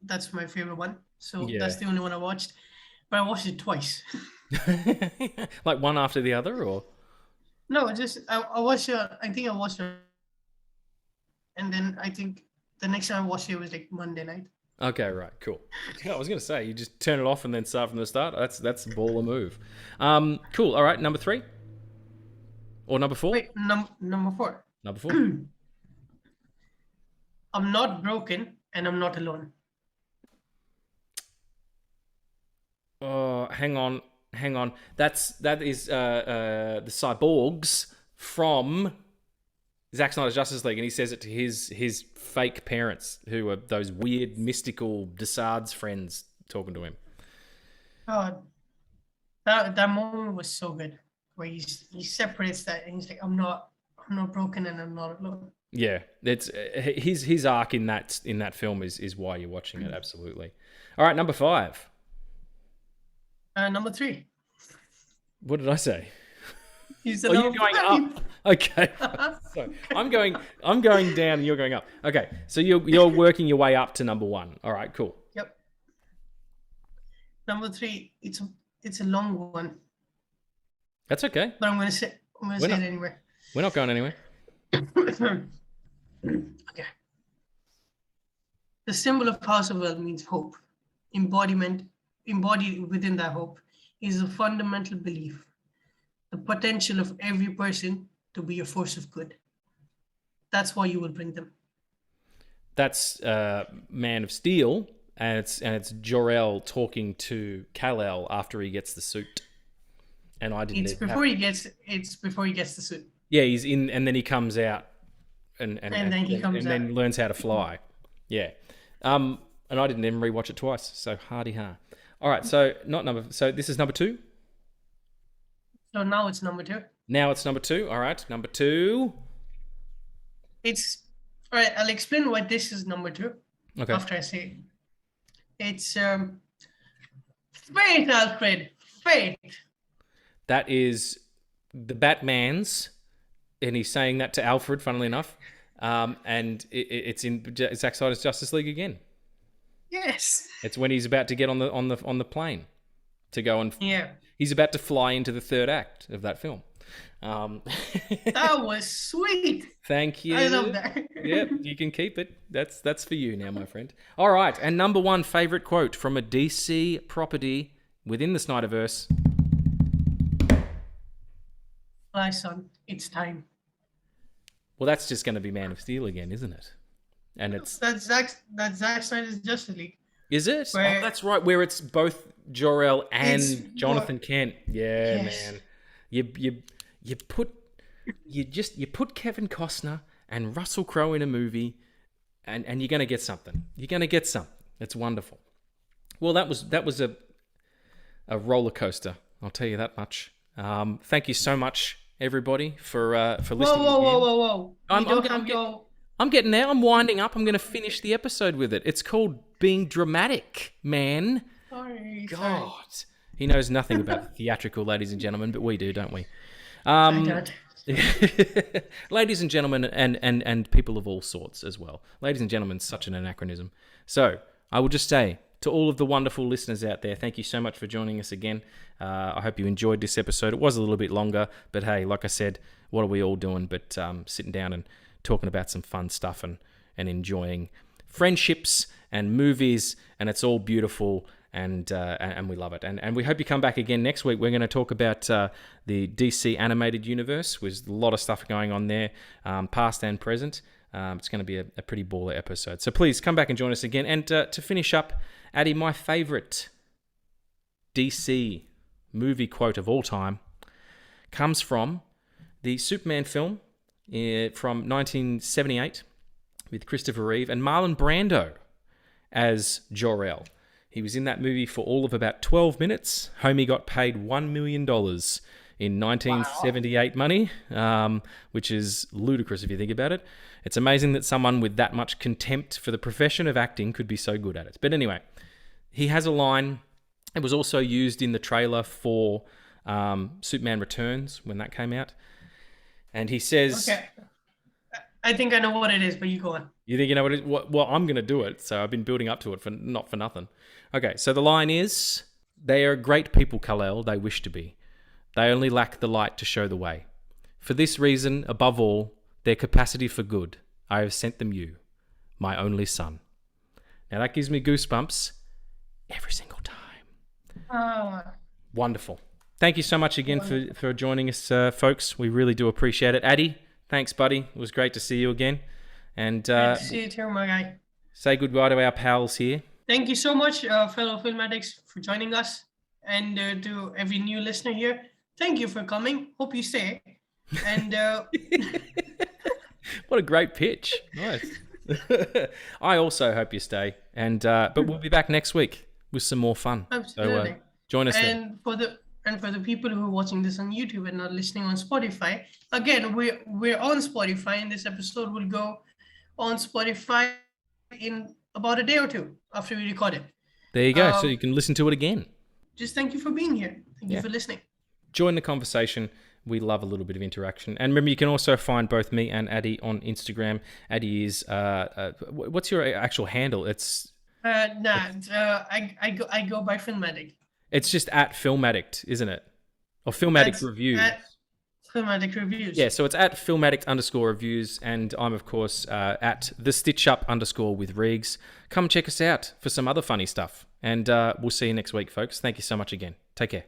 Speaker 2: that's my favorite one. So
Speaker 1: Yeah.
Speaker 2: that's the only one I watched. But I watched it twice.
Speaker 1: Like one after the other, or
Speaker 2: No, just I watched it. I think I watched it, and then I think the next time I watched it was like Monday night.
Speaker 1: okay, right, cool. Yeah, I was gonna say you just turn it off and then start from the start. That's a baller move. Cool. All right, number 3 or number 4?
Speaker 2: Wait, number 4.
Speaker 1: Number 4.
Speaker 2: I'm not broken and I'm not alone.
Speaker 1: Oh, hang on. That is the cyborgs from Zack Snyder's Justice League, and he says it to his fake parents, who are those weird mystical Desaad's friends talking to him.
Speaker 2: God, that moment was so good, where he separates that and he's like, I'm not broken and I'm not alone.
Speaker 1: Yeah, it's his arc in that film is why you're watching it. Absolutely. All right, number 5.
Speaker 2: Number 3.
Speaker 1: What did I say?
Speaker 2: He's
Speaker 1: Oh, you're going up. Okay. So I'm going down and you're going up. Okay. So you're working your way up to number 1. All right, cool.
Speaker 2: Yep. Number 3, it's a long one.
Speaker 1: That's okay.
Speaker 2: But I'm gonna say it anyway.
Speaker 1: We're not going anywhere.
Speaker 2: Okay. The symbol of House of L means hope. Embodied within that hope is a fundamental belief, the potential of every person to be a force of good. That's why you will bring them.
Speaker 1: That's Man of Steel, and it's Jor-El talking to Kal-El after he gets the suit. And I didn't.
Speaker 2: It's before he gets the suit.
Speaker 1: Yeah, he's in, and then he comes out, and then learns how to fly. Yeah, and I didn't even rewatch it twice. So hardy ha. All right, so this is number 2.
Speaker 2: So now it's number 2.
Speaker 1: Now it's number 2. All right, number 2.
Speaker 2: It's all right. I'll explain why this is number 2.
Speaker 1: Okay.
Speaker 2: After I say it. It's fate, Alfred. Fate.
Speaker 1: That is the Batman's, and he's saying that to Alfred, funnily enough. And it's in Zack Snyder's Justice League again.
Speaker 2: Yes.
Speaker 1: It's when he's about to get on the plane to go and he's about to fly into the 3rd act of that film.
Speaker 2: That was sweet.
Speaker 1: Thank you.
Speaker 2: I love that.
Speaker 1: Yep, you can keep it. That's for you now, my friend. All right, and number 1 favorite quote from a DC property within the Snyderverse.
Speaker 2: My son, it's time.
Speaker 1: Well, that's just going to be Man of Steel again, isn't it? And
Speaker 2: that's Zack Snyder's Justice League.
Speaker 1: Is it?
Speaker 2: Where,
Speaker 1: oh, that's right. Where it's both Jor-El and Jonathan Kent. Yeah,
Speaker 2: yes.
Speaker 1: Man. You put Kevin Costner and Russell Crowe in a movie, and you're going to get something. You're going to get something. It's wonderful. Well, that was a roller coaster. I'll tell you that much. Thank you so much, everybody, for listening.
Speaker 2: Whoa!
Speaker 1: I'm getting there. I'm winding up. I'm going to finish the episode with it. It's called Being Dramatic, man.
Speaker 2: Sorry.
Speaker 1: God. He knows nothing about theatrical, ladies and gentlemen, but we do, don't we?
Speaker 2: I don't.
Speaker 1: Ladies and gentlemen, and people of all sorts as well. Ladies and gentlemen, such an anachronism. So I will just say to all of the wonderful listeners out there, thank you so much for joining us again. I hope you enjoyed this episode. It was a little bit longer, but hey, like I said, what are we all doing but sitting down and talking about some fun stuff and enjoying friendships and movies, and it's all beautiful. And we love it. And we hope you come back again next week. We're going to talk about the DC animated universe with a lot of stuff going on there, past and present. It's going to be a pretty baller episode. So please come back and join us again. And to finish up, Addie, my favorite DC movie quote of all time comes from the Superman film from 1978 with Christopher Reeve and Marlon Brando as Jor-El. He was in that movie for all of about 12 minutes. Homie got paid $1 million in 1978 money, which is ludicrous if you think about it. It's amazing that someone with that much contempt for the profession of acting could be so good at it. But anyway, he has a line. It was also used in the trailer for Superman Returns when that came out. And he says...
Speaker 2: Okay. I think I know what it is, but you go on.
Speaker 1: You think you know what it is? Well, I'm going to do it, so I've been building up to it not for nothing. Okay, so the line is, "They are great people, Kal-El, they wish to be. They only lack the light to show the way. For this reason, above all, their capacity for good, I have sent them you, my only son." Now that gives me goosebumps every single time. Wonderful. Thank you so much again for joining us, folks. We really do appreciate it. Addie, thanks, buddy. It was great to see you again. And
Speaker 2: Great to see you too, my guy.
Speaker 1: Say goodbye to our pals here.
Speaker 2: Thank you so much, fellow Film Addicts, for joining us. And to every new listener here, thank you for coming. Hope you stay. And
Speaker 1: what a great pitch. Nice. I also hope you stay. And but we'll be back next week with some more fun.
Speaker 2: Absolutely.
Speaker 1: So join us
Speaker 2: and
Speaker 1: then.
Speaker 2: For the people who are watching this on YouTube and not listening on Spotify, again, we're on Spotify, and this episode will go on Spotify in about a day or two after we record it.
Speaker 1: There you go. So you can listen to it again.
Speaker 2: Just thank you for being here. Thank you for listening.
Speaker 1: Join the conversation. We love a little bit of interaction. And remember, you can also find both me and Addie on Instagram. Addie is, what's your actual handle? It's...
Speaker 2: I go by Film Addict.
Speaker 1: It's just at Film Addict, isn't it? Or Film Addict Reviews.
Speaker 2: At Film Addict Reviews.
Speaker 1: Yeah, so it's at Film Addict _reviews, and I'm, of course, at the Stitch Up _ with Regs. Come check us out for some other funny stuff. And we'll see you next week, folks. Thank you so much again. Take care.